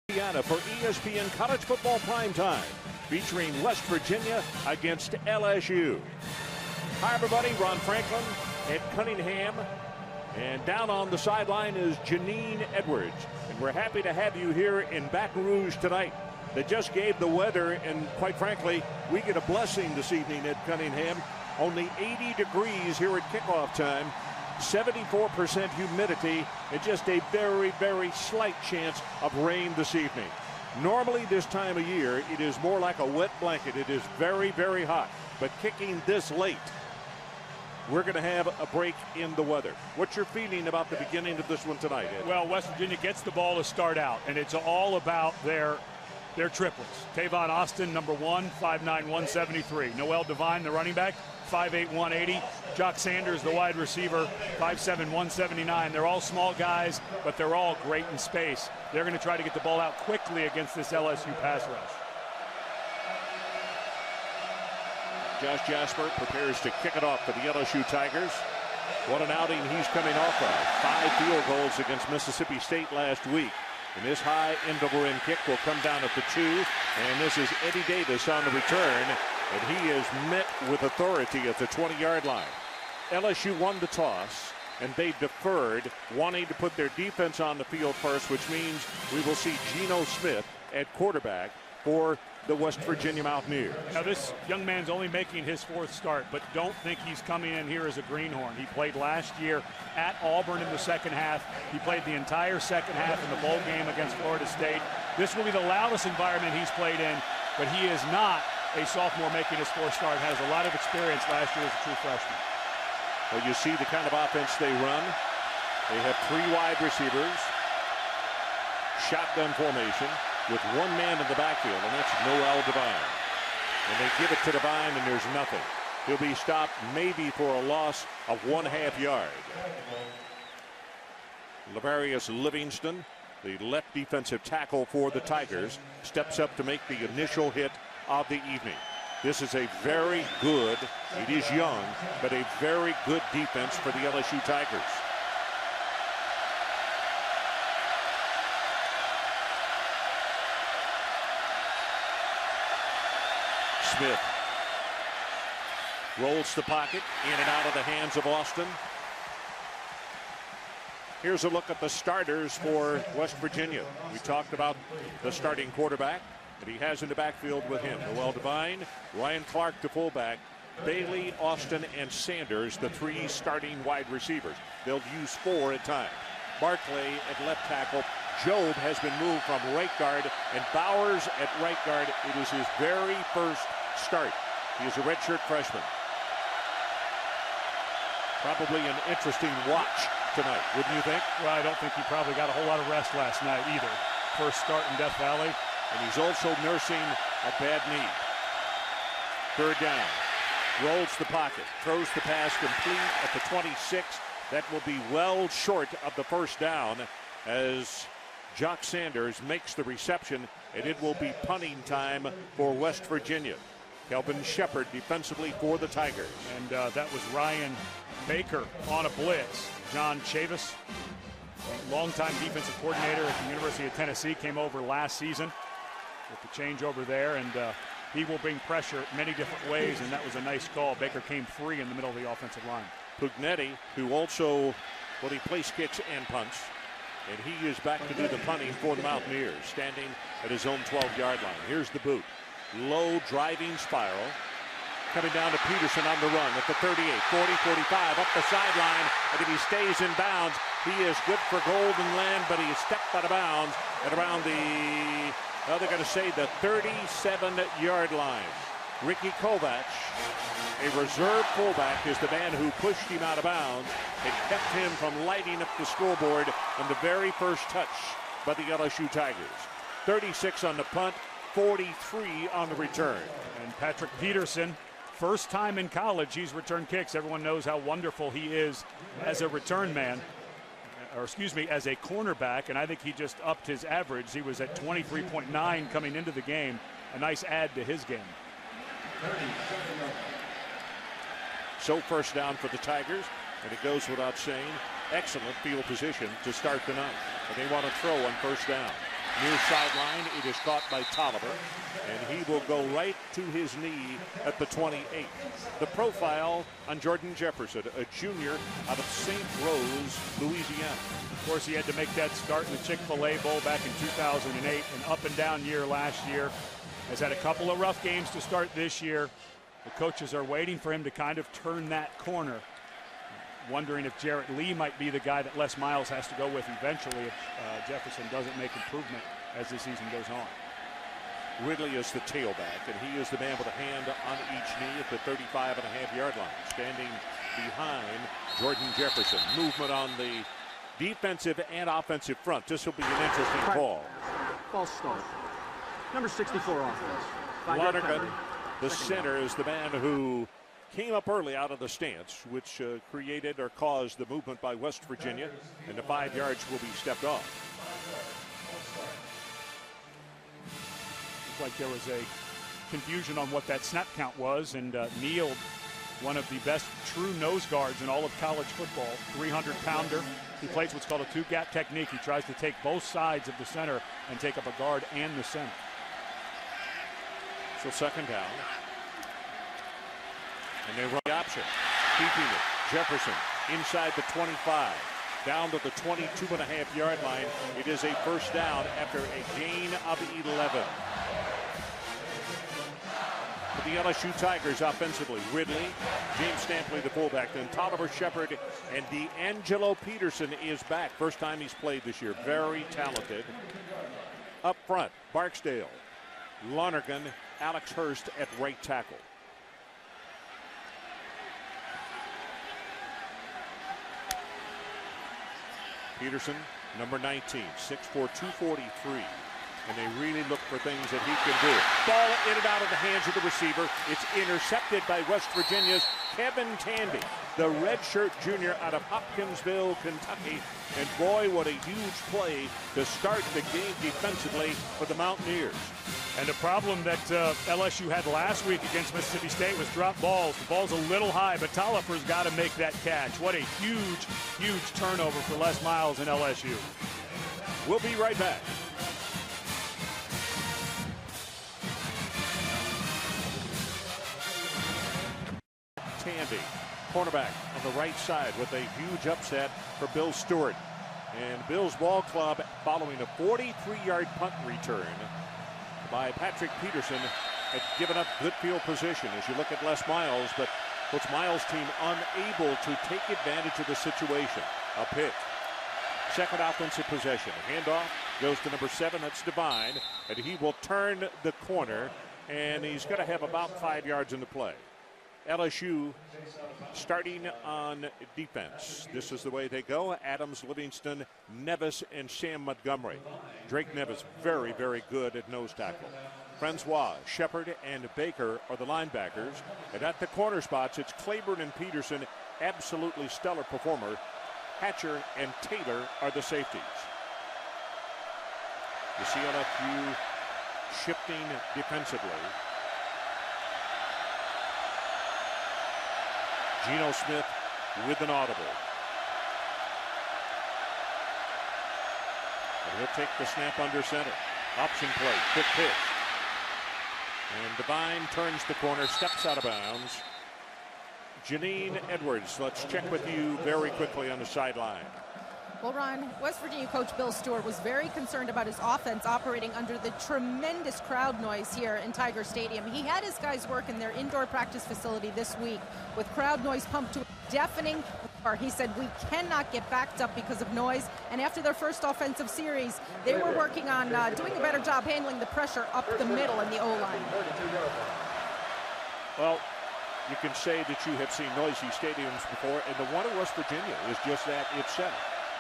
For ESPN College Football Primetime, featuring West Virginia against LSU. Hi everybody, Ron Franklin at Cunningham, and down on the sideline is Janine Edwards, and we're happy to have you here in Baton Rouge tonight. They just gave the weather, and quite frankly, we get a blessing this evening at Cunningham. Only 80 degrees here at kickoff time, 74% humidity, and just a very, very slight chance of rain this evening. Normally this time of year, it is more like a wet blanket. It is very, very hot, but kicking this late, we're going to have a break in the weather. What's your feeling about the beginning of this one tonight, Ed? Well, West Virginia gets the ball to start out, and it's all about their triplets. Tavon Austin, number 1, 5'9", 173. Noel Devine, the running back, 5'8", 180. Jock Sanders, the wide receiver, 5'7", 179. They're all small guys, but they're all great in space. They're going to try to get the ball out quickly against this LSU pass rush. Josh Jasper prepares to kick it off for the LSU Tigers. What an outing he's coming off of. 5 field goals against Mississippi State last week. And this high interval in kick will come down at the 2. And this is Eddie Davis on the return. And he is met with authority at the 20-yard line. LSU won the toss, and they deferred, wanting to put their defense on the field first, which means we will see Geno Smith at quarterback for the West Virginia Mountaineers. Now, this young man's only making his 4th start, but don't think he's coming in here as a greenhorn. He played last year at Auburn in the second half. He played the entire second half in the bowl game against Florida State. This will be the loudest environment he's played in, but he is not a sophomore making his 4th start. Has a lot of experience last year as a true freshman. Well, you see the kind of offense they run. They have 3 wide receivers, shotgun formation, with 1 man in the backfield, and that's Noel Devine. And they give it to Devine, and there's nothing. He'll be stopped maybe for a loss of 1/2 yard. Lavarius Livingston, the left defensive tackle for the Tigers, steps up to make the initial hit of the evening. This is a very good, it is young, but a very good defense for the LSU Tigers. Smith rolls the pocket in and out of the hands of Austin. Here's a look at the starters for West Virginia. We talked about the starting quarterback that he has in the backfield with him. Noel Devine, Ryan Clark, the fullback, Bailey, Austin, and Sanders, the 3 starting wide receivers. They'll use 4 at times. Barclay at left tackle. Job has been moved from right guard, and Bowers at right guard. It is his very first start. He is a redshirt freshman. Probably an interesting watch tonight, wouldn't you think? Well, I don't think he probably got a whole lot of rest last night either. First start in Death Valley. And he's also nursing a bad knee. 3rd down. Rolls the pocket. Throws the pass complete at the 26. That will be well short of the 1st down as Jock Sanders makes the reception, and it will be punting time for West Virginia. Kelvin Shepard defensively for the Tigers. And that was Ryan Baker on a blitz. John Chavis, longtime defensive coordinator at the University of Tennessee, came over last season with the changeover there, and he will bring pressure many different ways, and that was a nice call. Baker came free in the middle of the offensive line. Pugnetti, who also, well, he plays kicks and punts, and he is back to do the punting for the Mountaineers, standing at his own 12-yard line. Here's the boot. Low driving spiral. Coming down to Peterson on the run at the 38, 40, 45, up the sideline, and if he stays in bounds, he is good for Golden Land, but he is stepped out of bounds at around the, well, they're going to say the 37-yard line. Ricky Kovac, a reserve fullback, is the man who pushed him out of bounds and kept him from lighting up the scoreboard on the very first touch by the LSU Tigers. 36 on the punt, 43 on the return. And Patrick Peterson, first time in college he's returned kicks. Everyone knows how wonderful he is as a return man, or excuse me, as a cornerback, and I think he just upped his average. He was at 23.9 coming into the game. A nice add to his game. So 1st down for the Tigers, and it goes without saying, excellent field position to start the night. And they want to throw on 1st down. Near sideline, it is caught by Tolliver, and he will go right to his knee at the 28. The profile on Jordan Jefferson, a junior out of St. Rose, Louisiana. Of course, he had to make that start in the Chick-fil-A Bowl back in 2008. An up-and-down year last year. Has had a couple of rough games to start this year. The coaches are waiting for him to kind of turn that corner. Wondering if Jarrett Lee might be the guy that Les Miles has to go with eventually if Jefferson doesn't make improvement as the season goes on. Ridley is the tailback, and he is the man with a hand on each knee at the 35.5-yard line. Standing behind Jordan Jefferson. Movement on the defensive and offensive front. This will be an interesting call. False start. Number 64 offense. Lonergan, the center, is the man who came up early out of the stance, which created or caused the movement by West Virginia, and the 5 yards will be stepped off. Looks like there was a confusion on what that snap count was, and Neal, one of the best true nose guards in all of college football, 300-pounder. He plays what's called a two-gap technique. He tries to take both sides of the center and take up a guard and the center. So second down. And they run the option. Keeping it. Jefferson inside the 25. Down to the 22.5-yard line. It is a first down after a gain of 11. For the LSU Tigers offensively, Ridley, James Stampley, the fullback, then Tolliver Shepard, and D'Angelo Peterson is back. First time he's played this year. Very talented. Up front, Barksdale, Lonergan, Alex Hurst at right tackle. Peterson, number 19, 6'4", 243. And they really look for things that he can do. Ball in and out of the hands of the receiver. It's intercepted by West Virginia's Kevin Tandy, the redshirt junior out of Hopkinsville, Kentucky. And boy, what a huge play to start the game defensively for the Mountaineers. And the problem that LSU had last week against Mississippi State was drop balls. The ball's a little high, but Tolliver's got to make that catch. What a huge, huge turnover for Les Miles and LSU. We'll be right back. Tandy, cornerback on the right side with a huge upset for Bill Stewart. And Bill's ball club following a 43-yard punt return by Patrick Peterson had given up good field position as you look at Les Miles, but puts Miles' team unable to take advantage of the situation. A pitch. Second offensive possession. Handoff goes to number 7, that's Devine, and he will turn the corner, and he's going to have about 5 yards in the play. LSU starting on defense. This is the way they go. Adams, Livingston, Nevis, and Sam Montgomery. Drake Nevis very, very good at nose tackle. Francois, Shepard, and Baker are the linebackers. And at the corner spots, it's Claiborne and Peterson, absolutely stellar performer. Hatcher and Taylor are the safeties. You see LSU shifting defensively. Geno Smith with an audible. And he'll take the snap under center. Option play, quick pitch. And Devine turns the corner, steps out of bounds. Janine Edwards, let's check with you very quickly on the sideline. Well, Ron, West Virginia coach Bill Stewart was very concerned about his offense operating under the tremendous crowd noise here in Tiger Stadium. He had his guys work in their indoor practice facility this week with crowd noise pumped to a deafening roar. He said, we cannot get backed up because of noise. And after their first offensive series, they were working on doing a better job handling the pressure up the middle in the O-line. Well, you can say that you have seen noisy stadiums before, and the one in West Virginia is just that itself.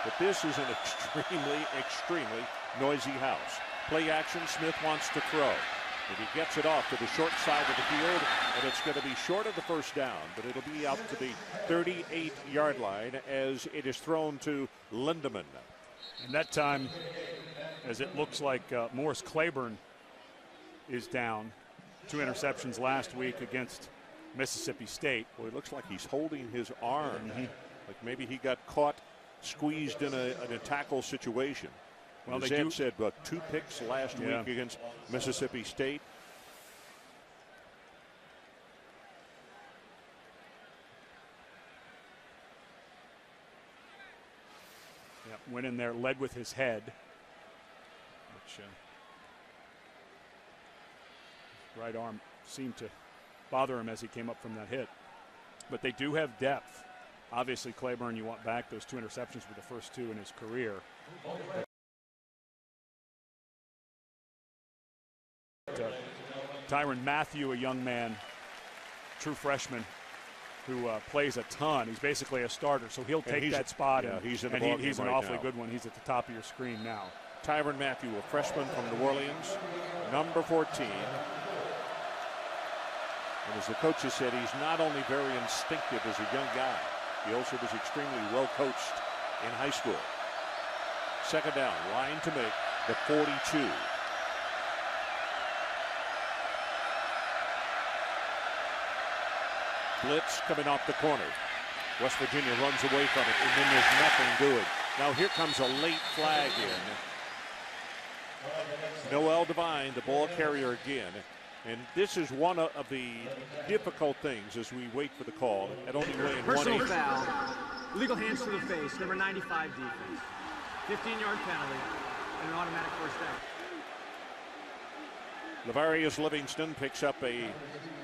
But this is an extremely, extremely noisy house. Play action, Smith wants to throw. And he gets it off to the short side of the field, and it's going to be short of the first down, but it'll be out to the 38-yard line as it is thrown to Lindemann. And that time, as it looks like Morris Claiborne is down. 2 interceptions last week against Mississippi State. Well, it looks like he's holding his arm. Like maybe he got caught squeezed in a tackle situation. Well, as Ed said, but 2 picks last week against Mississippi State. Yeah, went in there, led with his head, which right arm seemed to bother him as he came up from that hit. But they do have depth. Obviously, Claiborne, you want back. Those 2 interceptions were the first 2 in his career. Tyrann Mathieu, a young man, true freshman, who plays a ton. He's basically a starter, so he'll take that spot. Yeah, he's in the and he's right an awfully now. good one. He's at the top of your screen now. Tyrann Mathieu, a freshman from New Orleans, number 14. And as the coaches said, he's not only very instinctive as a young guy, he also was extremely well coached in high school. Second down, line to make the 42. Blitz coming off the corner. West Virginia runs away from it, and then there's nothing doing. Now here comes a late flag in. Noel Devine, the ball carrier again. And this is one of the difficult things as we wait for the call. At only weighing Personal 1/8. foul. Legal hands to the face. Number 95 defense. 15-yard penalty and an automatic first down. Lavarius Livingston picks up a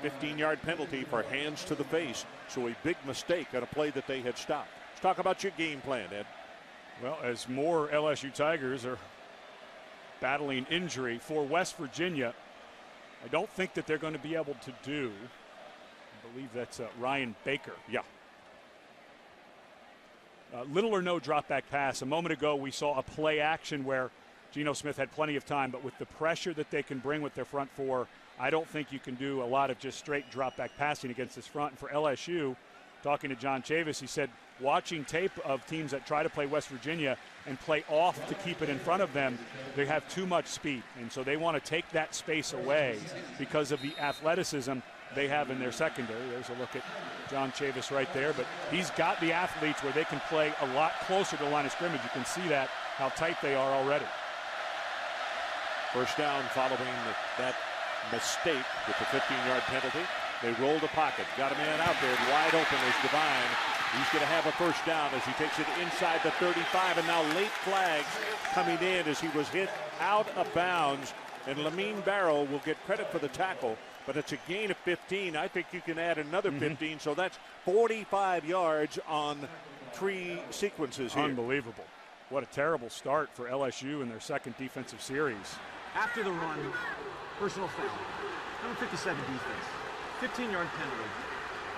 15-yard penalty for hands to the face. So a big mistake on a play that they had stopped. Let's talk about your game plan, Ed. Well, as more LSU Tigers are battling injury for West Virginia, I don't think that they're going to be able to do. I believe that's Ryan Baker. Yeah. Little or no drop back pass. A moment ago, we saw a play action where Geno Smith had plenty of time, but with the pressure that they can bring with their front four, I don't think you can do a lot of just straight drop back passing against this front. And for LSU, talking to John Chavis, he said, watching tape of teams that try to play West Virginia and play off to keep it in front of them, they have too much speed. And so they want to take that space away because of the athleticism they have in their secondary. There's a look at John Chavis right there. But he's got the athletes where they can play a lot closer to the line of scrimmage. You can see that, how tight they are already. First down following that mistake with the 15-yard penalty. They roll the pocket. Got a man out there wide open as Devine. He's going to have a first down as he takes it inside the 35. And now late flags coming in as he was hit out of bounds. And Lamine Barrow will get credit for the tackle, but it's a gain of 15. I think you can add another 15, so that's 45 yards on 3 sequences here. Unbelievable. What a terrible start for LSU in their second defensive series. After the run, personal foul. Number 57 defense. 15-yard penalty.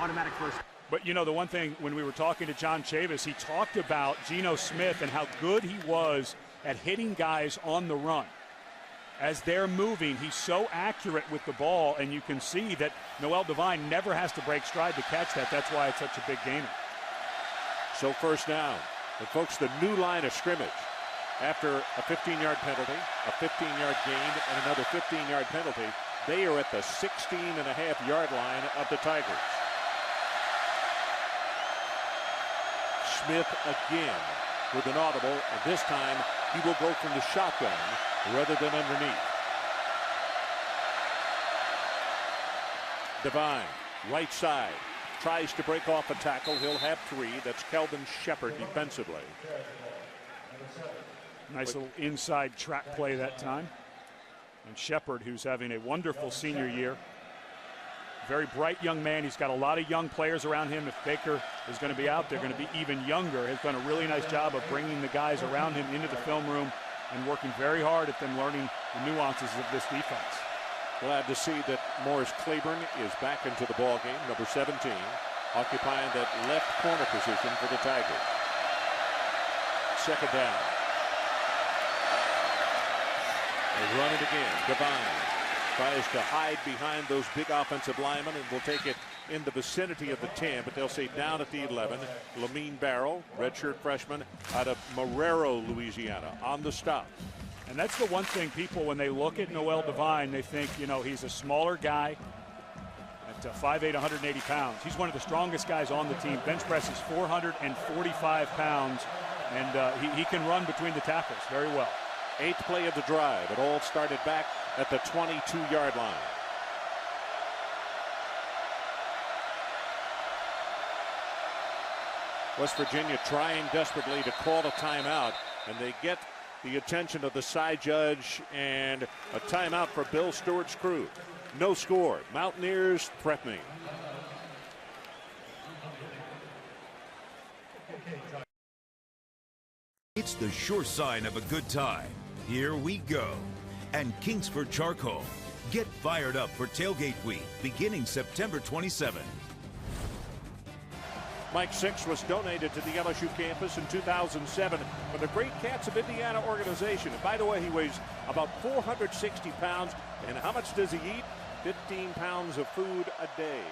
Automatic first. But, you know, the one thing when we were talking to John Chavis, he talked about Geno Smith and how good he was at hitting guys on the run. As they're moving, he's so accurate with the ball, and you can see that Noel Devine never has to break stride to catch that. That's why it's such a big gainer. So first down. And, folks, the new line of scrimmage. After a 15-yard penalty, a 15-yard gain, and another 15-yard penalty, they are at the 16.5-yard line of the Tigers. Smith again with an audible, and this time he will go from the shotgun rather than underneath. Devine, right side, tries to break off a tackle. He'll have 3. That's Kelvin Shepard defensively. Nice little inside track play that time. And Shepard, who's having a wonderful senior year. Very bright young man. He's got a lot of young players around him. If Baker is going to be out, they're going to be even younger. Has done a really nice job of bringing the guys around him into the film room and working very hard at them learning the nuances of this defense. Glad to see that Morris Claiborne is back into the ball game, number 17, occupying that left corner position for the Tigers. Second down. They run it again. Devine tries to hide behind those big offensive linemen and will take it in the vicinity of the 10, but they'll say down at the 11. Lamine Barrow, redshirt freshman out of Marrero, Louisiana, on the stop. And that's the one thing people, when they look at Noel Devine, they think, you know, he's a smaller guy at 5'8", 180 pounds. He's one of the strongest guys on the team. Bench press is 445 pounds, and he can run between the tackles very well. Eighth play of the drive. It all started back at the 22-yard line. West Virginia trying desperately to call a timeout, and they get the attention of the side judge, and a timeout for Bill Stewart's crew. No score. Mountaineers threatening. It's the sure sign of a good time. Here we go. And Kingsford Charcoal. Get fired up for Tailgate Week beginning September 27. Mike Six was donated to the LSU campus in 2007 for the Great Cats of Indiana organization. And by the way, he weighs about 460 pounds. And how much does he eat? 15 pounds of food a day.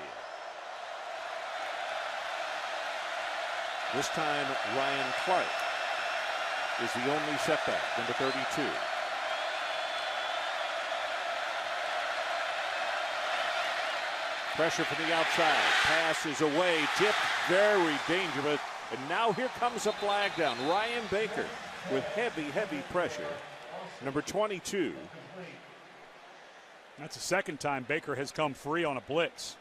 This time, Ryan Clark is the only setback, number 32. Pressure from the outside. Pass is away. Tipped. Very dangerous. And now here comes a flag down. Ryan Baker with heavy, heavy pressure. Number 22. That's the second time Baker has come free on a blitz.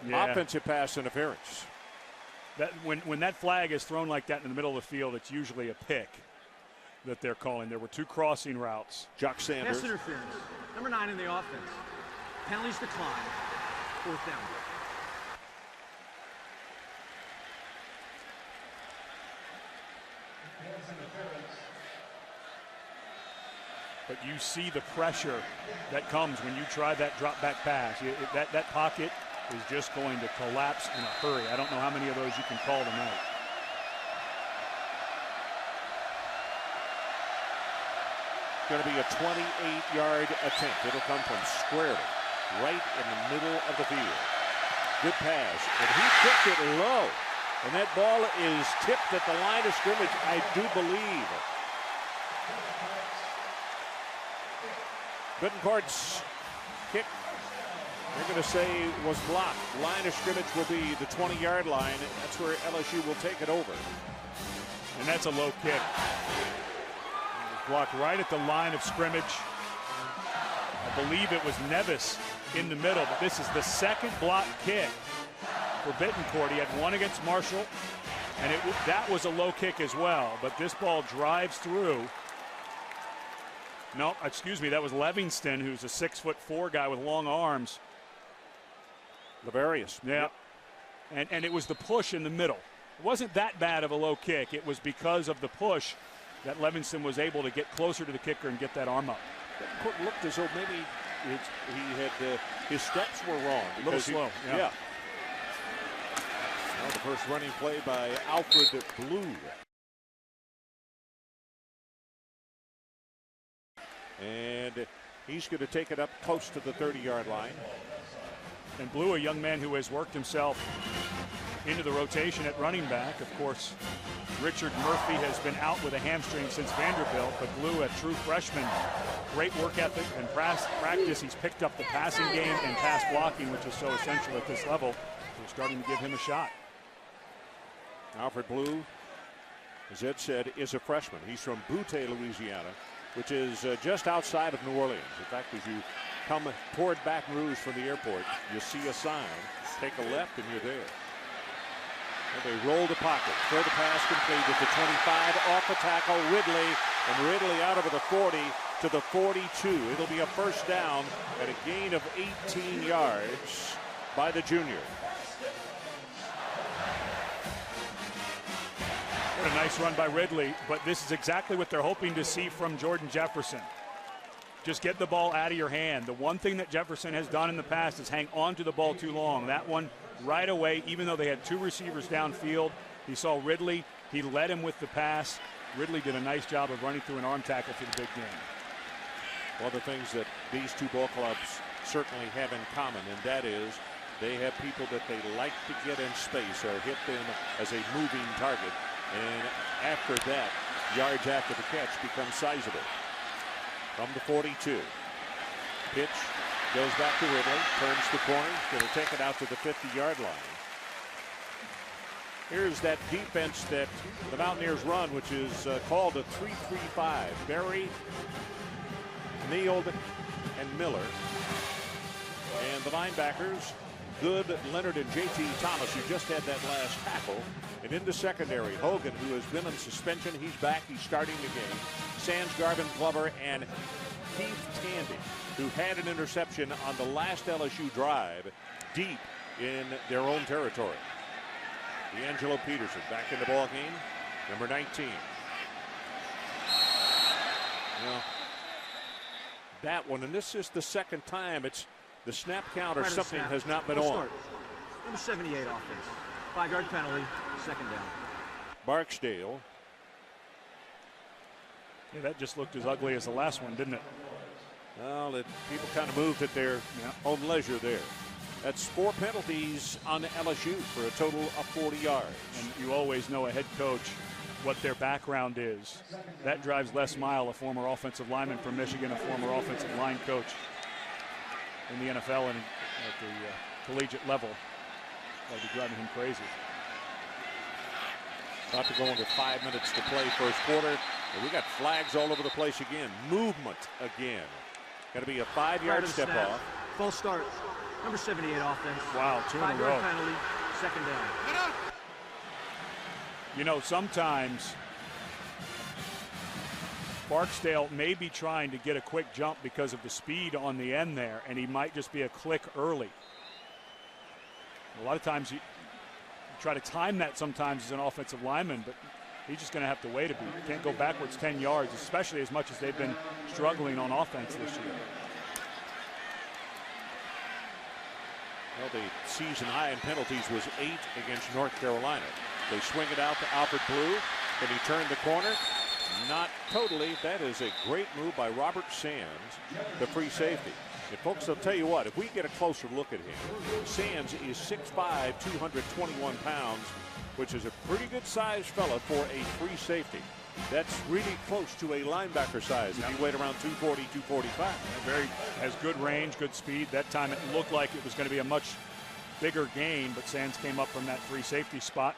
Yeah. Offensive pass interference. That when that flag is thrown like that in the middle of the field, it's usually a pick that they're calling. There were two crossing routes. Jock Sanders. Pass interference. Number 9 in the offense. Penalties decline. 4th down. But you see the pressure that comes when you try that drop back pass. That pocket is just going to collapse in a hurry. I don't know how many of those you can call tonight. Going to be a 28-yard attempt. It'll come from squarely right in the middle of the field. Good pass, and he tipped it low. And that ball is tipped at the line of scrimmage, I do believe. Bittencourt's kick, they're going to say, was blocked. Line of scrimmage will be the 20-yard line. That's where LSU will take it over. And that's a low kick. Blocked right at the line of scrimmage. I believe it was Nevis in the middle, but this is the second block kick for Bittencourt. He had one against Marshall, and that was a low kick as well, but this ball drives through. No, excuse me, that was Livingston, who's a 6'4" guy with long arms. Laverius. Yeah. Yep. And it was the push in the middle. It wasn't that bad of a low kick. It was because of the push that Livingston was able to get closer to the kicker and get that arm up. Bittencourt looked as though maybe he had his steps were wrong. A little slow. Yeah. Now the first running play by Alfred Blue. And he's going to take it up close to the 30-yard line. And Blue, a young man who has worked himself into the rotation at running back. Of course, Richard Murphy has been out with a hamstring since Vanderbilt, but Blue, a true freshman, great work ethic and practice. He's picked up the passing game and pass blocking, which is so essential at this level. We're starting to give him a shot. Alfred Blue, as Ed said, is a freshman. He's from Butte, Louisiana, which is just outside of New Orleans. In fact, as you come toward Baton Rouge from the airport, you see a sign. Take a left and you're there. And they roll the pocket. Throw the pass complete at the 25. Off the tackle, Ridley. And Ridley out over the 40 to the 42. It'll be a first down and a gain of 18 yards by the junior. What a nice run by Ridley, but this is exactly what they're hoping to see from Jordan Jefferson. Just get the ball out of your hand. The one thing that Jefferson has done in the past is hang on to the ball too long. That one right away, even though they had two receivers downfield, he saw Ridley. He led him with the pass. Ridley did a nice job of running through an arm tackle for the big game. One of the things that these two ball clubs certainly have in common, and that is they have people that they like to get in space or hit them as a moving target. And after that, yards after the catch become sizable. From the 42. Pitch goes back to Ridley, turns the corner, going to take it out to the 50-yard line. Here's that defense that the Mountaineers run, which is called a 3-3-5. Berry, Neild, and Miller. And the linebackers, Good, Leonard, and J.T. Thomas, who just had that last tackle. And in the secondary, Hogan, who has been on suspension, he's back. He's starting the game. Sands, Garvin, Glover, and Keith Tandy, who had an interception on the last LSU drive deep in their own territory. D'Angelo Peterson back in the ball game, number 19. Well, that one, and this is the second time it's the snap count or something has not been on. Number 78 offense. 5-yard penalty, second down. Barksdale. Yeah, that just looked as ugly as the last one, didn't it? Well, people kind of moved at their own leisure there. That's 4 penalties on LSU for a total of 40 yards. And you always know a head coach what their background is. That drives Les Miles, a former offensive lineman from Michigan, a former offensive line coach in the NFL and at the collegiate level. That'd be driving him crazy. About to go into 5 minutes to play first quarter. And we got flags all over the place again. Movement again. Got to be a 5-yard step off. Full start. Number 78 offense. Wow, 2 in a row. 5-yard penalty, second down. You know, sometimes Barksdale may be trying to get a quick jump because of the speed on the end there, and he might just be a click early. A lot of times you try to time that sometimes as an offensive lineman, but he's just going to have to wait a bit. He can't go backwards 10 yards, especially as much as they've been struggling on offense this year. Well, the season high in penalties was 8 against North Carolina. They swing it out to Alfred Blue. Can he turn the corner? Not totally. That is a great move by Robert Sands, the free safety. And folks, I'll tell you what, if we get a closer look at him, Sands is 6'5", 221 pounds, which is a pretty good sized fella for a free safety. That's really close to a linebacker size if you weighed around 240, 245. Has good range, good speed. That time it looked like it was going to be a much bigger gain, but Sands came up from that free safety spot.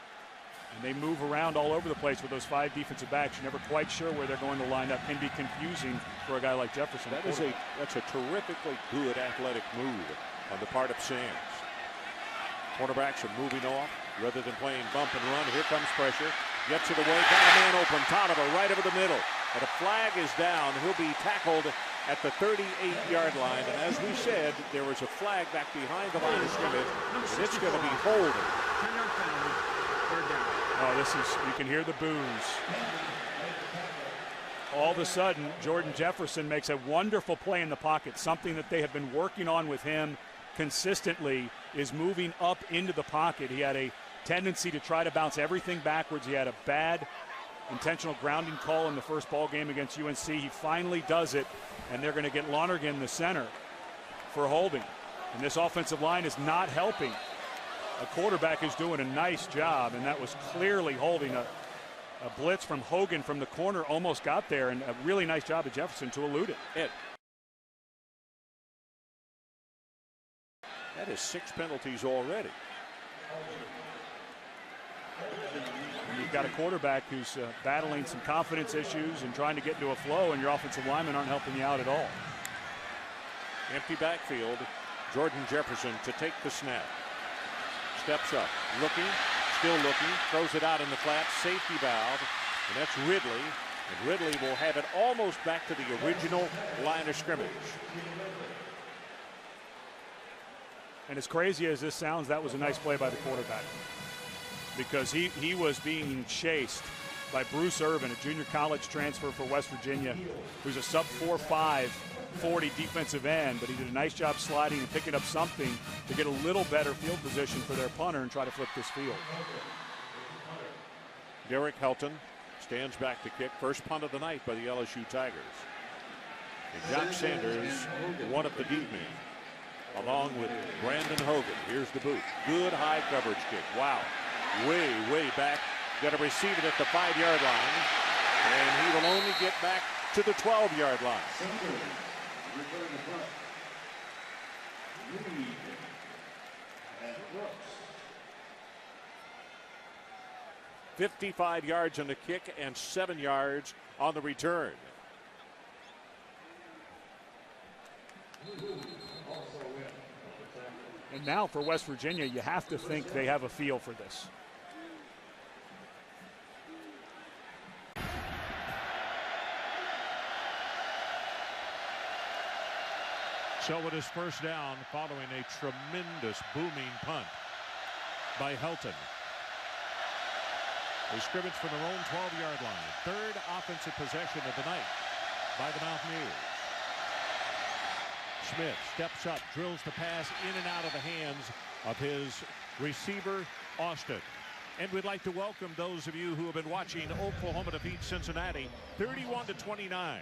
And they move around all over the place with those 5 defensive backs. You're never quite sure where they're going to line up. Can be confusing for a guy like Jefferson. That's a terrifically good athletic move on the part of Sands. Cornerbacks are moving off rather than playing bump and run. Here comes pressure. Gets it away. Got a man open. Toniver right over the middle. But a flag is down. He'll be tackled at the 38-yard line. And as we said, there was a flag back behind the line of scrimmage. And it's going to be holding. 10-yard penalty, third down. Oh, you can hear the boos. All of a sudden, Jordan Jefferson makes a wonderful play in the pocket. Something that they have been working on with him consistently is moving up into the pocket. He had a tendency to try to bounce everything backwards. He had a bad intentional grounding call in the first ball game against UNC. He finally does it, and they're going to get Lonergan, the center, for holding. And this offensive line is not helping. A quarterback is doing a nice job, and that was clearly holding. A blitz from Hogan from the corner almost got there, and a really nice job of Jefferson to elude it. That is 6 penalties already. And you've got a quarterback who's battling some confidence issues and trying to get into a flow, and your offensive linemen aren't helping you out at all. Empty backfield. Jordan Jefferson to take the snap. Steps up, looking, still looking, throws it out in the flat, safety valve, and that's Ridley. And Ridley will have it almost back to the original line of scrimmage. And as crazy as this sounds, that was a nice play by the quarterback, because he was being chased by Bruce Irvin, a junior college transfer for West Virginia, who's a sub 4.5 40 defensive end, but he did a nice job sliding and picking up something to get a little better field position for their punter and try to flip this field. Derek Helton stands back to kick. First punt of the night by the LSU Tigers. And Jock Sanders, one of the deep men, along with Brandon Hogan. Here's the boot. Good high coverage kick. Wow. Way back. Got to receive it at the 5-yard line. And he will only get back to the 12-yard line. 55 yards on the kick and 7 yards on the return. And now for West Virginia, you have to think they have a feel for this. So it is first down following a tremendous booming punt by Helton. They scrimmage from their own 12-yard line. Third offensive possession of the night by the Mountaineers. Smith steps up, drills the pass in and out of the hands of his receiver, Austin. And we'd like to welcome those of you who have been watching Oklahoma defeat Cincinnati 31-29.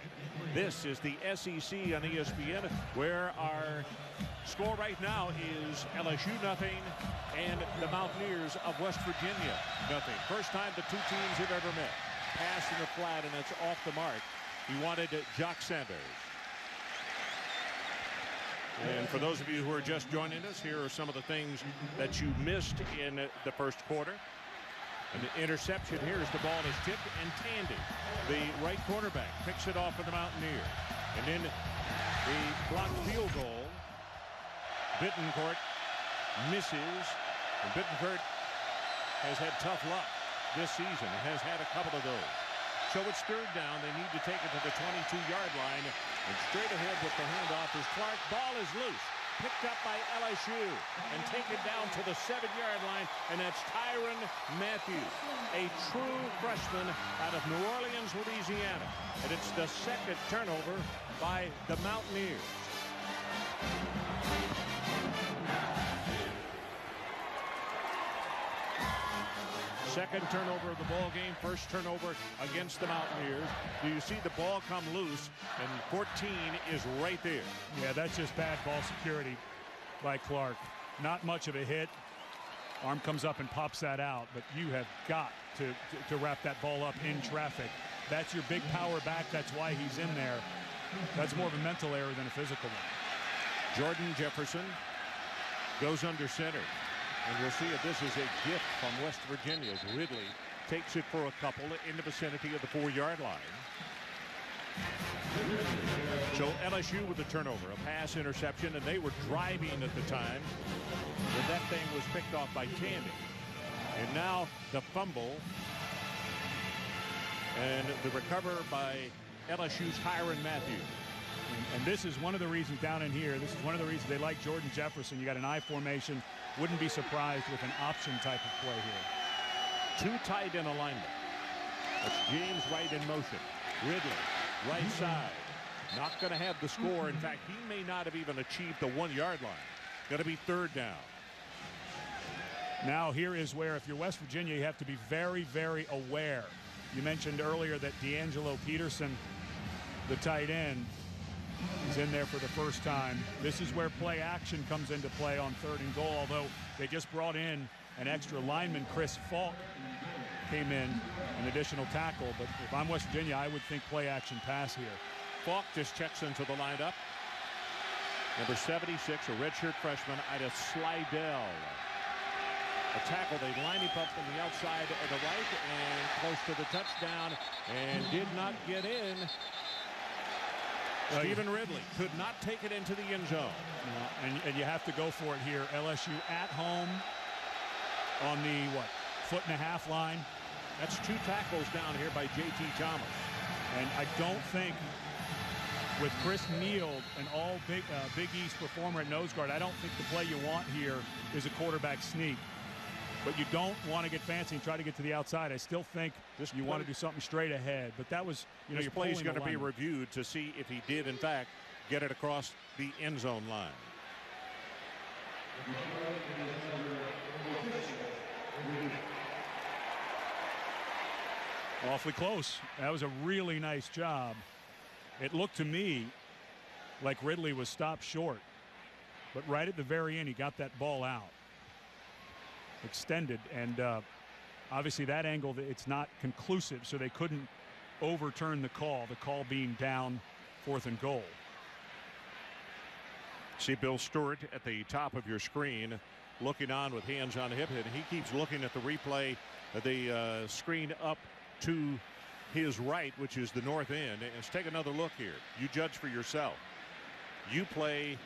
This is the SEC on ESPN, where our score right now is LSU nothing and the Mountaineers of West Virginia nothing. First time the two teams have ever met. Pass in the flat, and it's off the mark. He wanted Jock Sanders. And for those of you who are just joining us, here are some of the things that you missed in the first quarter. An interception here as the ball is tipped, and Tandy, the right quarterback, picks it off for the Mountaineers. And then the blocked field goal. Bittencourt misses, and Bittencourt has had tough luck this season, has had a couple of those. So it's third down. They need to take it to the 22-yard line, and straight ahead with the handoff is Clark. Ball is loose, picked up by LSU and taken down to the 7-yard line, and that's Tyrann Mathieu, a true freshman out of New Orleans, Louisiana. And it's the second turnover by the Mountaineers. Second turnover of the ball game, first turnover against the Mountaineers. Do you see the ball come loose, and 14 is right there. Yeah, that's just bad ball security by Clark. Not much of a hit. Arm comes up and pops that out, but you have got to wrap that ball up in traffic. That's your big power back. That's why he's in there. That's more of a mental error than a physical one. Jordan Jefferson goes under center. And we'll see if this is a gift from West Virginia as Ridley takes it for a couple in the vicinity of the 4-yard line. So LSU with the turnover, a pass interception, and they were driving at the time when that thing was picked off by Tandy. And now the fumble and the recover by LSU's Tyrann Mathieu. And this is one of the reasons down in here, this is one of the reasons they like Jordan Jefferson. You got an I formation. Wouldn't be surprised with an option type of play here. Two tight end alignment. That's James Wright in motion. Ridley, right side. Not going to have the score. In fact, he may not have even achieved the 1-yard line. Going to be third down. Now here is where, if you're West Virginia, you have to be very, very aware. You mentioned earlier that D'Angelo Peterson, the tight end, is in there for the first time. This is where play action comes into play on 3rd and goal, although they just brought in an extra lineman. Chris Falk came in, an additional tackle. But if I'm West Virginia, I would think play action pass here. Falk just checks into the lineup. Number 76, a redshirt freshman, Ida Slidell. A tackle. They line him up on the outside of the right and close to the touchdown, and did not get in. Stephen Ridley could not take it into the end zone. And you have to go for it here. LSU at home on the, 1.5-foot line. That's 2 tackles down here by J.T. Thomas. And I don't think, with Chris Neal, an all Big East performer at nose guard, I don't think the play you want here is a quarterback sneak. But you don't want to get fancy and try to get to the outside. I still think you want to do something straight ahead. But that was, your play is going to be reviewed to see if he did, in fact, get it across the end zone line. Awfully close. That was a really nice job. It looked to me like Ridley was stopped short. But right at the very end, he got that ball out. Extended, and obviously that angle, it's not conclusive, so they couldn't overturn the call being down 4th and goal. See Bill Stewart at the top of your screen looking on with hands on hip, and he keeps looking at the replay, the screen up to his right, which is the north end. And let's take another look here. You judge for yourself. You play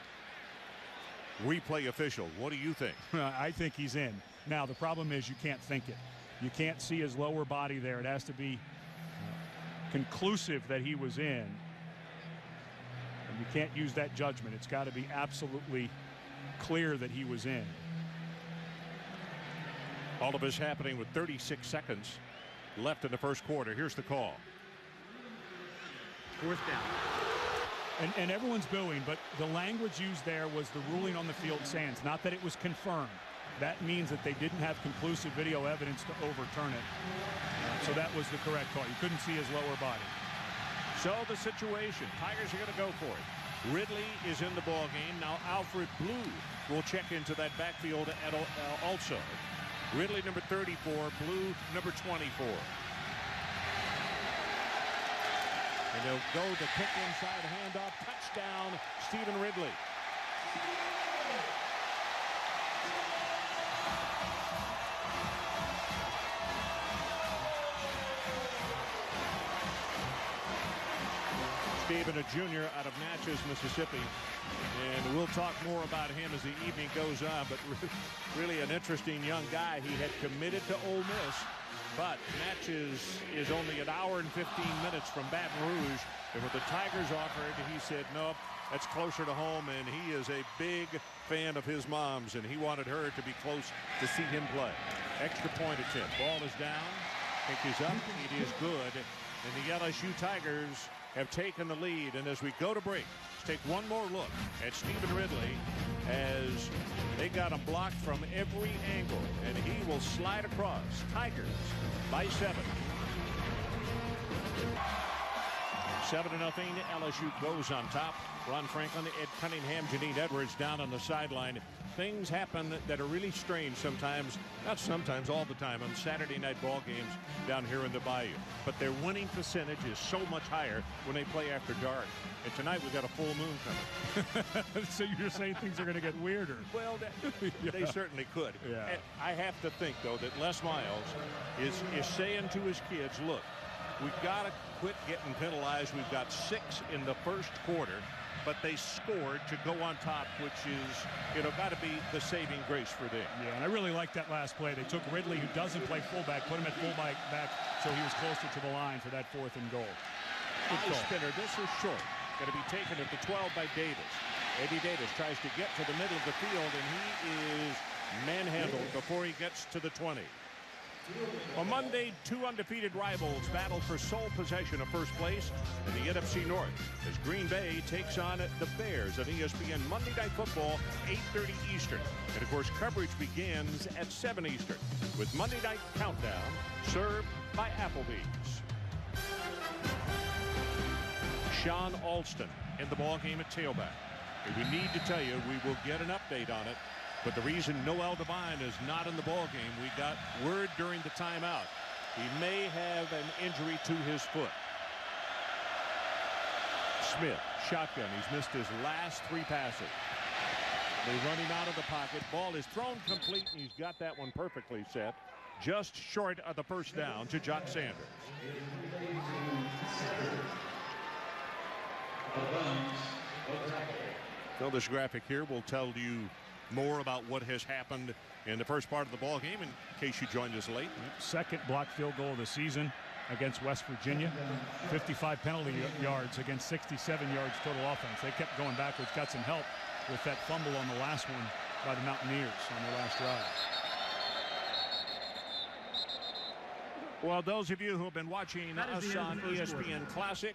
replay official. What do you think? I think he's in. Now, the problem is you can't think it. You can't see his lower body there. It has to be conclusive that he was in. And you can't use that judgment. It's got to be absolutely clear that he was in. All of this happening with 36 seconds left in the first quarter. Here's the call. Fourth down. And everyone's booing, but the language used there was the ruling on the field stands, not that it was confirmed. That means that they didn't have conclusive video evidence to overturn it. So that was the correct call. You couldn't see his lower body. So the situation, Tigers are going to go for it. Ridley is in the ball game. Now Alfred Blue will check into that backfield also. Ridley number 34, Blue number 24. And they'll go the kick inside handoff. Touchdown, Stephen Ridley. Stephen, a junior out of Natchez, Mississippi. And we'll talk more about him as the evening goes on. But really an interesting young guy. He had committed to Ole Miss. But Natchez is only an hour and 15 minutes from Baton Rouge. And with the Tigers offered, he said, nope, that's closer to home. And he is a big fan of his mom's. And he wanted her to be close to see him play. Extra point attempt. Ball is down. Kick is up. It is good. And the LSU Tigers have taken the lead. And as we go to break, let's take one more look at Stephen Ridley as they got him blocked from every angle. And he will slide across. Tigers by 7. 7-0. LSU goes on top. Ron Franklin, Ed Cunningham, Janine Edwards down on the sideline. Things happen that are really strange sometimes, not sometimes, all the time on Saturday night ball games down here in the Bayou. But their winning percentage is so much higher when they play after dark. And tonight we've got a full moon coming. So you're saying things are going to get weirder? Well, they certainly could. Yeah. And I have to think, though, that Les Miles is saying to his kids, look, we've got to quit getting penalized. We've got 6 in the first quarter. But they scored to go on top, which is, got to be the saving grace for them. Yeah, and I really like that last play. They took Ridley, who doesn't play fullback, put him at fullback back, so he was closer to the line for that 4th and goal. High spinner. This is short. Going to be taken at the 12 by Davis. Eddie Davis tries to get to the middle of the field, and he is manhandled before he gets to the 20. On Monday, 2 undefeated rivals battle for sole possession of first place in the NFC North as Green Bay takes on the Bears on ESPN Monday Night Football, 8:30 Eastern. And, of course, coverage begins at 7 Eastern with Monday Night Countdown served by Applebee's. Sean Alston in the ballgame at tailback. And we need to tell you, we will get an update on it. But the reason Noel Devine is not in the ballgame, we got word during the timeout. He may have an injury to his foot. Smith, shotgun. He's missed his last 3 passes. They run him out of the pocket. Ball is thrown complete, and he's got that one perfectly set. Just short of the first down to Jock Sanders. So this graphic here will tell you more about what has happened in the first part of the ball game in case you joined us late. Second blocked field goal of the season against West Virginia. 55 penalty yards against 67 yards total offense. They kept going backwards, got some help with that fumble on the last one by the Mountaineers on the last drive. Well, those of you who have been watching us on ESPN Classic,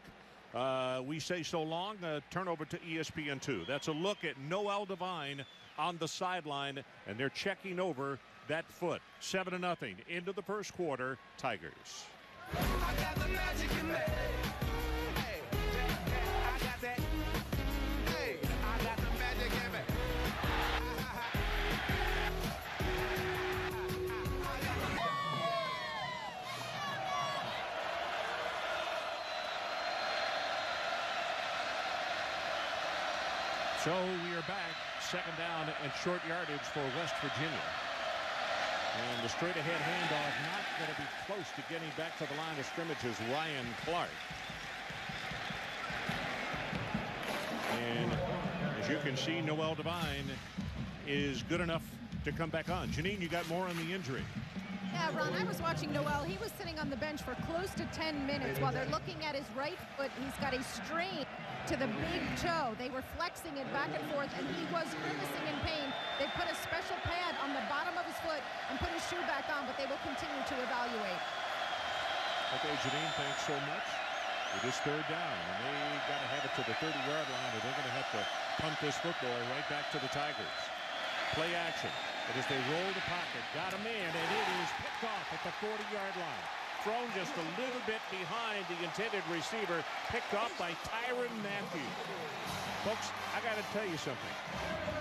we say so long. Turn over to ESPN2. That's a look at Noel Devine on the sideline, and they're checking over that foot. 7-0 into the first quarter. Tigers. I got the magic in me. Hey, I got that. Hey, I got the magic in me. So we are back, second down and short yardage for West Virginia. And the straight ahead handoff not going to be close to getting back to the line of scrimmage is Ryan Clark. And as you can see, Noel Devine is good enough to come back on. Janine, you got more on the injury. Yeah, Ron, I was watching Noel. He was sitting on the bench for close to 10 minutes while they're looking at his right foot. He's got a strain to the big toe. They were flexing it back and forth, and he was grimacing in pain. They put a special pad on the bottom of his foot and put his shoe back on, but they will continue to evaluate. Okay, Janine, thanks so much. It is third down, and they got to have it to the 30-yard line, or they're going to have to punt this football right back to the Tigers. Play action. But as they roll the pocket, got him in, and it is picked off at the 40-yard line. Thrown just a little bit behind the intended receiver, picked off by Tyrann Mathieu. Folks, I got to tell you something.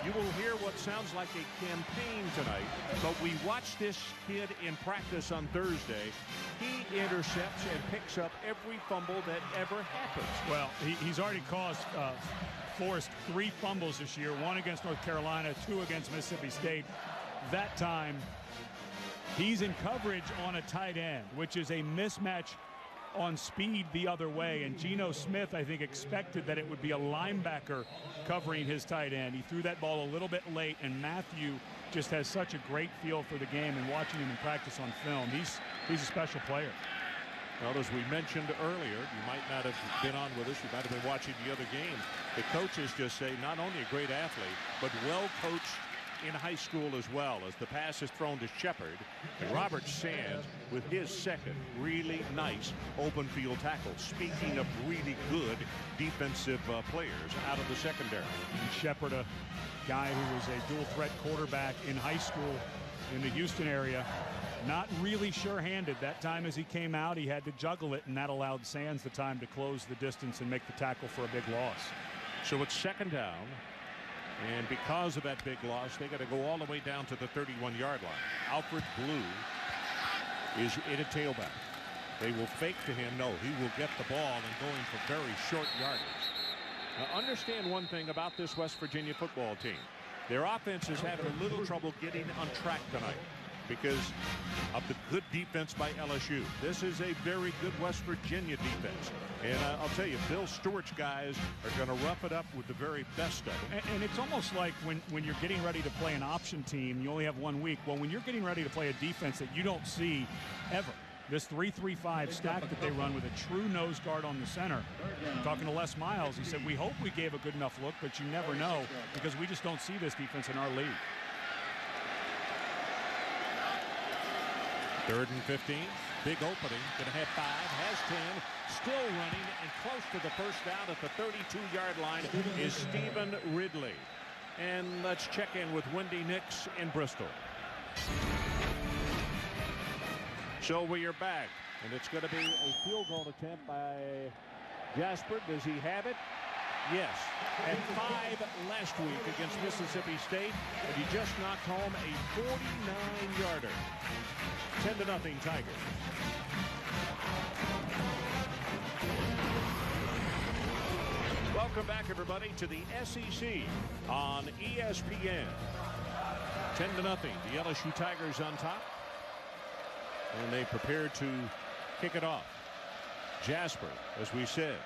You will hear what sounds like a campaign tonight, but we watched this kid in practice on Thursday. He intercepts and picks up every fumble that ever happens. Well, he's already forced 3 fumbles this year, 1 against North Carolina, 2 against Mississippi State. That time, he's in coverage on a tight end, which is a mismatch on speed the other way. And Geno Smith, I think, expected that it would be a linebacker covering his tight end. He threw that ball a little bit late, and Mathieu just has such a great feel for the game, and watching him in practice on film, he's a special player. Well, as we mentioned earlier, you might not have been on with us. You might have been watching the other game. The coaches just say not only a great athlete, but well coached in high school as well, as the pass is thrown to Shepard. And Robert Sands with his second really nice open field tackle. Speaking of really good defensive players out of the secondary. And Shepard, a guy who was a dual threat quarterback in high school in the Houston area, not really sure-handed. That time as he came out, he had to juggle it, and that allowed Sands the time to close the distance and make the tackle for a big loss. So it's second down. And because of that big loss, they got to go all the way down to the 31-yard line. Alfred Blue is in a tailback. They will fake to him. No, he will get the ball and going for very short yardage. Now, understand one thing about this West Virginia football team. Their offense is having a little trouble getting on track tonight because of the good defense by LSU. This is a very good West Virginia defense. And I'll tell you, Bill Stewart's guys are going to rough it up with the very best of them. And it's almost like when you're getting ready to play an option team, you only have 1 week. Well, when you're getting ready to play a defense that you don't see ever, this 3-3-5 stack that they run with a true nose guard on the center. Talking to Les Miles, he said, we hope we gave a good enough look, but you never know because we just don't see this defense in our league. 3rd and 15. Big opening. Going to have 5. Has 10. Still running and close to the first down at the 32-yard line is Stephen Ridley. And let's check in with Wendy Nix in Bristol. So we are back. And it's going to be a field goal attempt by Jasper. Does he have it? Yes. At 5 last week against Mississippi State. And he just knocked home a 49-yarder. 10-0 Tigers. Welcome back, everybody, to the SEC on ESPN. 10-0. The LSU Tigers on top. And they prepared to kick it off. Jasper, as we said,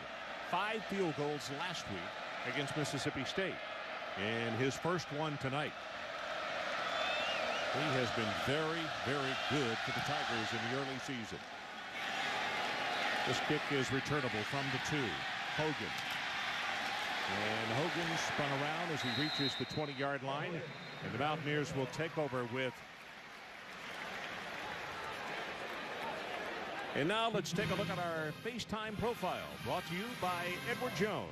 5 field goals last week against Mississippi State. And his first one tonight. He has been very, very good for the Tigers in the early season. This kick is returnable from the 2. Hogan. And Hogan spun around as he reaches the 20-yard line. And the Mountaineers will take over with. And now let's take a look at our FaceTime profile, brought to you by Edward Jones.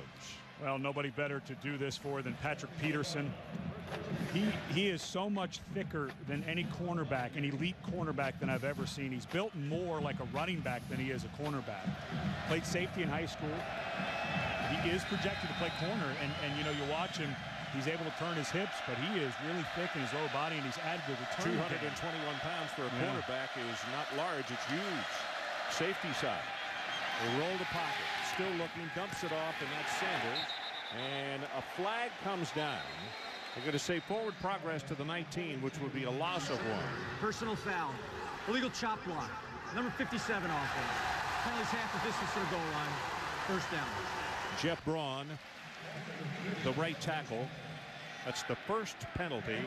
Well, nobody better to do this for than Patrick Peterson. He is so much thicker than any cornerback, an elite cornerback than I've ever seen. He's built more like a running back than he is a cornerback. Played safety in high school. He is projected to play corner, and you know, you watch him, he's able to turn his hips, but he is really thick in his lower body, and he's added to the return. 221 pounds for a cornerback is not large, it's huge. Safety side. They roll the pocket, still looking, dumps it off, and that's Sanders. And a flag comes down. They're going to say forward progress to the 19, which would be a loss of 1. Personal foul. Illegal chop block. Number 57 offense. Penalty's half the distance to the goal line. First down. Jeff Braun, the right tackle. That's the first penalty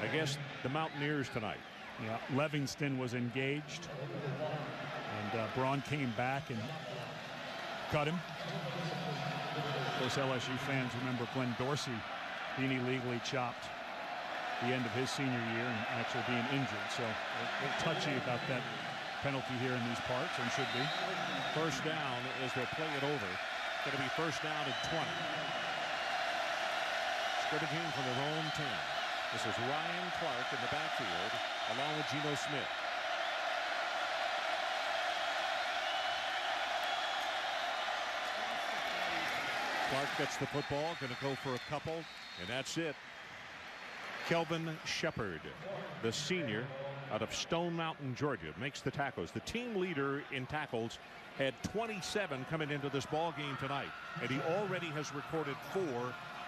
against the Mountaineers tonight. Yeah, Livingston was engaged, and Braun came back and cut him. Those LSU fans remember Glenn Dorsey being illegally chopped the end of his senior year and actually being injured. So they're touchy about that penalty here in these parts, and should be. First down as they'll play it over. Going to be first down and 20. Scrimmaging from their own 10. This is Ryan Clark in the backfield along with Geno Smith. Clark gets the football, going to go for a couple, and that's it. Kelvin Shepard, the senior out of Stone Mountain, Georgia, makes the tackles. The team leader in tackles had 27 coming into this ball game tonight, and he already has recorded 4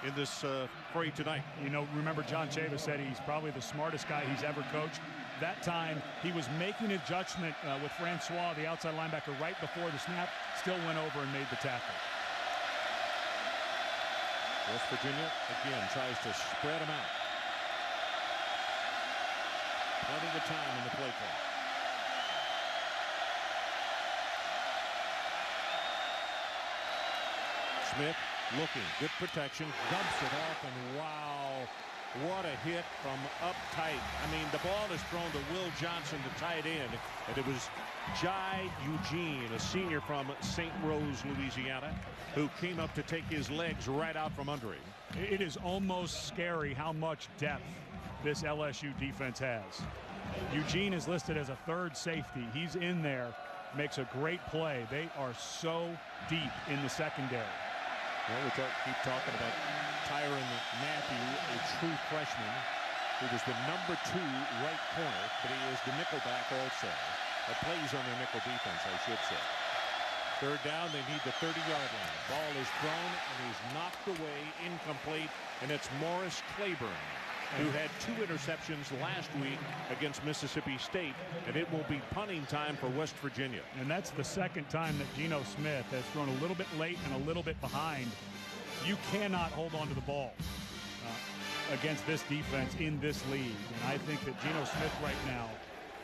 in this fray tonight. You know, remember John Chavis said he's probably the smartest guy he's ever coached. That time he was making a judgment with Francois, the outside linebacker, right before the snap, still went over and made the tackle. West Virginia again tries to spread them out. Plenty of time in the play clock. Smith looking, good protection, dumps it off, and wow, what a hit from up tight. I mean, the ball is thrown to Will Johnson to tie it in, and it was Jai Eugene, a senior from St. Rose, Louisiana, who came up to take his legs right out from under him. It is almost scary how much depth this LSU defense has. Eugene is listed as a third safety. He's in there, makes a great play. They are so deep in the secondary. Well, we keep talking about Tyron Matthew, a true freshman who was the number 2 right corner, but he is the nickelback also. That plays on their nickel defense, I should say. Third down, they need the 30-yard line. Ball is thrown and he's knocked away, incomplete, and it's Morris Claiborne, who had 2 interceptions last week against Mississippi State, and it will be punting time for West Virginia. And that's the second time that Geno Smith has thrown a little bit late and a little bit behind. You cannot hold on to the ball against this defense in this league. And I think that Geno Smith right now,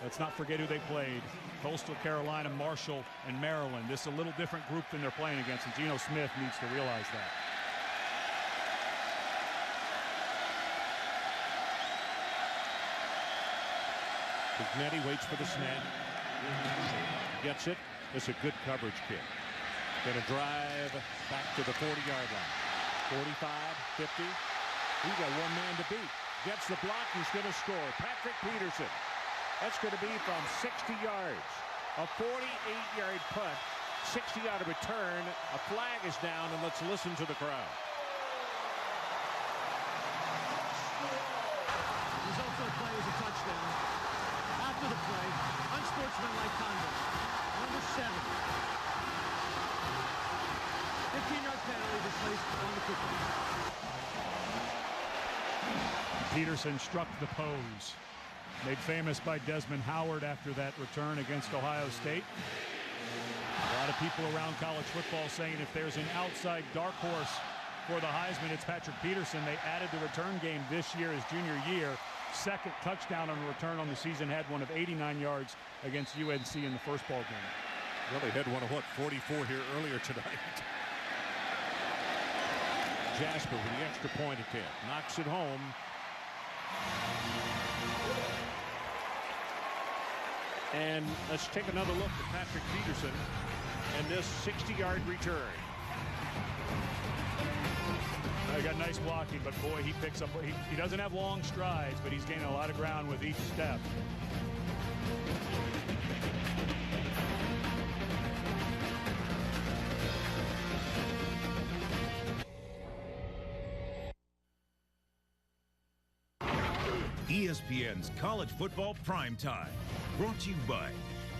let's not forget who they played, Coastal Carolina, Marshall, and Maryland. This is a little different group than they're playing against, and Geno Smith needs to realize that. Ignetti waits for the snap. Gets it. It's a good coverage kick. Going to drive back to the 40-yard line. 45, 50. He's got one man to beat. Gets the block. He's going to score. Patrick Peterson. That's going to be from 60 yards. A 48-yard punt. 60-yard return. A flag is down, and let's listen to the crowd. Result of the play was a touchdown. After the play, unsportsmanlike conduct. Number 7. 15-yard penalty was placed on the football. Peterson struck the pose. Made famous by Desmond Howard after that return against Ohio State. A lot of people around college football saying if there's an outside dark horse for the Heisman, it's Patrick Peterson. They added the return game this year, his junior year. Second touchdown on a return on the season, had one of 89 yards against UNC in the first ball game. Well, they had one of 44 here earlier tonight. Jasper with the extra point attempt. Knocks it home. And let's take another look at Patrick Peterson and this 60-yard return. He got nice blocking, but boy, he picks up. He doesn't have long strides, but he's gaining a lot of ground with each step. ESPN's College Football Primetime, brought to you by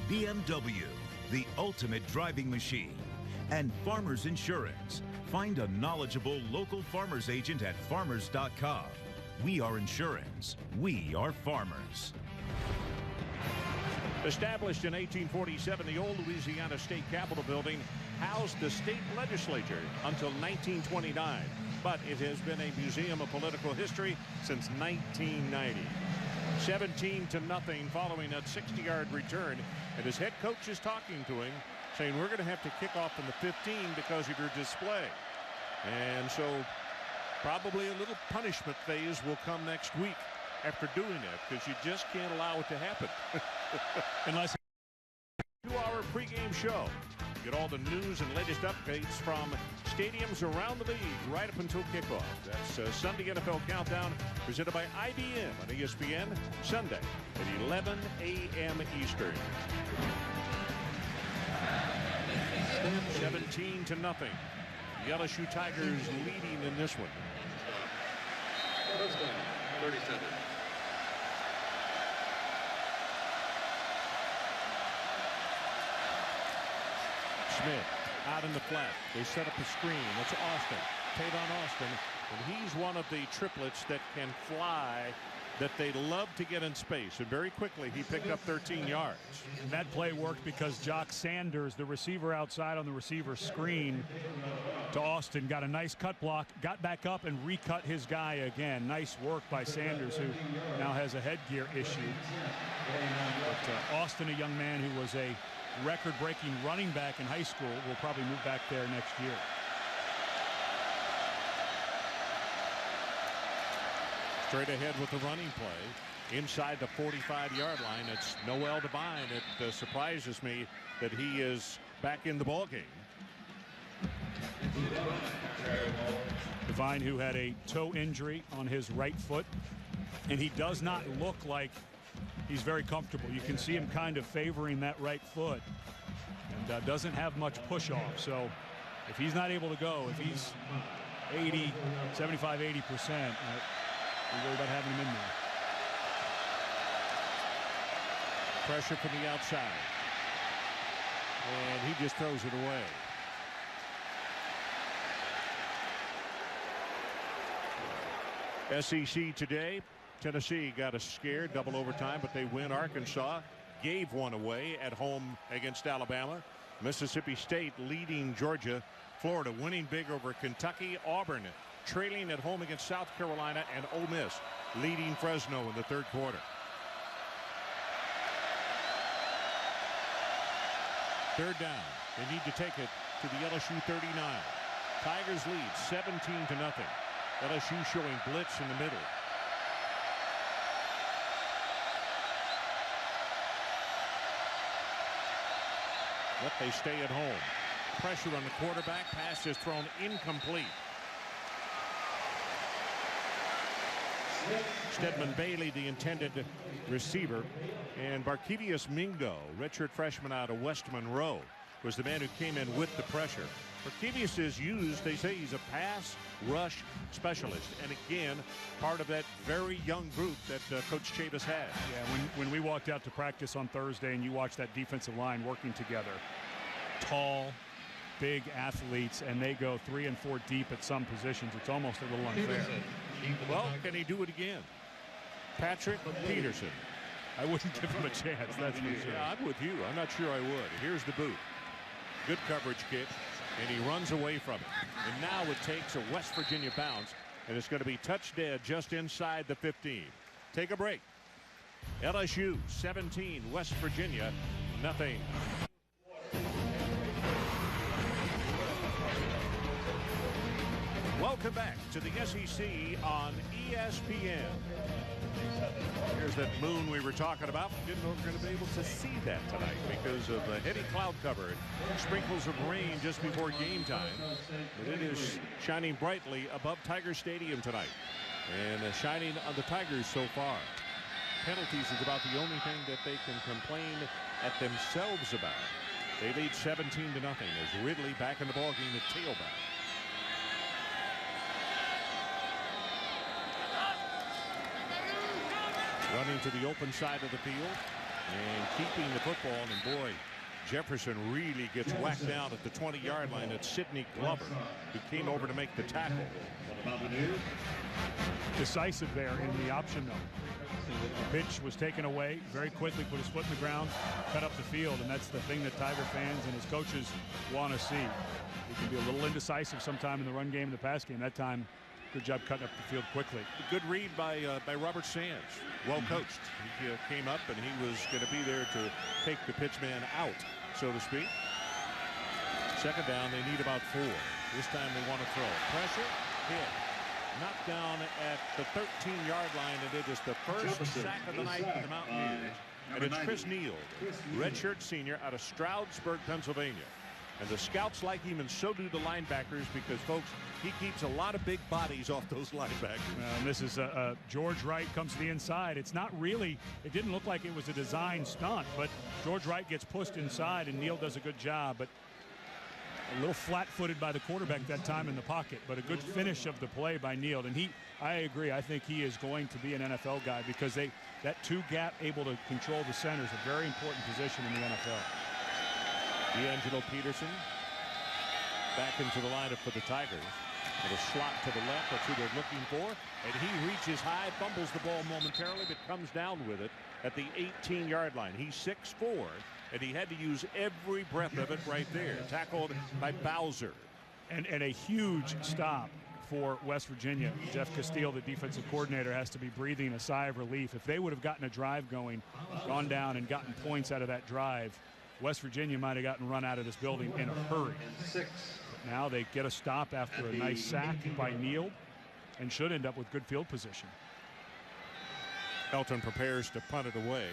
BMW, the ultimate driving machine, And Farmers Insurance. Find a knowledgeable local farmers agent at farmers.com. We are insurance. We are farmers. Established in 1847, the old Louisiana State Capitol building housed the state legislature until 1929, but it has been a museum of political history since 1990. 17-0 following that 60-yard return, and his head coach is talking to him, saying we're going to have to kick off in the 15 because of your display. And so probably a little punishment phase will come next week after doing that, because you just can't allow it to happen. Unless 2-hour pregame show. Get all the news and latest updates from stadiums around the league right up until kickoff. That's Sunday NFL Countdown presented by IBM on ESPN, Sunday at 11 a.m. Eastern. 17-0. The LSU Tigers leading in this one. 37. Smith out in the flat. They set up a screen. That's Austin. Tavon Austin. And he's one of the triplets that can fly, that they love to get in space. And very quickly he picked up 13 yards. And that play worked because Jock Sanders, the receiver outside on the receiver screen to Austin, got a nice cut block, got back up and recut his guy again. Nice work by Sanders, who now has a headgear issue. But Austin, a young man who was a record-breaking running back in high school, will probably move back there next year. Straight ahead with the running play inside the 45-yard line. It's Noel Devine. It surprises me that he is back in the ballgame. Devine, who had a toe injury on his right foot, and he does not look like he's very comfortable. You can see him kind of favoring that right foot, and doesn't have much push off. So if he's not able to go, if he's 80, 75, 80%, we worry about having him in there. Pressure from the outside. And he just throws it away. SEC today. Tennessee got a scare, double overtime, but they win. Arkansas gave one away at home against Alabama. Mississippi State leading Georgia. Florida winning big over Kentucky. Auburn trailing at home against South Carolina, and Ole Miss leading Fresno in the third quarter. Third down. They need to take it to the LSU 39. Tigers lead 17-0. LSU showing blitz in the middle. But they stay at home. Pressure on the quarterback. Pass is thrown incomplete. Stedman Bailey, the intended receiver, and Barkevius Mingo, redshirt freshman out of West Monroe, was the man who came in with the pressure. Barkevius is used, they say he's a pass rush specialist, and again, part of that very young group that Coach Chavis had. Yeah, when we walked out to practice on Thursday and you watch that defensive line working together, tall, big athletes, and they go 3 and 4 deep at some positions. It's almost a little unfair. Well, can he do it again? Patrick Peterson. I wouldn't give him a chance, that's for sure. Yeah, I'm with you. I'm not sure I would. Here's the boot. Good coverage kick, and he runs away from it. And now it takes a West Virginia bounce, and it's going to be touch dead just inside the 15. Take a break. LSU 17, West Virginia nothing. Welcome back to the SEC on ESPN. Here's that moon we were talking about. Didn't know we were going to be able to see that tonight because of the heavy cloud cover and sprinkles of rain just before game time. But it is shining brightly above Tiger Stadium tonight, and shining on the Tigers so far. Penalties is about the only thing that they can complain at themselves about. They lead 17-0 as Ridley back in the ballgame at tailback. Running to the open side of the field and keeping the football, and boy, Jefferson really gets whacked down at the 20-yard line. It's Sidney Glover who came over to make the tackle. Decisive there in the option, though. The pitch was taken away very quickly, put his foot in the ground, cut up the field, and that's the thing that Tiger fans and his coaches want to see. He can be a little indecisive sometime in the run game and the pass game. That time, good job cutting up the field quickly. Good read by Robert Sands. Well coached. He came up and he was going to be there to take the pitchman out, so to speak. Second down, they need about 4. This time they want to throw. Pressure, hit. Knocked down at the 13-yard line, and it is the first sack of the night for the Mountaineers. And it's Chris Neal, redshirt senior out of Stroudsburg, Pennsylvania. And the scouts like him, and so do the linebackers, because, folks, he keeps a lot of big bodies off those linebackers. And this is George Wright comes to the inside. It's not really, it didn't look like it was a design stunt, but George Wright gets pushed inside, and Neal does a good job. But a little flat-footed by the quarterback that time in the pocket, but a good finish of the play by Neal. And I agree, I think he is going to be an NFL guy, because that 2-gap able to control the center is a very important position in the NFL. D'Angelo Peterson back into the lineup for the Tigers. With a slot to the left, that's who they're looking for. And he reaches high, fumbles the ball momentarily, but comes down with it at the 18-yard line. He's 6'4", and he had to use every breath of it right there. Tackled by Bowser. And a huge stop for West Virginia. Jeff Castile, the defensive coordinator, has to be breathing a sigh of relief. If they would have gotten a drive going, gone down and gotten points out of that drive, West Virginia might have gotten run out of this building in a hurry. Now they get a stop after a nice sack by Neal and should end up with good field position. Elton prepares to punt it away.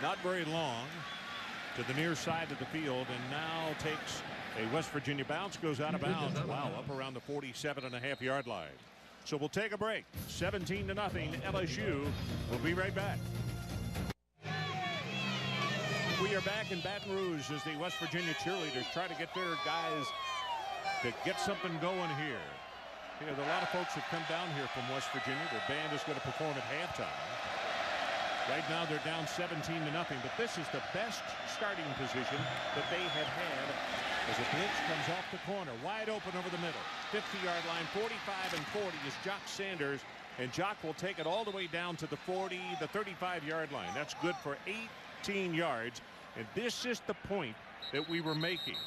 Not very long to the near side of the field, and now takes a West Virginia bounce, goes out of bounds. Wow, up around the 47.5-yard line. So we'll take a break. 17-0 LSU. We'll be right back. We are back in Baton Rouge as the West Virginia cheerleaders try to get their guys to get something going here. You know, a lot of folks have come down here from West Virginia. Their band is going to perform at halftime. Right now they're down 17-0, but this is the best starting position that they have had as a blitz comes off the corner. Wide open over the middle. 50-yard line, 45 and 40 is Jock Sanders, and Jock will take it all the way down to the 35-yard line. That's good for 18 yards. And this is the point that we were making.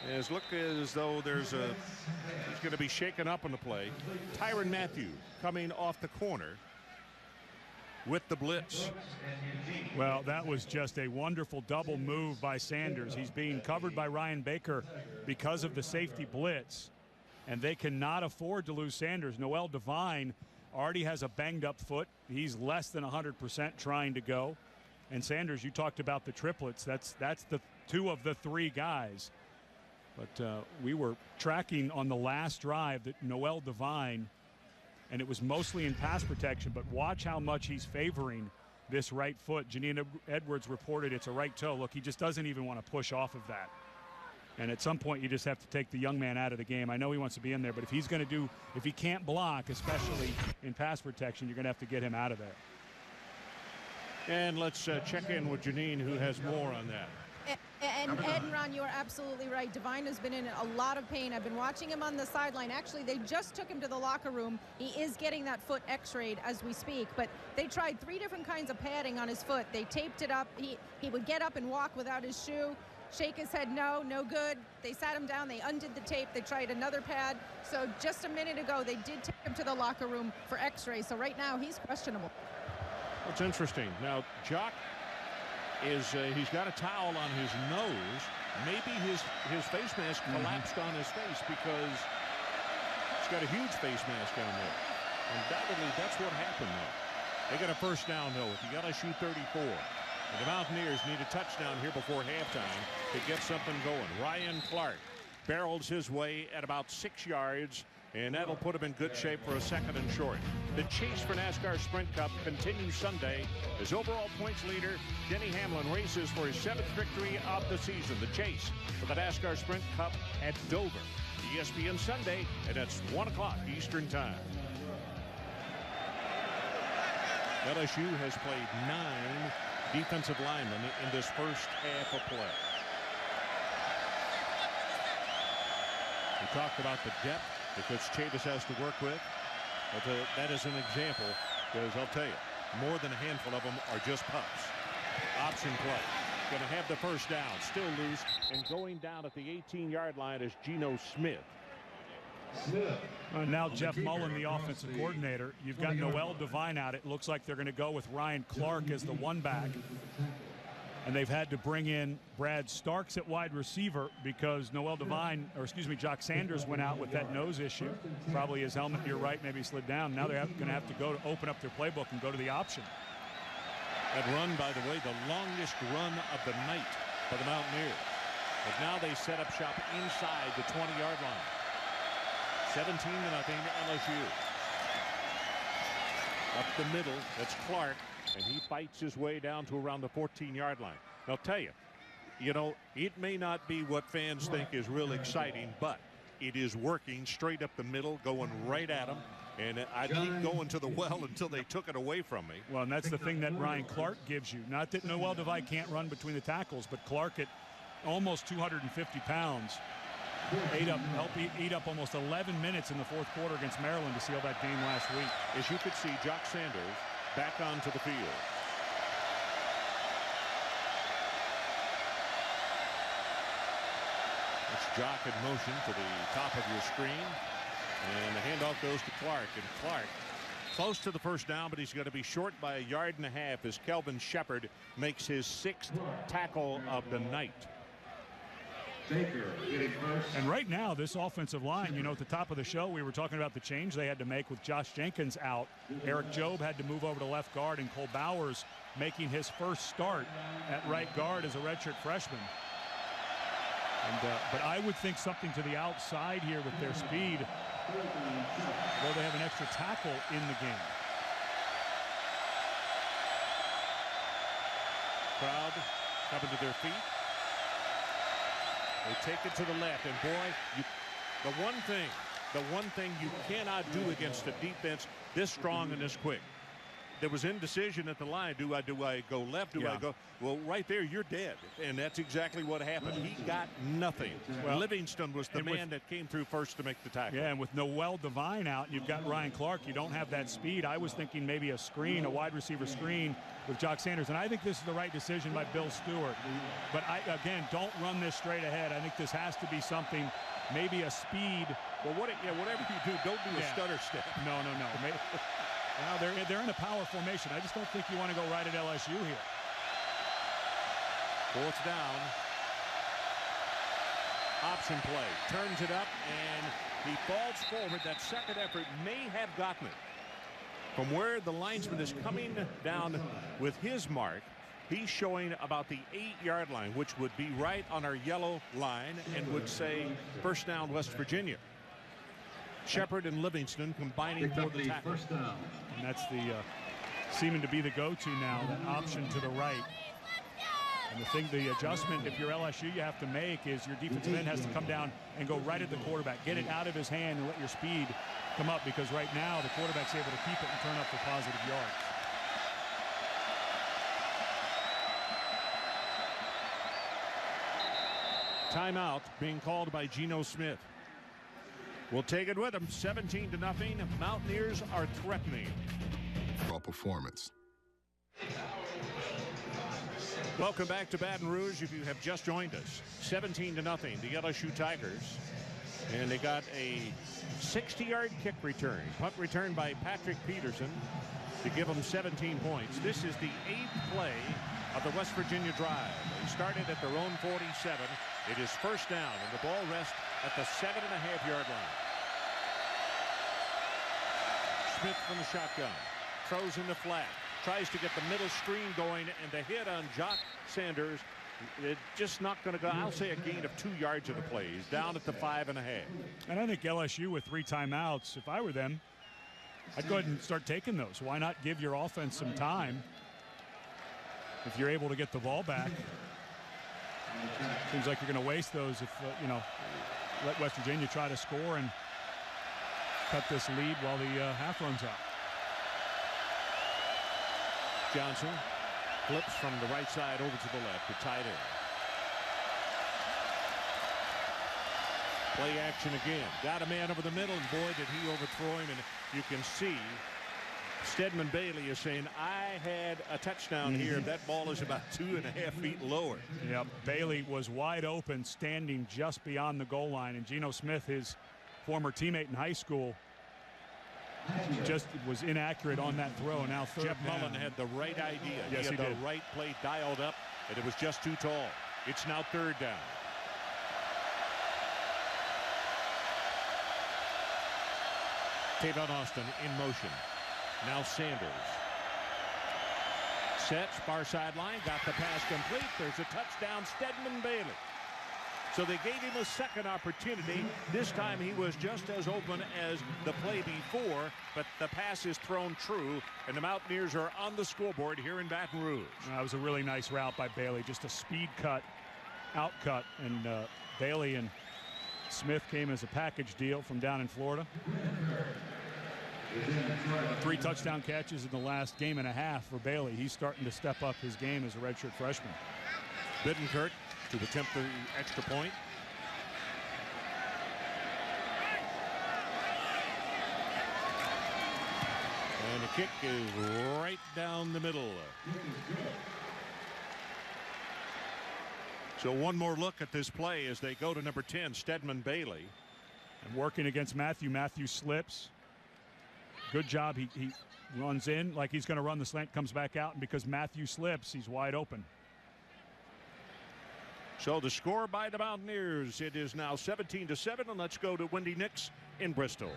It looks as though he's going to be shaken up on the play. Tyrann Mathieu coming off the corner with the blitz. Well, that was just a wonderful double move by Sanders. He's being covered by Ryan Baker because of the safety blitz, and they cannot afford to lose Sanders. Noel Devine already has a banged-up foot. He's less than 100% trying to go. And Sanders, you talked about the triplets. That's the 2 of the 3 guys. But we were tracking on the last drive that Noel Devine, and it was mostly in pass protection, but watch how much he's favoring this right foot. Janine Edwards reported it's a right toe. Look, he just doesn't even want to push off of that. And at some point, you just have to take the young man out of the game. I know he wants to be in there, but if he can't block, especially in pass protection, you're going to have to get him out of there. And let's check in with Janine, who has more on that. And Ed and Ron, you're absolutely right. Devine has been in a lot of pain. I've been watching him on the sideline. Actually, they just took him to the locker room. He is getting that foot x-rayed as we speak, but they tried 3 different kinds of padding on his foot. They taped it up. He would get up and walk without his shoe, shake his head, no good. They sat him down. They undid the tape. They tried another pad. So just a minute ago, they did take him to the locker room for x-ray. So right now, he's questionable. That's interesting. Now, Jock he's got a towel on his nose. Maybe his face mask collapsed on his face because he's got a huge face mask on there. Undoubtedly, that's what happened there. They got a first down, though, at the LSU 34. And the Mountaineers need a touchdown here before halftime to get something going. Ryan Clark barrels his way at about 6 yards, and that'll put him in good shape for a 2nd and short. The chase for NASCAR Sprint Cup continues Sunday as overall points leader Denny Hamlin races for his 7th victory of the season. The chase for the NASCAR Sprint Cup at Dover. ESPN Sunday, and that's 1 o'clock Eastern Time. LSU has played 9 defensive linemen in this first half of play. We talked about the depth that Coach Chavis has to work with. But that is an example, because I'll tell you, more than a handful of them are just pups. Option play. Going to have the first down. Still loose. And going down at the 18-yard line is Geno Smith. Now Jeff Mullen, the offensive coordinator. You've got Noel Devine out. It looks like they're going to go with Ryan Clark as the one back. And they've had to bring in Brad Starks at wide receiver because Jock Sanders went out with that nose issue. Probably his helmet to your right maybe slid down. Now they're going to have to go to open up their playbook and go to the option. That run, by the way, the longest run of the night for the Mountaineers. But now they set up shop inside the 20-yard line. 17-0 LSU. Up the middle, that's Clark, and he fights his way down to around the 14-yard line. I'll tell you, it may not be what fans think is real exciting, but it is working straight up the middle, going right at them. And I keep going to the well until they took it away from me. Well, and that's the thing that Ryan Clark gives you. Not that Noel Devine can't run between the tackles, but Clark at almost 250 pounds helped eat up almost 11 minutes in the fourth quarter against Maryland to seal that game last week. As you could see, Jock Sanders back onto the field. It's Jock in motion to the top of your screen. And the handoff goes to Clark. And Clark close to the first down, but he's going to be short by 1.5 yards as Kelvin Shepard makes his 6th tackle of the night. And right now, this offensive line, at the top of the show, we were talking about the change they had to make with Josh Jenkins out. Eric Jobe had to move over to left guard, and Cole Bowers making his first start at right guard as a redshirt freshman. But I would think something to the outside here with their speed, though they have an extra tackle in the game. Crowd coming to their feet. They take it to the left, and boy, the one thing you cannot do against a defense this strong and this quick. There was indecision at the line. Do I go left? Do I go? Well, right there, you're dead. And that's exactly what happened. He got nothing. Well, Livingston was the man that came through first to make the tackle. Yeah, and with Noel Devine out, you've got Ryan Clark. You don't have that speed. I was thinking maybe a screen, a wide receiver screen with Jock Sanders. And I think this is the right decision by Bill Stewart. But, again, don't run this straight ahead. I think this has to be something, maybe a speed. Well, whatever you do, don't do a stutter step. No. Well, they're in a power formation. I just don't think you want to go right at LSU here. 4th down. Option play. Turns it up, and he falls forward. That second effort may have gotten it. From where the linesman is coming down with his mark, he's showing about the 8-yard line, which would be right on our yellow line and would say first down, West Virginia. Shepard and Livingston combining for the tackle. First down. And that's the seeming to be the go-to now, that option to the right. And the adjustment, if you're LSU, you have to make is your defensive end has to come down and go right at the quarterback. Get it out of his hand and let your speed come up, because right now the quarterback's able to keep it and turn up for positive yards. Timeout being called by Geno Smith. We'll take it with them. 17-0. Mountaineers are threatening. Performance. Welcome back to Baton Rouge. If you have just joined us, 17-0, the LSU Tigers. And they got a 60-yard kick return. Punt return by Patrick Peterson to give them 17 points. This is the 8th play of the West Virginia drive. They started at their own 47. It is first down, and the ball rests at the 7.5-yard line. Smith from the shotgun. Throws in the flat. Tries to get the middle screen going, and the hit on Jock Sanders, it's just not going to go. I'll say a gain of 2 yards of the play. He's down at the 5.5. And I think LSU with 3 timeouts, if I were them, I'd go ahead and start taking those. Why not give your offense some time if you're able to get the ball back? Seems like you're going to waste those if, let West Virginia try to score and cut this lead while the half runs out. Johnson Flips from the right side over to the left to tight end. Play action again. Got a man over the middle, and boy, did he overthrow him. And you can see Stedman Bailey is saying, I had a touchdown here. That ball is about 2.5 feet lower. Yeah, Bailey was wide open, standing just beyond the goal line. And Geno Smith, his former teammate in high school, just was inaccurate on that throw. Now third Jeff down. Mullen had the right idea. Yes, he had he the did. right play dialed up, and it was just too tall. It's now third down. Tavon Austin in motion. Now Sanders. Sets, far sideline, got the pass complete. There's a touchdown, Stedman Bailey. So they gave him a second opportunity. This time he was just as open as the play before, but the pass is thrown true, and the Mountaineers are on the scoreboard here in Baton Rouge. That was a really nice route by Bailey, just a speed cut, out cut, and Bailey and Smith came as a package deal from down in Florida. 3 touchdown catches in the last game and a half for Bailey. He's starting to step up his game as a redshirt freshman. Bittenkurt to attempt the extra point. And the kick is right down the middle. So one more look at this play as they go to number 10, Stedman Bailey. And working against Matthew. Matthew slips. Good job. He runs in like he's going to run the slant, comes back out, and because Matthew slips, he's wide open. So the score by the Mountaineers, it is now 17-7, and let's go to Wendy Nix in Bristol.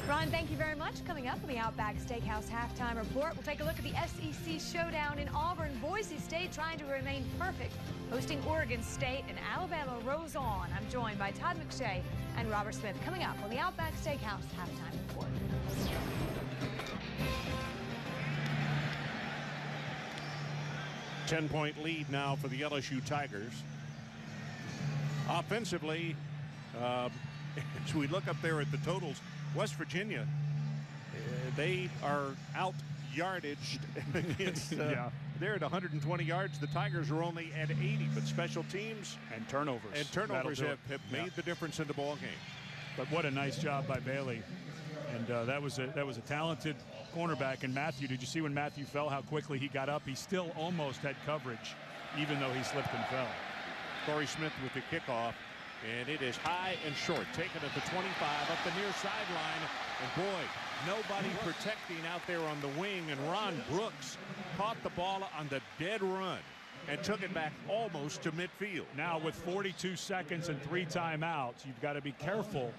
Ron, thank you very much. Coming up on the Outback Steakhouse halftime report, we'll take a look at the SEC showdown in Auburn. Boise State trying to remain perfect, hosting Oregon State, and Alabama rolls on. I'm joined by Todd McShay and Robert Smith. Coming up on the Outback Steakhouse halftime report. 10-point lead now for the LSU Tigers. Offensively, as we look up there at the totals, West Virginia, they are out yardaged against, they're at 120 yards. The Tigers are only at 80, but special teams and turnovers have made the difference in the ball game. But what a nice job by Bailey. And that was a talented cornerback. And Matthew, did you see when Matthew fell, how quickly he got up? He still almost had coverage, even though he slipped and fell. Corey Smith with the kickoff, and it is high and short, taken at the 25 up the near sideline. And boy, nobody protecting out there on the wing. And Ron Brooks caught the ball on the dead run and took it back almost to midfield. Now with 42 seconds and 3 timeouts, you've got to be careful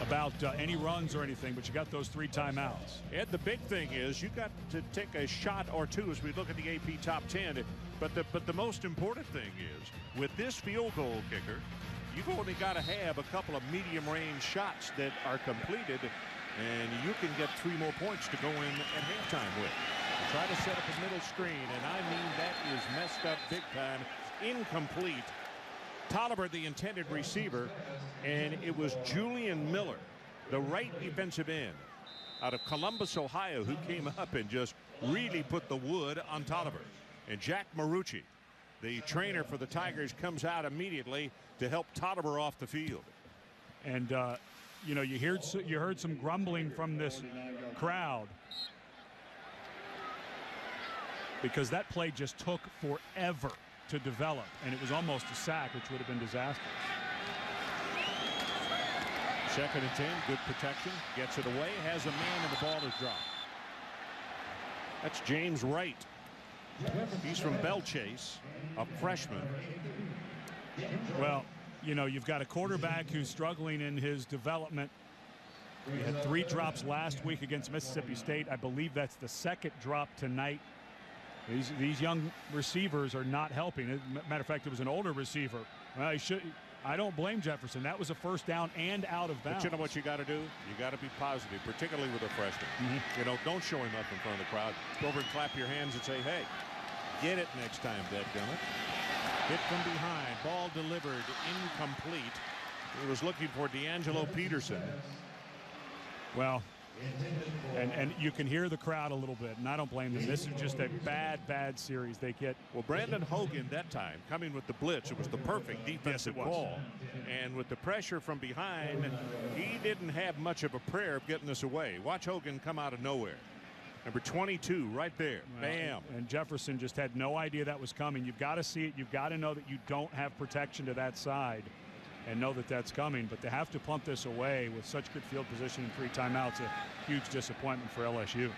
about any runs or anything, but you got those 3 timeouts. And the big thing is you got to take a shot or two as we look at the AP top 10. But the most important thing is with this field goal kicker, you've only got to have a couple of medium range shots that are completed, and you can get 3 more points to go in at halftime with. Try to set up a middle screen, and I mean that is messed up big time. Incomplete. Tolliver, the intended receiver, and it was Julian Miller, the right defensive end out of Columbus, Ohio, who came up and just really put the wood on Tolliver. And Jack Marucci, the trainer for the Tigers, comes out immediately to help Tolliver off the field. And you know, you heard some grumbling from this crowd because that play just took forever to develop, and it was almost a sack, which would have been disastrous. 2nd and 10, good protection, gets it away, has a man, and the ball is dropped. That's James Wright. He's from Bell Chase, a freshman. Well, you know, you've got a quarterback who's struggling in his development. He had 3 drops last week against Mississippi State. I believe that's the 2nd drop tonight. These young receivers are not helping. Matter of fact, it was an older receiver. Well, I don't blame Jefferson. That was a first down and out of bounds. But you know what you got to do? You got to be positive, particularly with a freshman. You know, don't show him up in front of the crowd. Go over and clap your hands and say, hey, get it next time, dadgummit. Hit from behind. Ball delivered. Incomplete. He was looking for D'Angelo Peterson. Well, And you can hear the crowd a little bit, and I don't blame them. This is just a bad series they get. Well, Brandon Hogan that time coming with the blitz, it was the perfect defensive call. And with the pressure from behind, he didn't have much of a prayer of getting this away. Watch Hogan come out of nowhere. Number 22 right there. Bam. And Jefferson just had no idea that was coming. You've got to see it. You've got to know that you don't have protection to that side and know that that's coming. But to have to punt this away with such good field position and 3 timeouts, a huge disappointment for LSU.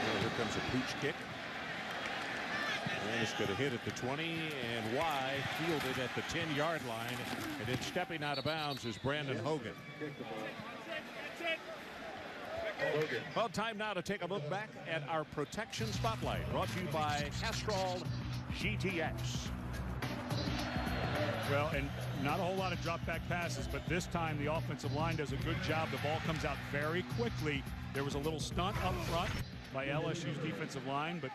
Well, here comes a pooch kick. And it's going to hit at the 20 and wide, fielded at the 10-yard line. And then stepping out of bounds is Brandon Hogan. Well, time now to take a look back at our protection spotlight, brought to you by Castrol GTX. Well, and not a whole lot of drop back passes, but this time the offensive line does a good job. The ball comes out very quickly. There was a little stunt up front by LSU's defensive line, but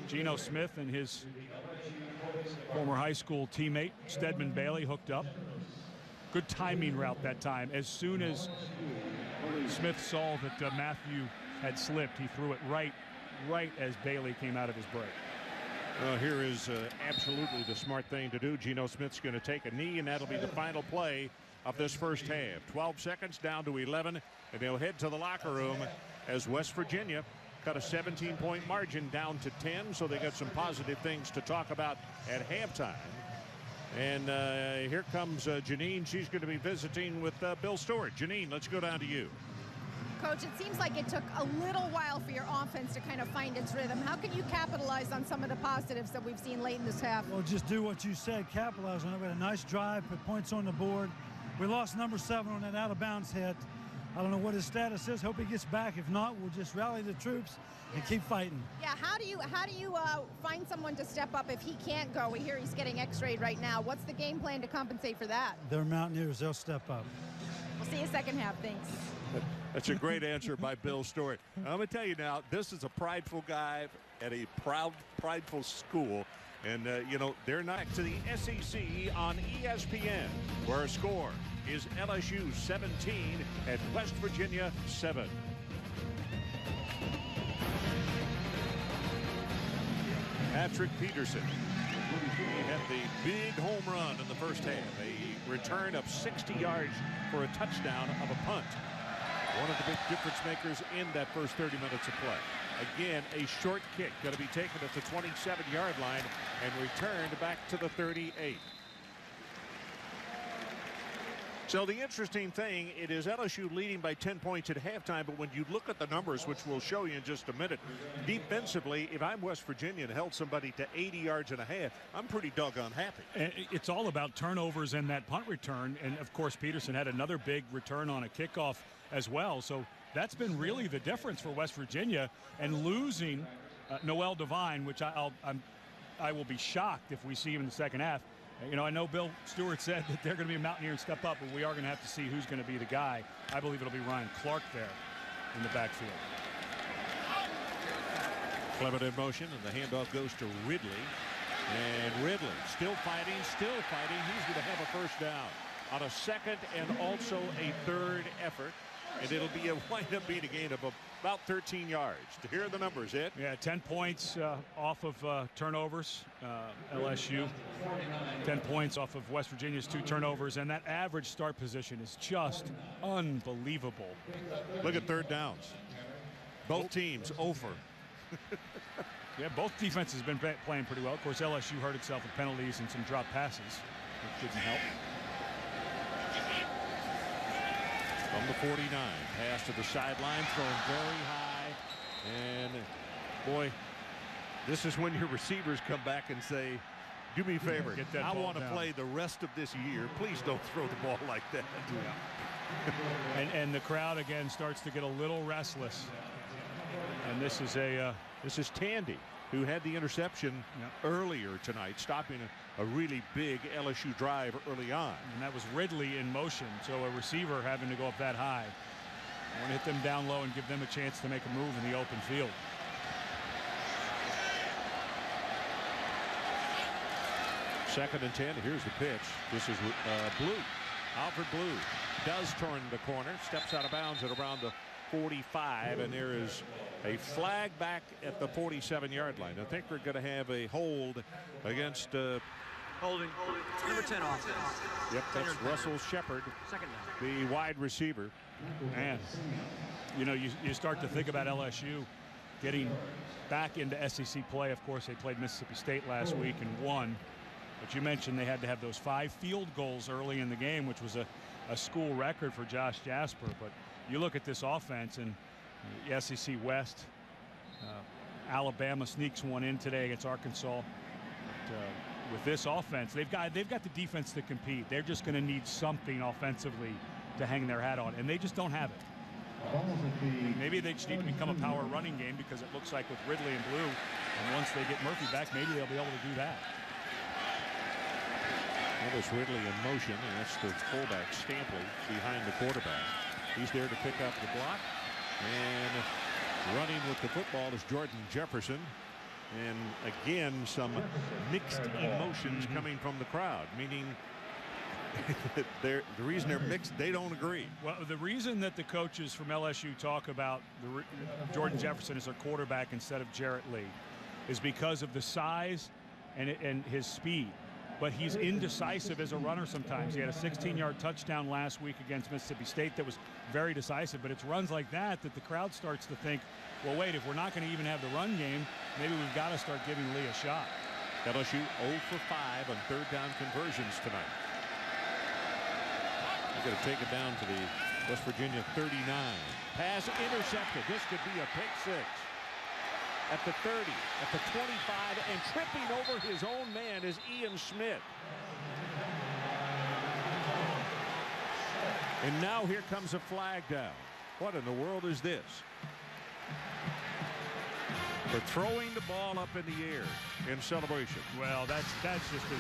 Geno Smith and his former high school teammate Stedman Bailey hooked up. Good timing route that time. As soon as Smith saw that Matthew had slipped, he threw it right as Bailey came out of his break. Well, here is absolutely the smart thing to do. Geno Smith's going to take a knee, and that'll be the final play of this first half. 12 seconds down to 11, and they'll head to the locker room as West Virginia cut a 17-point margin down to 10, so they got some positive things to talk about at halftime. And here comes Janine. She's going to be visiting with Bill Stewart. Janine, let's go down to you. Coach, it seems like it took a little while for your offense to kind of find its rhythm. How can you capitalize on some of the positives that we've seen late in this half? Well, just do what you said, capitalize on it. We had a nice drive, put points on the board. We lost number 7 on that out-of-bounds hit. I don't know what his status is. Hope he gets back. If not, we'll just rally the troops and keep fighting. Yeah, how do you find someone to step up if he can't go? We hear he's getting x-rayed right now. What's the game plan to compensate for that? They're Mountaineers. They'll step up. We'll see you second half. Thanks. That's a great answer by Bill Stewart. I'm going to tell you now, this is a prideful guy at a prideful school. And, you know, they're not to the SEC on ESPN, where a score is LSU 17 and West Virginia 7. Patrick Peterson. He had the big home run in the first half. A return of 60 yards for a touchdown of a punt. One of the big difference makers in that first 30 minutes of play. Again, a short kick going to be taken at the 27-yard line and returned back to the 38. So the interesting thing, it is LSU leading by 10 points at halftime, but when you look at the numbers, which we'll show you in just a minute, defensively, if I'm West Virginia and held somebody to 80 yards and a half, I'm pretty doggone happy. It's all about turnovers and that punt return, and of course Peterson had another big return on a kickoff as well, so that's been really the difference for West Virginia. And losing Noel Devine, which I will be shocked if we see him in the second half. You know, I know Bill Stewart said that they're going to be a Mountaineer and step up, but we are going to have to see who's going to be the guy. I believe it'll be Ryan Clark there in the backfield. Clement in motion, and the handoff goes to Ridley. And Ridley still fighting. He's going to have a first down on a second and also a third effort. And it'll wind up being a gain of about 13 yards. Here are the numbers, Ed. Yeah, 10 points off of turnovers. LSU, 10 points off of West Virginia's 2 turnovers. And that average start position is just unbelievable. Look at third downs. Both teams over. Yeah, both defenses have been playing pretty well. Of course, LSU hurt itself with penalties and some drop passes, which didn't help. From the 49, pass to the sideline, thrown very high. And, boy, this is when your receivers come back and say, do me a favor, I want to play the rest of this year. Please don't throw the ball like that. Yeah. and the crowd, again, starts to get a little restless. And this is Tandy, who had the interception earlier tonight, stopping a really big LSU drive early on. And that was Ridley in motion, so a receiver having to go up that high. I want to hit them down low and give them a chance to make a move in the open field. 2nd and 10. Here's the pitch. This is Blue. Alfred Blue does turn the corner, steps out of bounds at around the 45, and there is a flag back at the 47-yard line. I think we're going to have a hold against Holding. Number 10 offense. Yep, that's Russell Shepard, the wide receiver. Man, you know, you start to think about LSU getting back into SEC play. Of course, they played Mississippi State last week and won. But you mentioned they had to have those 5 field goals early in the game, which was a school record for Josh Jasper. But you look at this offense and the SEC West, Alabama sneaks one in today against Arkansas. But, with this offense, they've got the defense to compete. They're just going to need something offensively to hang their hat on, and they just don't have it. Maybe they just need to become a power running game, because it looks like with Ridley and Blue, and once they get Murphy back, maybe they'll be able to do that. There's Ridley in motion, and that's the fullback Stampley behind the quarterback. He's there to pick up the block, and running with the football is Jordan Jefferson. And again, some mixed emotions coming from the crowd, meaning the reason they're mixed, they don't agree. Well, the reason that the coaches from LSU talk about Jordan Jefferson as their quarterback instead of Jarrett Lee is because of the size and his speed. But he's indecisive as a runner sometimes. He had a 16-yard touchdown last week against Mississippi State that was very decisive. But it's runs like that the crowd starts to think, well, wait, if we're not going to even have the run game, maybe we've got to start giving Lee a shot. LSU 0 for 5 on 3rd down conversions tonight. They're going to take it down to the West Virginia 39. Pass intercepted. This could be a pick 6. At the 30, at the 25, and tripping over his own man is Ian Smith. And now here comes a flag down. What in the world is this? For throwing the ball up in the air in celebration. Well, that's just a...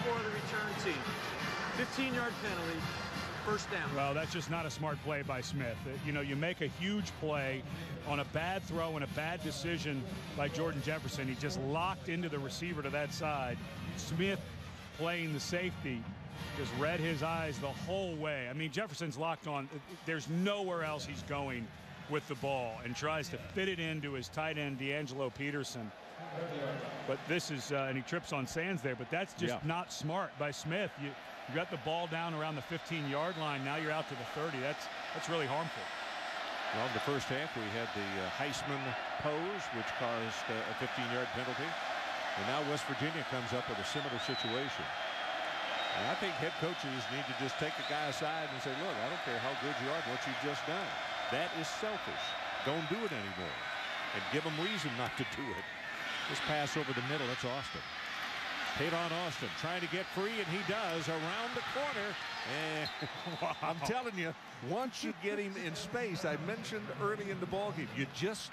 For the return team. 15-yard penalty. 1st down. Well, that's just not a smart play by Smith. You know, you make a huge play on a bad throw and a bad decision by Jordan Jefferson. He just locked into the receiver to that side. Smith, playing the safety, just read his eyes the whole way. I mean, Jefferson's locked on. There's nowhere else he's going with the ball, and tries to fit it into his tight end, D'Angelo Peterson. But this is, and he trips on Sands there, but that's just not smart by Smith. You got the ball down around the 15-yard line. Now you're out to the 30. That's really harmful. Well, in the first half, we had the Heisman pose, which caused a 15-yard penalty. And now West Virginia comes up with a similar situation. And I think head coaches need to just take the guy aside and say, look, I don't care how good you are, what you've just done. That is selfish. Don't do it anymore. And give them reason not to do it. This pass over the middle, that's Austin. Tavon Austin trying to get free, and he does around the corner. And I'm telling you, once you get him in space, I mentioned early in the ballgame, you just,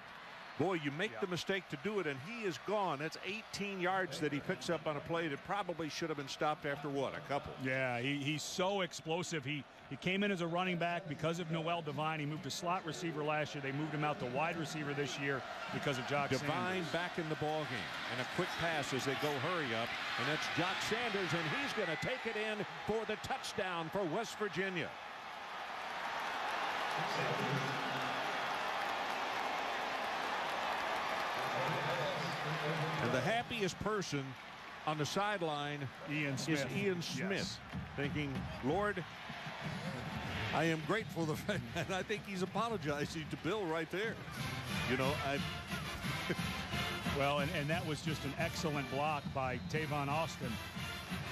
boy, you make the mistake to do it, and he is gone. That's 18 yards that he picks up on a play that probably should have been stopped after what, a couple? Yeah, he's so explosive. He came in as a running back because of Noel Devine. He moved to slot receiver last year. They moved him out to wide receiver this year because of Jock Devine Sanders. back in the ball game, and a quick pass as they go hurry up, and that's Jock Sanders, and he's going to take it in for the touchdown for West Virginia. And the happiest person on the sideline is Ian Smith, thinking, Lord, I am grateful for the fact, and I think he's apologizing to Bill right there. You know, well, and that was just an excellent block by Tavon Austin.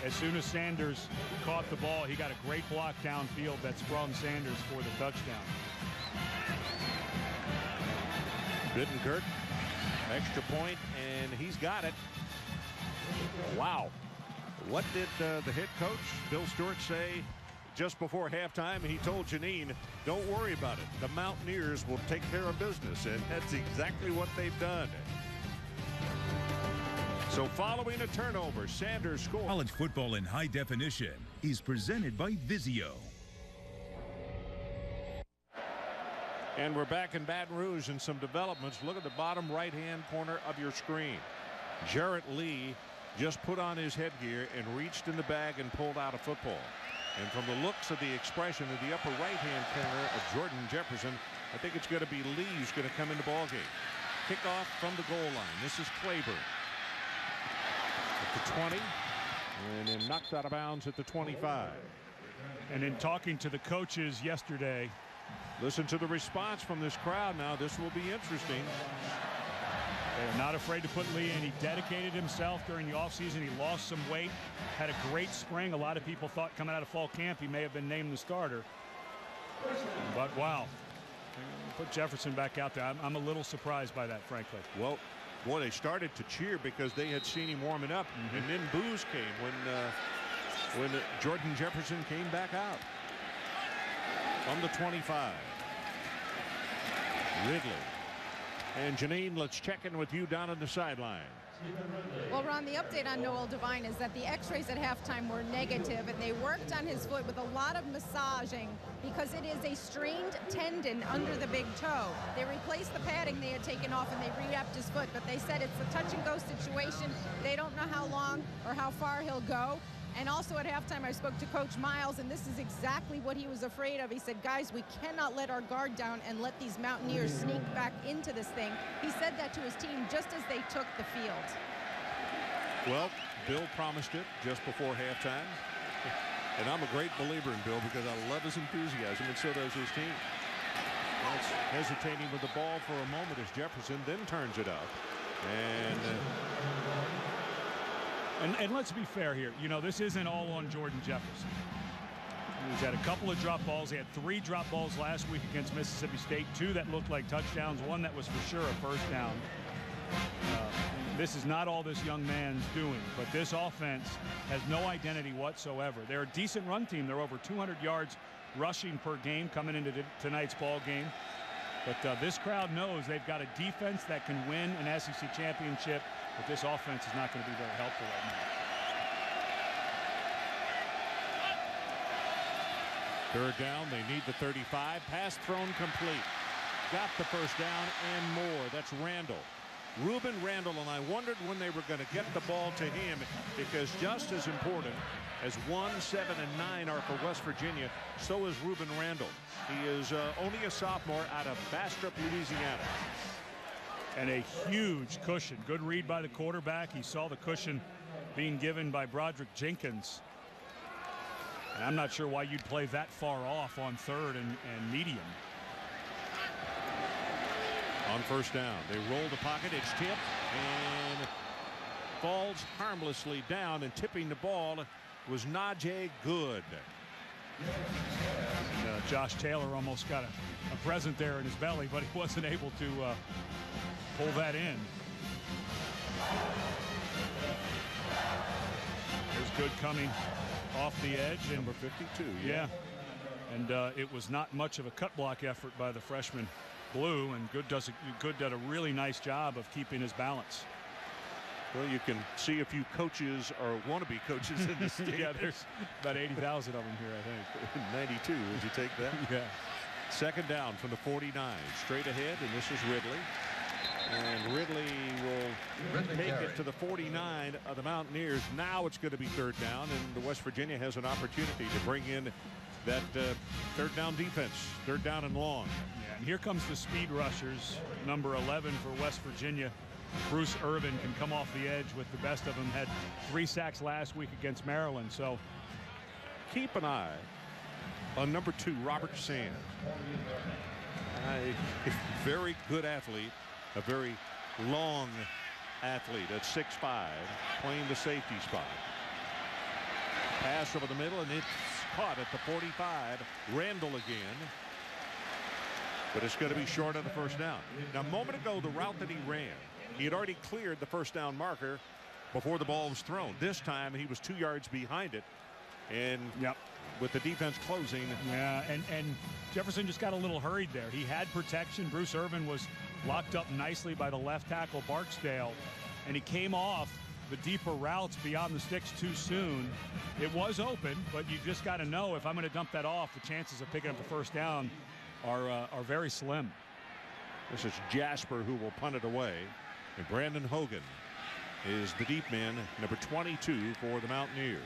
As soon as Sanders caught the ball, he got a great block downfield that sprung Sanders for the touchdown. Bittenkirk, extra point, and he's got it. Wow. What did the head coach, Bill Stewart, say just before halftime? He told Janine, don't worry about it. The Mountaineers will take care of business, and that's exactly what they've done. So following a turnover, Sanders scores. College football in high definition is presented by Vizio. And we're back in Baton Rouge and some developments. Look at the bottom right-hand corner of your screen. Jarrett Lee just put on his headgear and reached in the bag and pulled out a football. And from the looks of the expression in the upper right-hand corner of Jordan Jefferson, I think it's going to be Lee who's going to come in the ball game. Kickoff from the goal line. This is Claiborne at the 20, and then knocked out of bounds at the 25. And in talking to the coaches yesterday, listen to the response from this crowd now. This will be interesting. They're not afraid to put Lee in. He dedicated himself during the offseason. He lost some weight, had a great spring. A lot of people thought coming out of fall camp he may have been named the starter. But wow, put Jefferson back out there. I'm a little surprised by that, frankly. Well, boy, they started to cheer because they had seen him warming up, and then boos came when Jordan Jefferson came back out. From the 25. Ridley. And Janine, let's check in with you down on the sideline. Well, Ron, the update on Noel Devine is that the x-rays at halftime were negative, and they worked on his foot with a lot of massaging because it is a strained tendon under the big toe. They replaced the padding they had taken off, and they re-wrapped his foot, but they said it's a touch-and-go situation. They don't know how long or how far he'll go. And also at halftime, I spoke to Coach Miles, and this is exactly what he was afraid of. He said, guys, we cannot let our guard down and let these Mountaineers sneak back into this thing. He said that to his team just as they took the field. Well, Bill promised it just before halftime. And I'm a great believer in Bill because I love his enthusiasm, and so does his team. That's hesitating with the ball for a moment as Jefferson then turns it up. And let's be fair here. You know, this isn't all on Jordan Jefferson. He's had a couple of drop balls. He had 3 drop balls last week against Mississippi State, 2 that looked like touchdowns, 1 that was for sure a first down. This is not all this young man's doing, but this offense has no identity whatsoever. They're a decent run team. They're over 200 yards rushing per game coming into tonight's ball game. But this crowd knows they've got a defense that can win an SEC championship. But this offense is not going to be very helpful right now. Third down. They need the 35. Pass thrown complete. Got the first down and more. That's Randall. Ruben Randall, and I wondered when they were going to get the ball to him because just as important as 1, 7, and 9 are for West Virginia, so is Ruben Randall. He is only a sophomore out of Bastrop, Louisiana. And a huge cushion. Good read by the quarterback. He saw the cushion being given by Broderick Jenkins. And I'm not sure why you'd play that far off on third and medium. On first down, they roll the pocket. It's tipped and falls harmlessly down, and tipping the ball was Najee Good. And, Josh Taylor almost got a present there in his belly, but he wasn't able to pull that in. There's Good coming off the edge. And number 52. Yeah. And it was not much of a cut block effort by the freshman Blue, and Good did a really nice job of keeping his balance. Well, you can see a few coaches or wannabe coaches in the stadium. Yeah, there's about 80,000 of them here, I think. 92, would you take that? Yeah. Second down from the 49. Straight ahead, and this is Ridley. And Ridley will take it to the 49 of the Mountaineers. Now it's going to be third down, and the West Virginia has an opportunity to bring in that third down defense, third down and long. Yeah, and here comes the speed rushers. Number 11 for West Virginia. Bruce Irvin can come off the edge with the best of them. Had 3 sacks last week against Maryland. So keep an eye on number 2, Robert Sand. A very good athlete, a very long athlete at 6'5", playing the safety spot. Pass over the middle, and it's caught at the 45. Randall again. But it's going to be short of the first down. Now, a moment ago, the route that he ran, he had already cleared the first down marker before the ball was thrown. This time, he was 2 yards behind it. And with the defense closing. Yeah, and Jefferson just got a little hurried there. He had protection. Bruce Irvin was locked up nicely by the left tackle, Barksdale. And he came off the deeper routes beyond the sticks too soon. It was open, but you just got to know if I'm going to dump that off, the chances of picking up the first down are very slim. This is Jasper who will punt it away. And Brandon Hogan is the deep man, number 22 for the Mountaineers.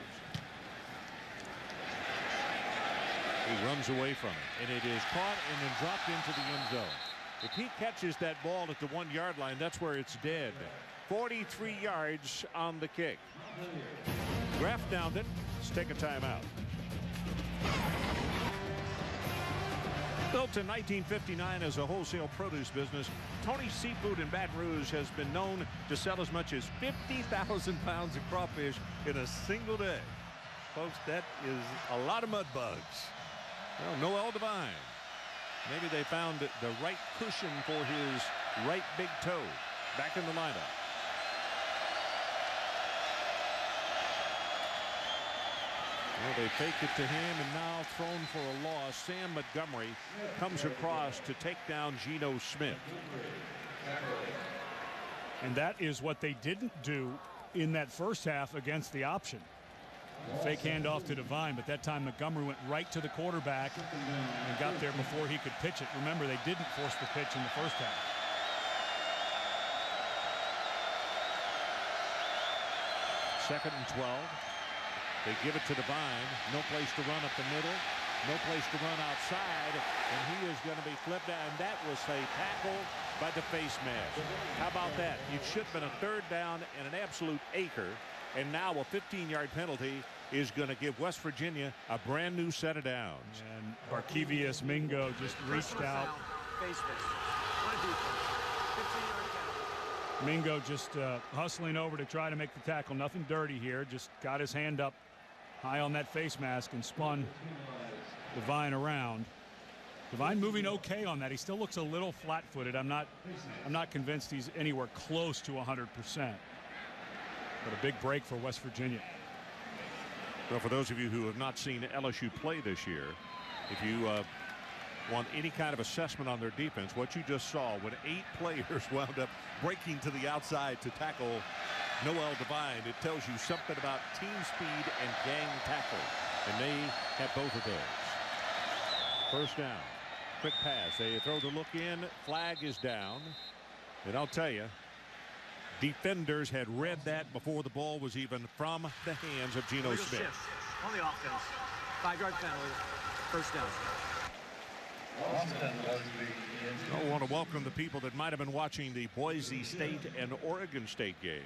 He runs away from it, and it is caught and then dropped into the end zone. If he catches that ball at the 1 yard line, that's where it's dead. 43 yards on the kick. Graff downed it. Let's take a timeout. Built in 1959 as a wholesale produce business, Tony's Seafood in Baton Rouge has been known to sell as much as 50,000 pounds of crawfish in a single day. Folks, that is a lot of mud bugs. Well, Noel Devine. Maybe they found the right cushion for his right big toe. Back in the lineup. Well, they fake it to him, and now thrown for a loss. Sam Montgomery comes across to take down Geno Smith. And that is what they didn't do in that first half against the option. Fake handoff to Devine, but that time Montgomery went right to the quarterback and got there before he could pitch it. Remember, they didn't force the pitch in the first half. Second and 12. They give it to Devine. No place to run up the middle. No place to run outside. And he is going to be flipped out. And that was a tackle by the face mask. How about that? It should have been a third down and an absolute acre. And now a 15-yard penalty is going to give West Virginia a brand new set of downs. And Barkevius Mingo just reached out. Mingo just hustling over to try to make the tackle. Nothing dirty here. Just got his hand up high on that face mask and spun Devine around. Devine moving okay on that. He still looks a little flat-footed. I'm not convinced he's anywhere close to 100%. But a big break for West Virginia. Well, for those of you who have not seen LSU play this year, if you want any kind of assessment on their defense, what you just saw when 8 players wound up breaking to the outside to tackle Noel Devine, it tells you something about team speed and gang tackle. And they have both of those. First down. Quick pass. They throw the look in. Flag is down. And I'll tell you, defenders had read that before the ball was even from the hands of Geno Smith. On the offense. 5-yard penalty. First down. I want to welcome the people that might have been watching the Boise State and Oregon State game.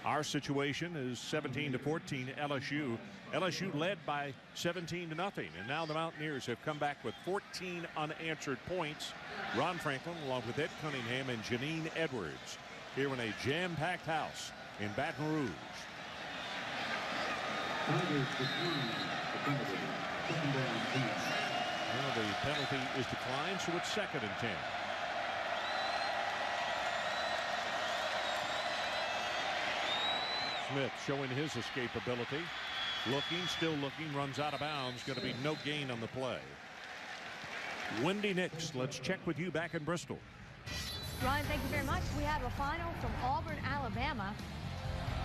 Our situation is 17-14 LSU. LSU led by 17-0, and now the Mountaineers have come back with 14 unanswered points. Ron Franklin along with Ed Cunningham and Janine Edwards here in a jam-packed house in Baton Rouge. Well, the penalty is declined, so it's 2nd and 10. Smith showing his escapability. Looking, still looking, runs out of bounds. Going to be no gain on the play. Wendy Nix, let's check with you back in Bristol. Ryan, thank you very much. We have a final from Auburn, Alabama.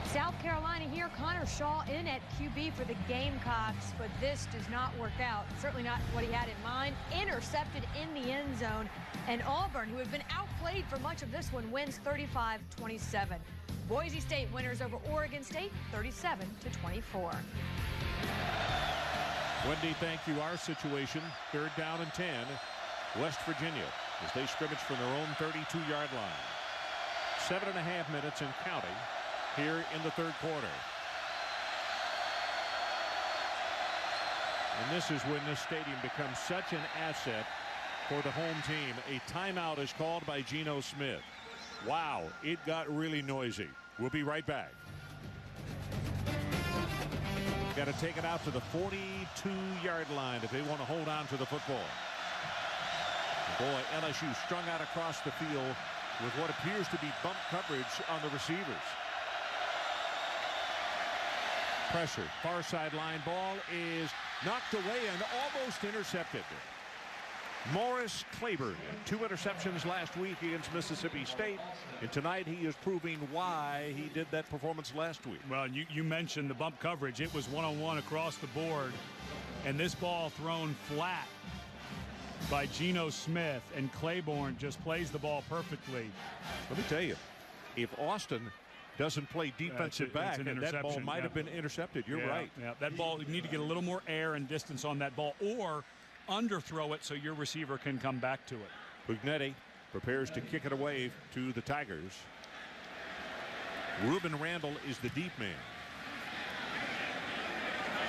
South Carolina here. Connor Shaw in at QB for the Gamecocks, but this does not work out. Certainly not what he had in mind. Intercepted in the end zone. And Auburn, who have been outplayed for much of this one, wins 35-27. Boise State winners over Oregon State 37-24. Wendy, thank you. Our situation, 3rd down and 10. West Virginia as they scrimmage from their own 32-yard line. 7.5 minutes and counting here in the 3rd quarter. And this is when this stadium becomes such an asset for the home team. A timeout is called by Geno Smith. Wow, it got really noisy. We'll be right back. Got to take it out to the 42-yard line if they want to hold on to the football. Boy, LSU strung out across the field with what appears to be bump coverage on the receivers. Pressure, far sideline, ball is knocked away and almost intercepted. Morris Claiborne, 2 interceptions last week against Mississippi State, and tonight he is proving why he did that performance last week. Well, you mentioned the bump coverage. It was one-on-one across the board, and this ball thrown flat by Geno Smith, and Claiborne just plays the ball perfectly. Let me tell you, if Austin doesn't play defensive back, that ball might have been intercepted. You're right. Yeah, that ball, you need to get a little more air and distance on that ball, or underthrow it so your receiver can come back to it. Bugnetti prepares to kick it away to the Tigers. Reuben Randall is the deep man.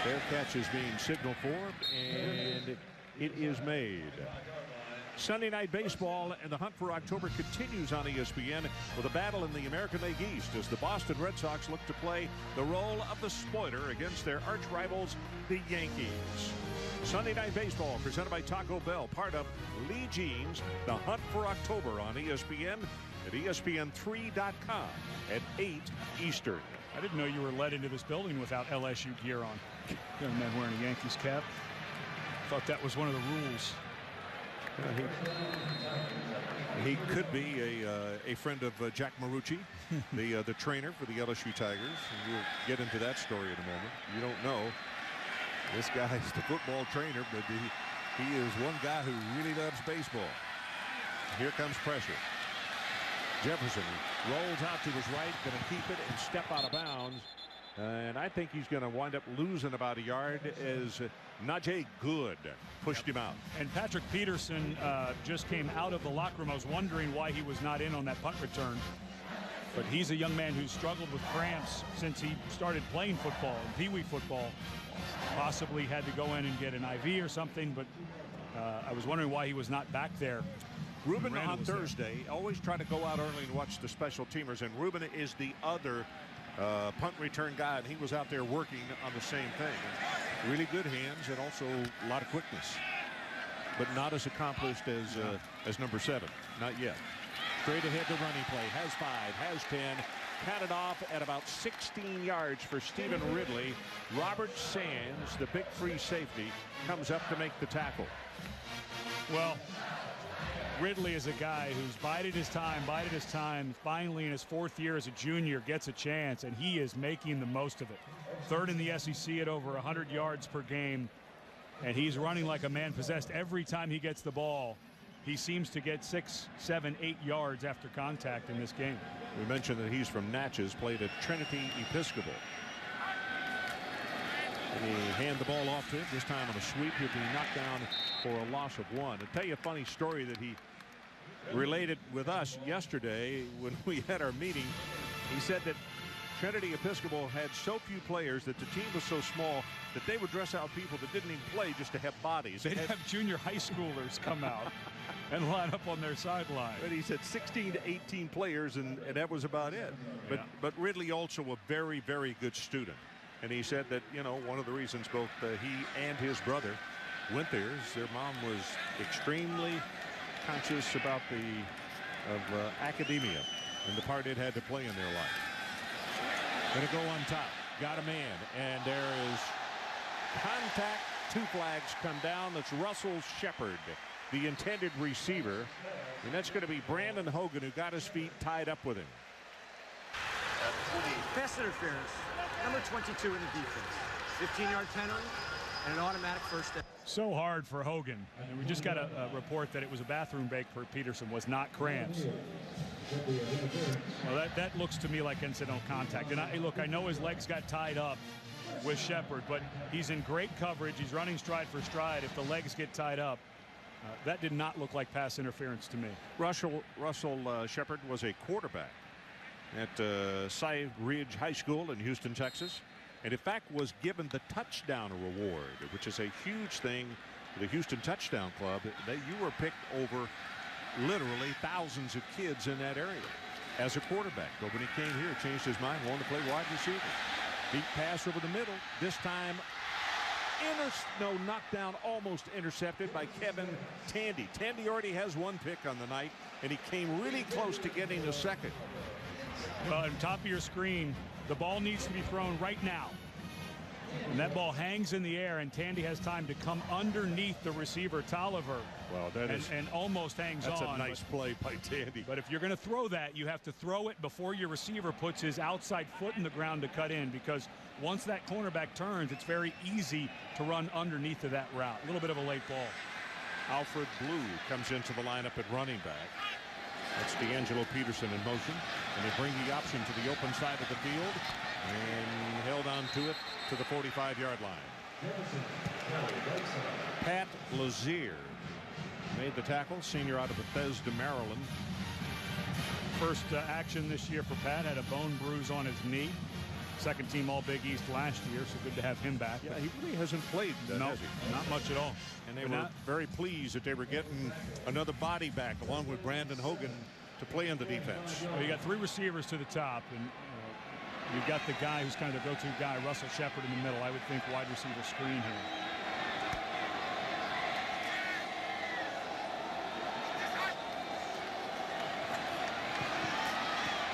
Fair catch is being signaled for, and it is made. Sunday Night Baseball and the hunt for October continues on ESPN with a battle in the American League East as the Boston Red Sox look to play the role of the spoiler against their arch rivals, the Yankees. Sunday Night Baseball presented by Taco Bell, part of Lee Jeans, the hunt for October on ESPN at ESPN3.com at 8 Eastern. I didn't know you were led into this building without LSU gear on. Young man wearing a Yankees cap. Thought that was one of the rules. He could be a friend of Jack Marucci, the trainer for the LSU Tigers. And we'll get into that story in a moment. You don't know. This guy's the football trainer, but he is one guy who really loves baseball. Here comes pressure. Jefferson rolls out to his right, going to keep it and step out of bounds. And I think he's going to wind up losing about a yard as Najee Good pushed him out. And Patrick Peterson just came out of the locker room. I was wondering why he was not in on that punt return. But he's a young man who's struggled with cramps since he started playing football, Pee-wee football. Possibly had to go in and get an IV or something, but I was wondering why he was not back there. Reuben on Thursday always try to go out early and watch the special teamers, and Reuben is the other punt return guy, and he was out there working on the same thing. Really good hands and also a lot of quickness, but not as accomplished as number 7. Not yet. Straight ahead, the running play has 5, has 10. Counted off at about 16 yards for Stephen Ridley. Robert Sands, the big free safety, comes up to make the tackle. Well, Ridley is a guy who's bided his time, finally in his 4th year as a junior gets a chance, and he is making the most of it. 3rd in the SEC at over 100 yards per game, and he's running like a man possessed every time he gets the ball. He seems to get 6, 7, 8 yards after contact in this game. We mentioned that he's from Natchez, played at Trinity Episcopal. And he hand the ball off to him. This time on a sweep, he'll be knocked down for a loss of 1. I'll tell you a funny story that he related with us yesterday when we had our meeting. He said that Trinity Episcopal had so few players that the team was so small that they would dress out people that didn't even play just to have bodies. They'd have junior high schoolers come out and line up on their sideline. But he said 16 to 18 players, and that was about it. But Ridley also a very, very good student. And he said that, you know, one of the reasons both he and his brother went there is their mom was extremely conscious about academia and the part it had to play in their life. Going to go on top. Got a man. And there is contact. 2 flags come down. That's Russell Shepard, the intended receiver. And that's going to be Brandon Hogan, who got his feet tied up with him. Pass interference. Number 22 in the defense. 15-yard penalty and an automatic first down. So hard for Hogan. And we just got a report that it was a bathroom break for Peterson, was not cramps. Well, that looks to me like incidental contact. And look, I know his legs got tied up with Shepard, but he's in great coverage. He's running stride for stride. If the legs get tied up, that did not look like pass interference to me. Russell Shepard was a quarterback at Cy Ridge High School in Houston, Texas, and in fact was given the touchdown award, which is a huge thing for the Houston Touchdown Club. You were picked over literally thousands of kids in that area as a quarterback. But when he came here, changed his mind, wanted to play wide receiver. Deep pass over the middle. This time, knocked down, almost intercepted by Kevin Tandy. Tandy already has 1 pick on the night, and he came really close to getting a second. Well, on top of your screen, the ball needs to be thrown right now. And that ball hangs in the air, and Tandy has time to come underneath the receiver, Tolliver. Well, and almost hangs on. That's a nice play by Tandy. But if you're going to throw that, you have to throw it before your receiver puts his outside foot in the ground to cut in, because once that cornerback turns, it's very easy to run underneath of that route. A little bit of a late ball. Alfred Blue comes into the lineup at running back. That's D'Angelo Peterson in motion. And they bring the option to the open side of the field and held on to it to the 45-yard line. Pat Lazier made the tackle, senior out of Bethesda, Maryland. First action this year for Pat, had a bone bruise on his knee. Second team All Big East last year, so good to have him back. Yeah, he really hasn't played, no, has he? Not much at all. And they were very pleased that they were getting another body back along with Brandon Hogan to play in the defense. Well, you got three receivers to the top, and you've got the guy who's kind of the go-to guy, Russell Shepard, in the middle. I would think wide receiver screen here.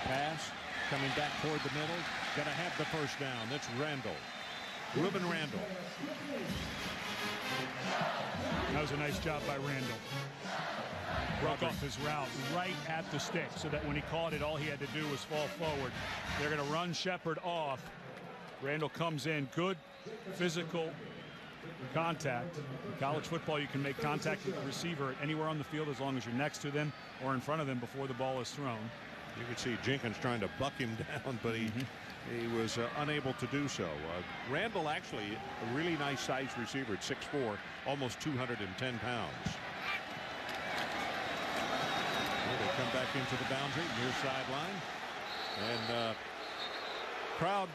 Pass coming back toward the middle. Going to have the first down. That's Randall. Reuben Randall. That was a nice job by Randall. Broke off his route right at the stick so that when he caught it, all he had to do was fall forward. They're going to run Shepard off. Randall comes in. Good physical contact. In college football, you can make contact with the receiver anywhere on the field as long as you're next to them or in front of them before the ball is thrown. You can see Jenkins trying to buck him down, but he was unable to do so. Randall actually a really nice sized receiver at 6'4", almost 210 pounds. They come back into the boundary near sideline, and crowd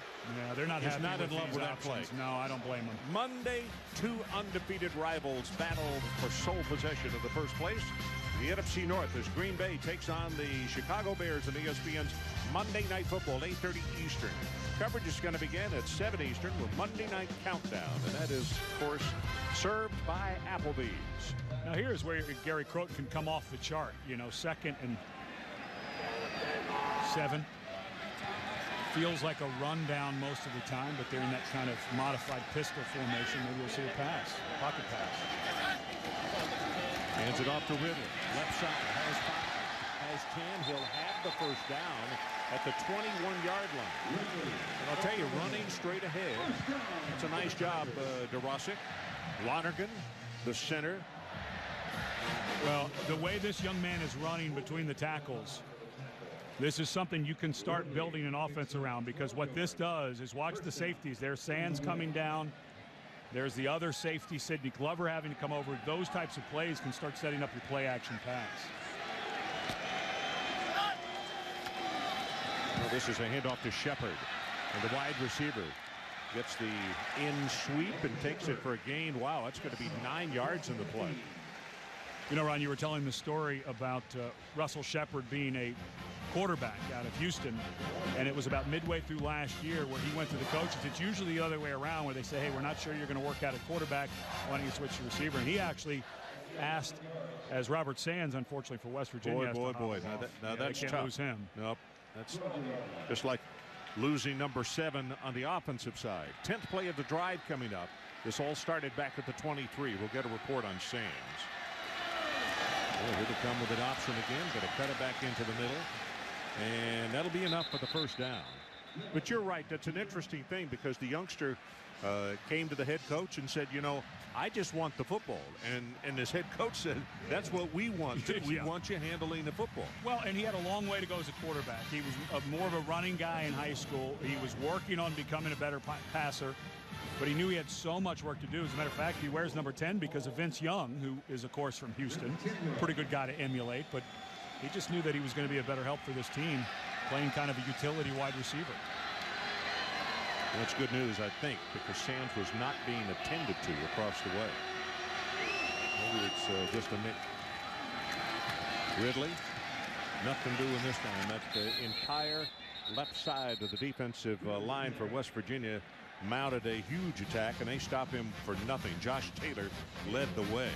they're not is not in love with that play. No, I don't blame them. Monday, two undefeated rivals battle for sole possession of the first place. The NFC North as Green Bay takes on the Chicago Bears in ESPN's Monday Night Football, 8:30 Eastern. Coverage is going to begin at 7 Eastern with Monday Night Countdown, and that is, of course, served by Applebee's. Now here's where Gary Croton can come off the chart. You know, 2nd and 7. Feels like a rundown most of the time, but they're in that kind of modified pistol formation. Maybe we'll see a pass, pocket pass. Hands it off to Ridley. Left side has 5, has 10. He'll have the first down at the 21-yard line. And I'll tell you, running straight ahead. It's a nice job, DeRosick. Lonergan, the center. Well, the way this young man is running between the tackles, this is something you can start building an offense around, because what this does is watch the safeties. There's Sands coming down. There's the other safety, Sidney Glover, having to come over. Those types of plays can start setting up your play-action pass. Well, this is a handoff to Shepard, and the wide receiver gets the in sweep and takes it for a gain. Wow, that's going to be 9 yards in the play. You know, Ron, you were telling the story about Russell Shepard being a quarterback out of Houston, and it was about midway through last year where he went to the coaches. It's usually the other way around, where they say, hey, we're not sure you're going to work out at quarterback. Why don't you switch to receiver? And he actually asked, as Robert Sands, unfortunately for West Virginia. Boy. Now that's they can't tough. lose him. Nope. That's just like losing number 7 on the offensive side. 10th play of the drive coming up. This all started back at the 23. We'll get a report on Sands. Here they come with an option again. Going to cut it back into the middle. And that'll be enough for the first down. But you're right. That's an interesting thing, because the youngster came to the head coach and said, you know, I just want the football. And his head coach said, that's what we want. We want you handling the football. Well, and he had a long way to go as a quarterback. He was more of a running guy in high school. He was working on becoming a better passer, but he knew he had so much work to do. As a matter of fact, he wears number 10 because of Vince Young, who is, of course, from Houston. Pretty good guy to emulate, but he just knew that he was going to be a better help for this team, playing kind of a utility wide receiver. That's good news, I think, because Sands was not being attended to across the way. Maybe it's just a nick. Ridley, nothing doing this time. That the entire left side of the defensive line for West Virginia mounted a huge attack, and they stop him for nothing. Josh Taylor led the way.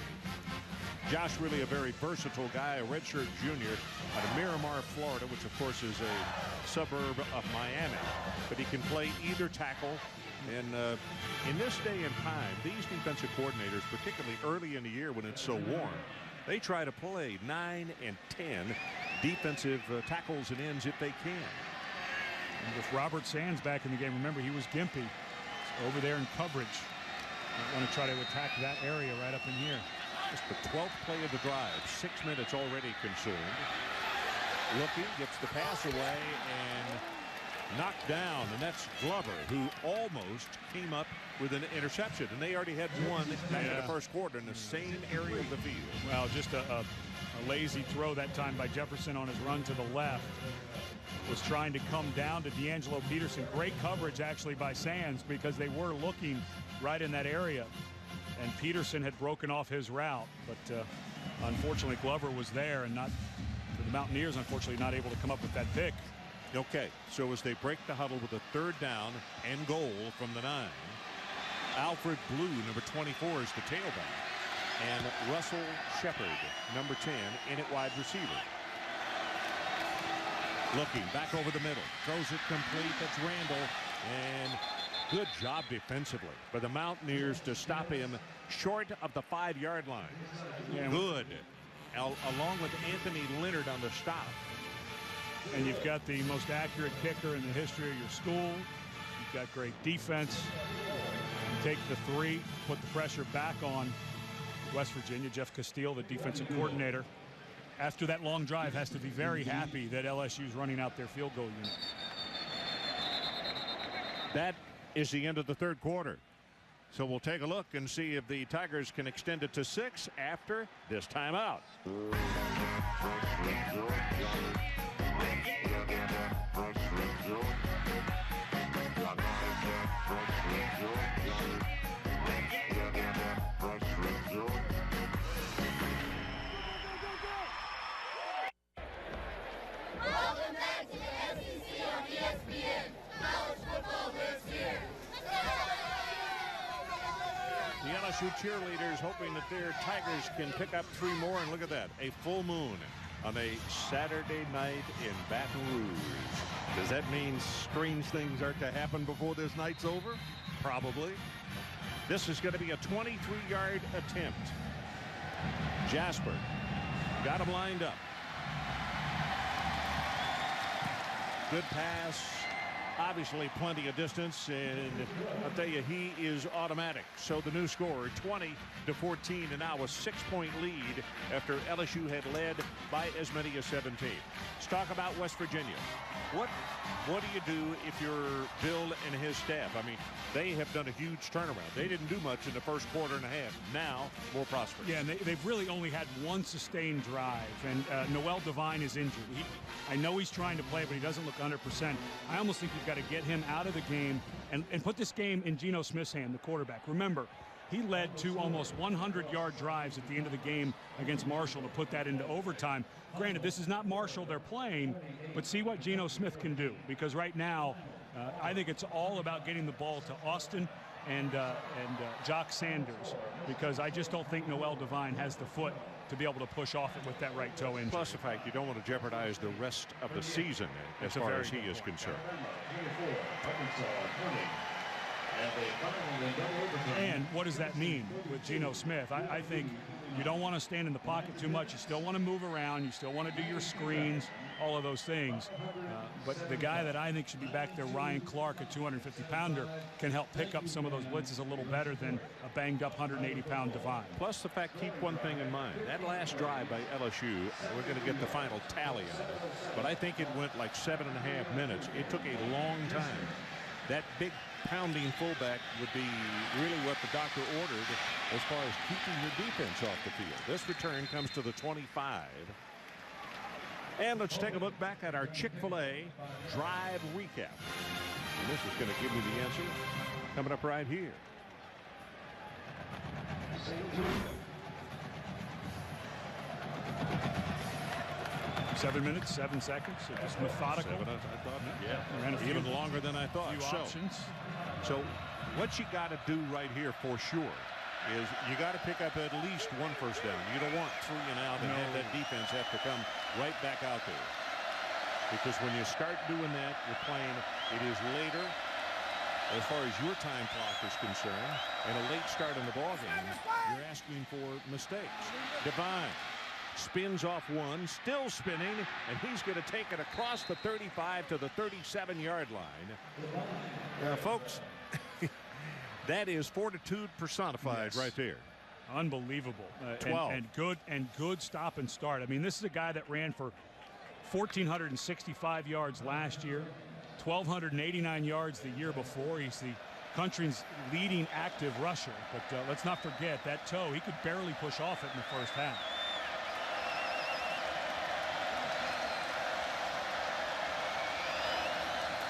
Josh really a very versatile guy, a redshirt junior out of Miramar, Florida, which of course is a suburb of Miami. But he can play either tackle. And in this day and time, these defensive coordinators, particularly early in the year when it's so warm, they try to play 9 and 10 defensive tackles and ends if they can. And with Robert Sands back in the game, remember, he was gimpy over there in coverage. Don't want to try to attack that area right up in here. Just the 12th play of the drive. 6 minutes already consumed. Looking, gets the pass away and knocked down, and that's Glover, who almost came up with an interception, and they already had one back in the first quarter in the same area of the field. Well, just a lazy throw that time by Jefferson on his run to the left. Was trying to come down to D'Angelo Peterson. Great coverage actually by Sands, because they were looking right in that area, and Peterson had broken off his route, but unfortunately Glover was there, and not for the Mountaineers, unfortunately not able to come up with that pick. Okay, so as they break the huddle with a 3rd down and goal from the 9, Alfred Blue, number 24, is the tailback, and Russell Shepard, number 10, in at wide receiver. Looking back over the middle, throws it complete. That's Randall, and good job defensively by the Mountaineers to stop him short of the 5-yard line. Yeah, good, along with Anthony Leonard on the stop. And you've got the most accurate kicker in the history of your school. You've got great defense. You take the 3, put the pressure back on West Virginia. Jeff Castile, the defensive coordinator, after that long drive, has to be very happy that LSU's running out their field goal unit. That is the end of the 3rd quarter. So we'll take a look and see if the Tigers can extend it to 6 after this timeout. Welcome back to the SEC on ESPN. College football lives here. The LSU cheerleaders hoping that their Tigers can pick up 3 more, and look at that, a full moon on a Saturday night in Baton Rouge. Does that mean strange things are to happen before this night's over? Probably. This is going to be a 23-yard attempt. Jasper got him lined up. Good pass. Obviously plenty of distance, and I'll tell you, he is automatic. So the new score, 20-14, and now a 6-point lead after LSU had led by as many as 17. Let's talk about West Virginia. What do you do if you're Bill and his staff? I mean, they have done a huge turnaround. They didn't do much in the first quarter and a half. Now, more prosperous. Yeah, and they've really only had one sustained drive, and Noel Devine is injured. I know he's trying to play, but he doesn't look 100%. I almost think you've got to get him out of the game and put this game in Geno Smith's hand, the quarterback. Remember, he led 2 almost 100-yard drives at the end of the game against Marshall to put that into overtime. Granted, this is not Marshall they're playing, but see what Geno Smith can do, because right now I think it's all about getting the ball to Austin and Jock Sanders, because I just don't think Noel Devine has the foot to be able to push off it with that right toe injury. Plus the fact you don't want to jeopardize the rest of the season as far as he is concerned. And what does that mean with Geno Smith? I think you don't want to stand in the pocket too much. You still want to move around. You still want to do your screens, all of those things. But the guy that I think should be back there, Ryan Clark, a 250-pounder, can help pick up some of those blitzes a little better than a banged-up 180-pound Devine. Plus the fact, keep one thing in mind. That last drive by LSU, we're going to get the final tally on it, but I think it went like 7.5 minutes. It took a long time. That big pounding fullback would be really what the doctor ordered as far as keeping your defense off the field. This return comes to the 25. And let's take a look back at our Chick-fil-A drive recap. And this is going to give me the answer coming up right here. 7 minutes, 7 seconds. So just methodical. 7, I thought. Yeah. Even longer than I thought. Few options. So what you got to do right here for sure is you got to pick up at least 1 first down. You don't want 3 and out and have that defense have to come right back out there. Because when you start doing that, you're playing, it is later as far as your time clock is concerned, and a late start in the ballgame, you're asking for mistakes. Devine spins off one, still spinning, and he's going to take it across the 35 to the 37-yard line. Now, folks, that is fortitude personified right there. Unbelievable. 12. And good stop and start. I mean, this is a guy that ran for 1,465 yards last year, 1,289 yards the year before. He's the country's leading active rusher. But let's not forget that toe. He could barely push off it in the first half.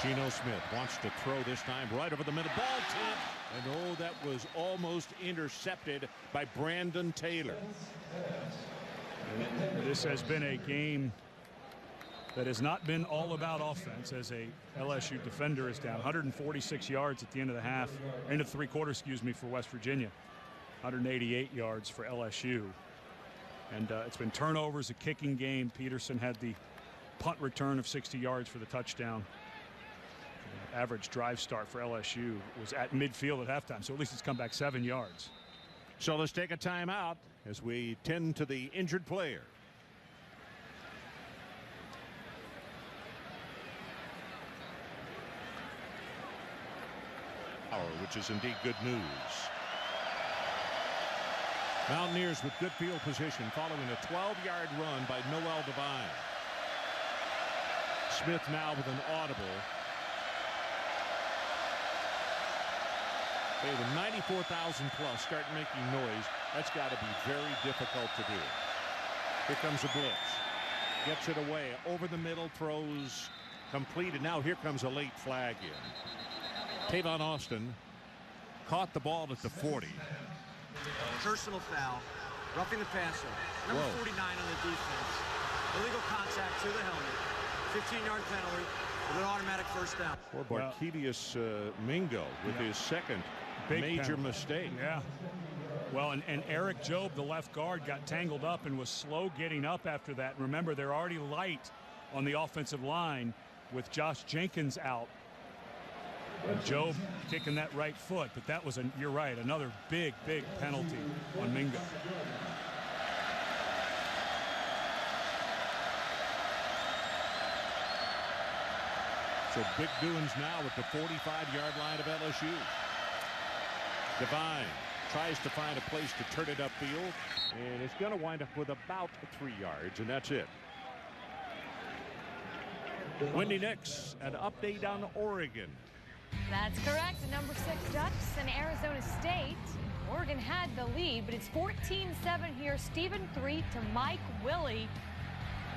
Geno Smith wants to throw this time right over the middle. Ball tipped. And oh, that was almost intercepted by Brandon Taylor. This has been a game that has not been all about offense, as a LSU defender is down 146 yards at the end of the half, end of three quarters, excuse me, for West Virginia. 188 yards for LSU. And it's been turnovers, a kicking game. Peterson had the punt return of 60 yards for the touchdown. Average drive start for LSU was at midfield at halftime, so at least it's come back 7 yards. So let's take a timeout as we tend to the injured player. Which is indeed good news. Mountaineers with good field position following a 12-yard run by Noel Devine. Smith now with an audible. Hey, the 94,000 plus start making noise. That's got to be very difficult to do. Here comes a blitz. Gets it away. Over the middle, throws completed. Now here comes a late flag in. Tavon Austin caught the ball at the 40. Personal foul. Roughing the passer. Number 49 on the defense. Illegal contact to the helmet. 15-yard penalty with an automatic first down. Poor Barkevius Mingo with his second major mistake. Yeah. Well, and Eric Jobe, the left guard, got tangled up and was slow getting up after that. Remember, they're already light on the offensive line with Josh Jenkins out. And Jobe kicking that right foot, but that was, you're right, another big penalty on Mingo. So big doings now at the 45-yard line of LSU. Devine tries to find a place to turn it upfield, and it's going to wind up with about 3 yards, and that's it. Wendy Nix, an update on Oregon. That's correct. The number 6 Ducks and Arizona State. Oregon had the lead, but it's 14-7 here. Stephen 3 to Mike Willie.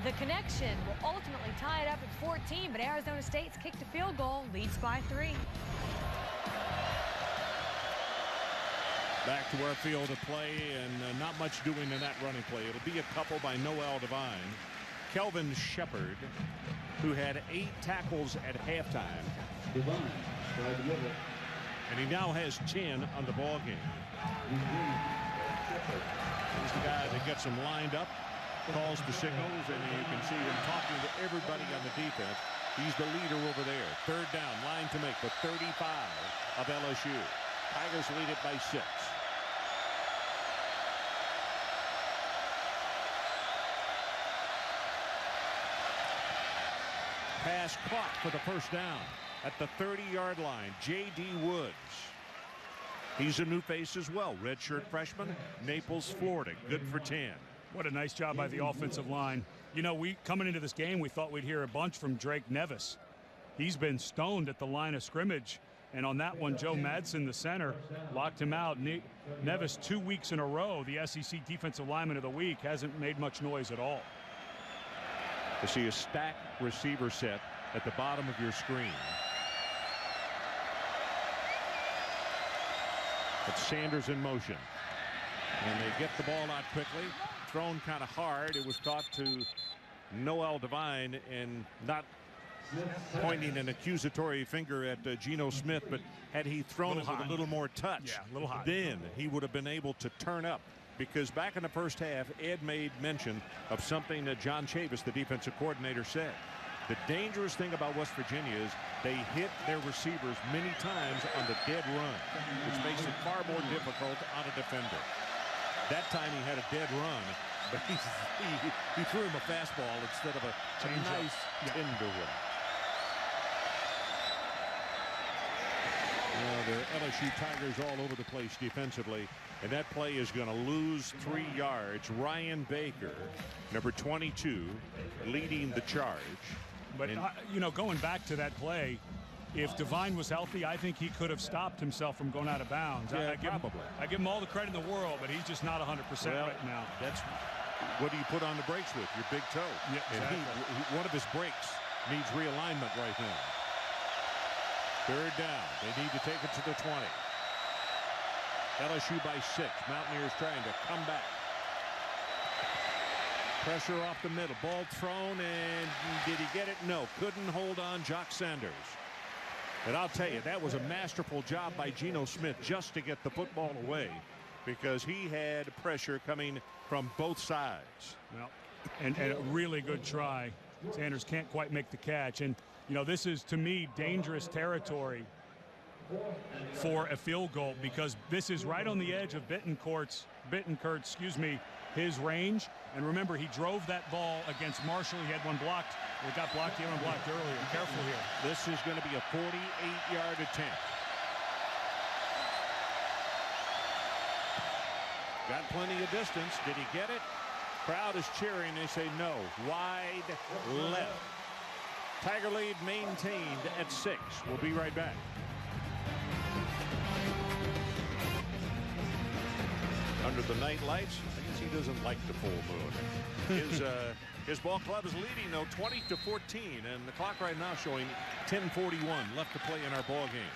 The connection will ultimately tie it up at 14, but Arizona State's kicked a field goal, leads by 3. Back to our field of play, and not much doing in that running play. It'll be a couple by Noel Devine. Kelvin Shepard, who had 8 tackles at halftime. And he now has 10 on the ball game. He's the guy that gets them lined up, calls the signals, and you can see him talking to everybody on the defense. He's the leader over there. Third down, line to make, the 35 of LSU. Tigers lead it by 6. Pass caught for the first down at the 30-yard line. J.D. Woods. He's a new face as well. Redshirt freshman, Naples, Florida. Good for 10. What a nice job by the offensive line. You know, coming into this game, we thought we'd hear a bunch from Drake Nevis. He's been stoned at the line of scrimmage. And on that one, Joe Madsen, the center, locked him out. Nevis, 2 weeks in a row, the SEC Defensive Lineman of the Week, hasn't made much noise at all. You see a stacked receiver set at the bottom of your screen. But Sanders in motion. And they get the ball out quickly. Thrown kind of hard. It was caught to Noel Devine, and not pointing an accusatory finger at Geno Smith, but had he thrown it with a little more touch, then he would have been able to turn up. Because back in the first half, Ed made mention of something that John Chavis, the defensive coordinator, said. The dangerous thing about West Virginia is they hit their receivers many times on the dead run, which makes it far more difficult on a defender. That time he had a dead run, but he threw him a fastball instead of a nice tender one. The LSU Tigers all over the place defensively, and that play is going to lose 3 yards. Ryan Baker, number 22, leading the charge. But, you know, going back to that play, if Devine was healthy, I think he could have stopped himself from going out of bounds. Yeah, I give him all the credit in the world, but he's just not 100% right now. That's what do you put on the brakes with? Your big toe. Yeah, exactly. And one of his brakes needs realignment right now. 3rd down. They need to take it to the 20. LSU by 6. Mountaineers trying to come back. Pressure off the middle. Ball thrown, and did he get it? No. Couldn't hold on. Jock Sanders. And I'll tell you, that was a masterful job by Geno Smith just to get the football away, because he had pressure coming from both sides. Well, and a really good try. Sanders can't quite make the catch. And, you know, this is, to me, dangerous territory for a field goal, because this is right on the edge of Bittencourt's, his range. And remember, he drove that ball against Marshall. He had one blocked. It got blocked here and blocked earlier. Careful here. This is going to be a 48-yard attempt. Got plenty of distance. Did he get it? Crowd is cheering. They say no. Wide left. Tiger lead maintained at 6. We'll be right back. Under the night lights, I guess he doesn't like the full moon. His ball club is leading, though, 20-14, and the clock right now showing 10:41 left to play in our ball game.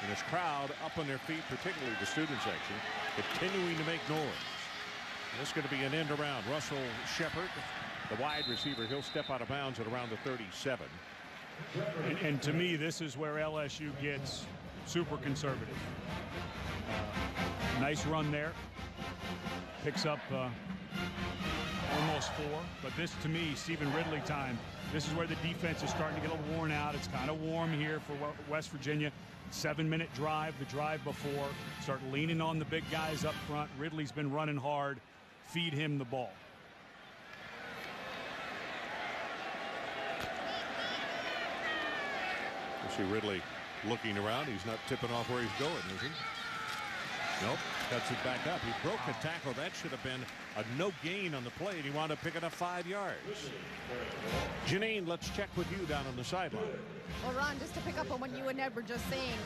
And his crowd up on their feet, particularly the student section, continuing to make noise. And this is going to be an end around. Russell Shepard, the wide receiver, he'll step out of bounds at around the 37. And to me, this is where LSU gets super conservative. Nice run there. Picks up almost 4. But this, to me, Stephen Ridley time. This is where the defense is starting to get a little worn out. It's kind of warm here for West Virginia. 7-minute drive, the drive before. Start leaning on the big guys up front. Ridley's been running hard. Feed him the ball. You see Ridley looking around. He's not tipping off where he's going, is he? Nope. Cuts it back up. He broke a tackle. That should have been a no gain on the play, and he wound up picking up 5 yards. Janine, let's check with you down on the sideline. Well, Ron, just to pick up on what you and Ed were just saying,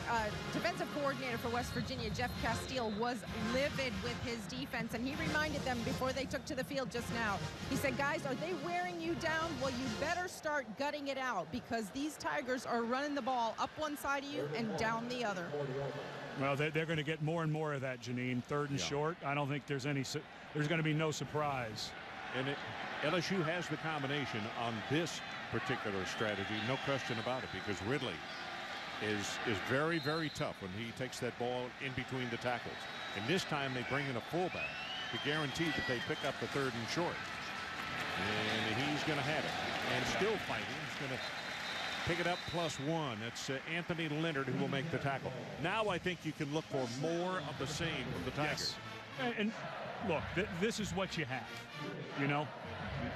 defensive coordinator for West Virginia, Jeff Castile, was livid with his defense, and he reminded them before they took to the field just now. He said, guys, are they wearing you down? Well, you better start gutting it out, because these Tigers are running the ball up one side of you and down the other. Well, they're going to get more and more of that, Janine. 3rd and short. I don't think there's going to be no surprise. And LSU has the combination on this particular strategy, no question about it, because Ridley is very, very tough when he takes that ball in between the tackles. And this time they bring in a fullback to guarantee that they pick up the 3rd and short. And he's going to have it. And still fighting. He's going to pick it up +1. That's Anthony Leonard who will make the tackle. Now I think you can look for more of the same from the Tigers. Yes. And look, this is what you have. You know,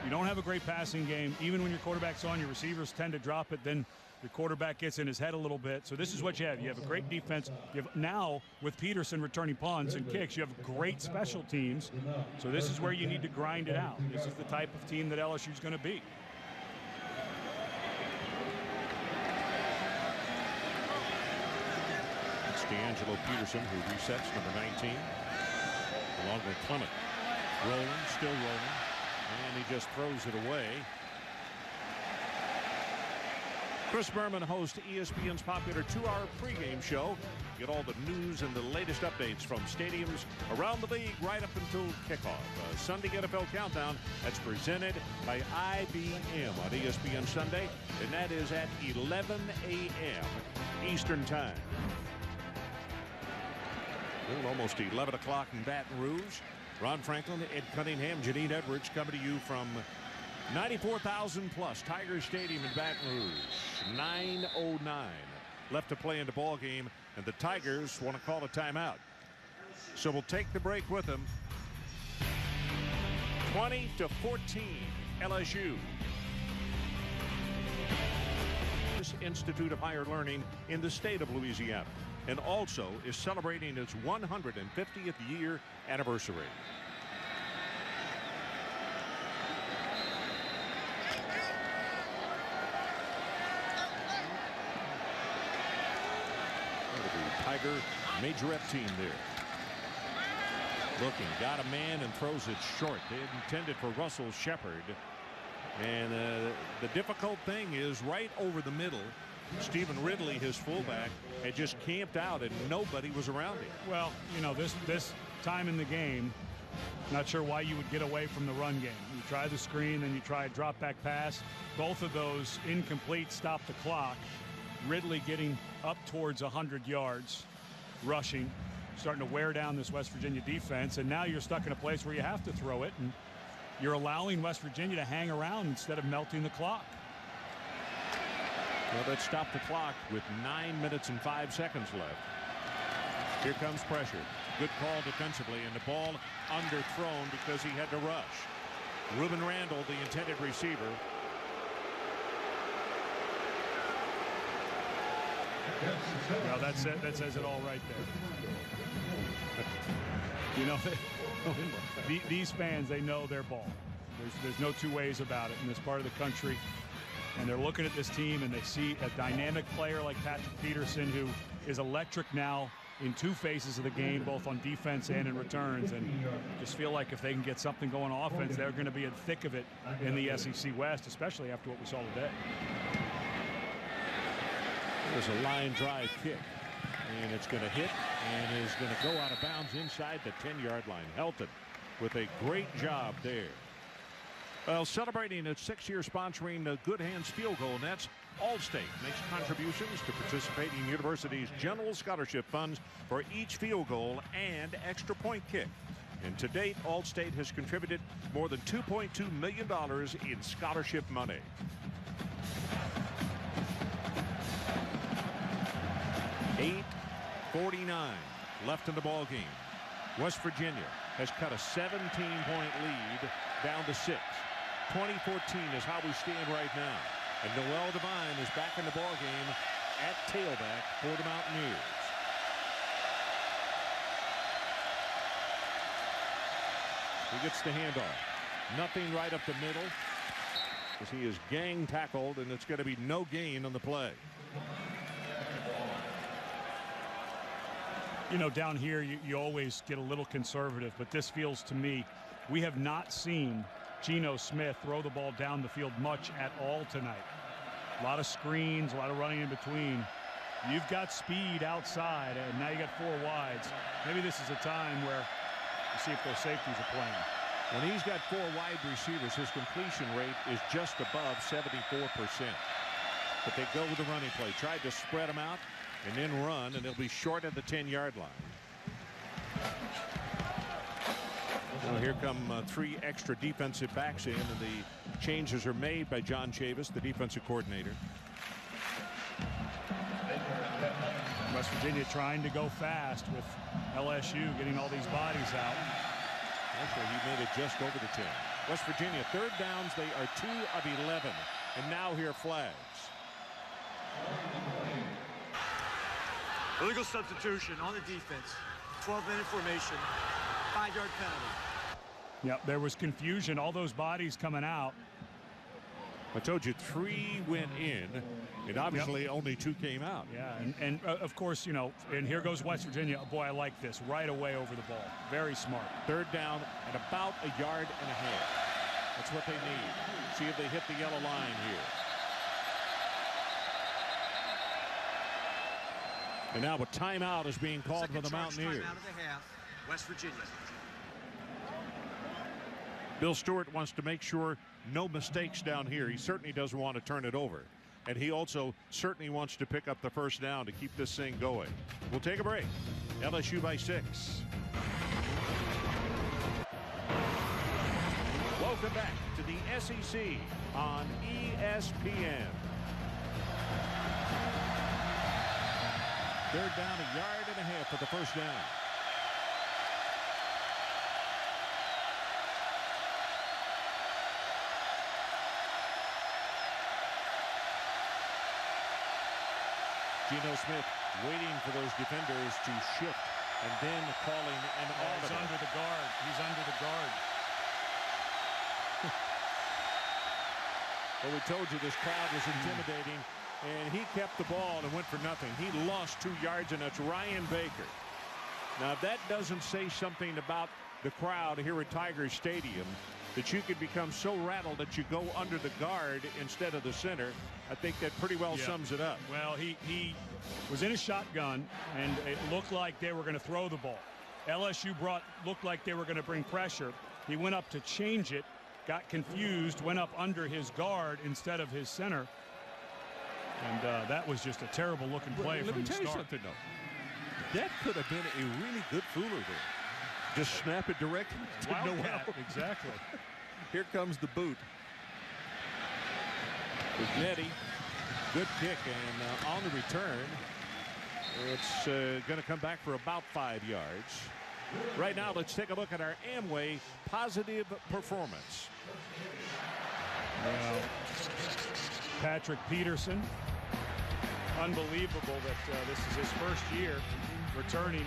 you don't have a great passing game. Even when your quarterback's on, your receivers tend to drop it. Then your quarterback gets in his head a little bit. So this is what you have. You have a great defense. You have now, with Peterson returning punts and kicks, you have great special teams. So this is where you need to grind it out. This is the type of team that LSU is going to be. D'Angelo Peterson, who resets, number 19, along with Clement. Rolling, still rolling, and he just throws it away. Chris Berman hosts ESPN's popular 2-hour pregame show. Get all the news and the latest updates from stadiums around the league right up until kickoff. A Sunday NFL Countdown that's presented by IBM on ESPN Sunday, and that is at 11 a.m. Eastern Time. Well, almost 11 o'clock in Baton Rouge. Ron Franklin, Ed Cunningham, Janine Edwards coming to you from 94,000 plus Tiger Stadium in Baton Rouge. 9:09 left to play in the ball game, and the Tigers want to call a timeout. So we'll take the break with them. 20-14 LSU. Institute of Higher Learning in the state of Louisiana. and also is celebrating its 150th year anniversary. The Tiger majorette team there. Looking, got a man and throws it short. They intended for Russell Shepard. And the difficult thing is right over the middle, Stephen Ridley, his fullback, had just camped out and nobody was around him. Well, you know, this time in the game, not sure why you would get away from the run game. You try the screen, then you try a drop back pass. Both of those incomplete, stop the clock. Ridley getting up towards 100 yards rushing, starting to wear down this West Virginia defense, and now you're stuck in a place where you have to throw it, and you're allowing West Virginia to hang around instead of melting the clock. Well, let's stop the clock with 9 minutes and 5 seconds left. Here comes pressure. Good call defensively, and the ball underthrown because he had to rush. Reuben Randall, the intended receiver. Well, that says it all right there. You know, these fans, they know their ball. There's no two ways about it in this part of the country. And they're looking at this team and they see a dynamic player like Patrick Peterson, who is electric now in two phases of the game, both on defense and in returns, and just feel like if they can get something going on offense, they're going to be in the thick of it in the SEC West, especially after what we saw today. There's a line drive kick, and it's going to hit and is going to go out of bounds inside the 10-yard line. Helton with a great job there. Well, celebrating its 6-year sponsoring the Good Hands Field Goal Nets, Allstate makes contributions to participating universities' general scholarship funds for each field goal and extra point kick. And to date, Allstate has contributed more than $2.2 million in scholarship money. .49 left in the ball game. West Virginia has cut a 17-point lead down to 6. 2014 is how we stand right now. And Noel Devine is back in the ball game at tailback for the Mountaineers. He gets the handoff. Nothing right up the middle as he is gang tackled, and it's going to be no gain on the play. You know, down here, you always get a little conservative, but this feels to me, we have not seen Geno Smith throw the ball down the field much at all tonight. A lot of screens, a lot of running in between. You've got speed outside, and now you got 4 wides. Maybe this is a time where you see if those safeties are playing. When he's got 4 wide receivers, his completion rate is just above 74%. But they go with the running play. Tried to spread them out and then run, and they'll be short at the 10-yard line. Well, here come 3 extra defensive backs in, and the changes are made by John Chavis, the defensive coordinator. West Virginia trying to go fast with LSU getting all these bodies out. Actually, he made it just over the 10. West Virginia, 3rd downs. They are 2 of 11, and now here flags. Illegal substitution on the defense. 12-minute formation. 5-yard penalty. Yep, there was confusion. All those bodies coming out. I told you 3 went in, and obviously only 2 came out. Yeah, and of course, you know, and here goes West Virginia. Boy, I like this. Right away over the ball. Very smart. 3rd down and about 1.5 yards. That's what they need. See if they hit the yellow line here. And now a timeout is being called for the Mountaineers. Timeout of the half. West Virginia. Bill Stewart wants to make sure no mistakes down here. He certainly doesn't want to turn it over. And he also certainly wants to pick up the 1st down to keep this thing going. We'll take a break. LSU by 6. Welcome back to the SEC on ESPN. 3rd down, 1.5 yards for the 1st down. Geno Smith waiting for those defenders to shift and then calling an audible. He's under the guard. He's under the guard. Well, we told you this crowd was intimidating, and he kept the ball and went for nothing. He lost 2 yards, and that's Ryan Baker. Now, if that doesn't say something about the crowd here at Tiger Stadium, that you could become so rattled that you go under the guard instead of the center, I think that pretty well sums it up. Well, he was in a shotgun, and it looked like they were going to throw the ball. LSU looked like they were going to bring pressure. He went up to change it, got confused, went up under his guard instead of his center. And that was just a terrible looking play from the start. Let me tell you something, though. That could have been a really good fooler there. Just snap it directly to Noel. Exactly. Here comes the boot. Nettie, good kick, and on the return, it's going to come back for about 5 yards. Right now, let's take a look at our Amway positive performance. Patrick Peterson, unbelievable that this is his first year returning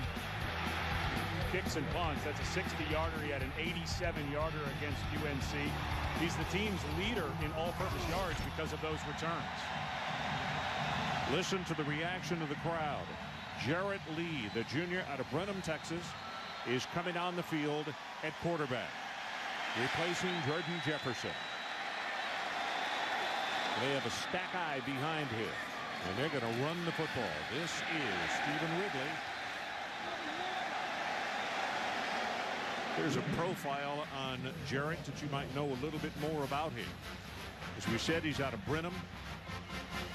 kicks and punts. That's a 60-yarder. He had an 87-yarder against UNC. He's the team's leader in all-purpose yards because of those returns. Listen to the reaction of the crowd. Jarrett Lee, the junior out of Brenham, Texas, is coming on the field at quarterback, replacing Jordan Jefferson. They have a stack eye behind him, and they're going to run the football. This is Stephen Ridley. There's a profile on Jarrett that you might know a little bit more about him. As we said, he's out of Brenham.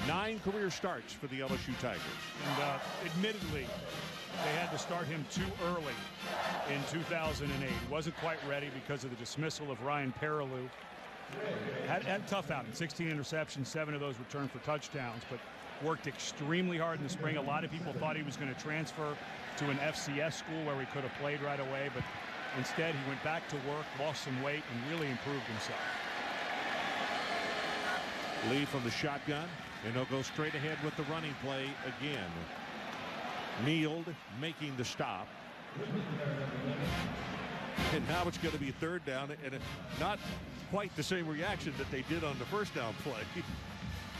9 career starts for the LSU Tigers. And admittedly, they had to start him too early in 2008. He wasn't quite ready because of the dismissal of Ryan Perilou. Had a tough outing. 16 interceptions, 7 of those returned for touchdowns, but worked extremely hard in the spring. A lot of people thought he was going to transfer to an FCS school where he could have played right away, but instead he went back to work, lost some weight, and really improved himself. Lee from the shotgun, and they'll go straight ahead with the running play again. Nealed making the stop. And now it's going to be 3rd down, and not quite the same reaction that they did on the first down play,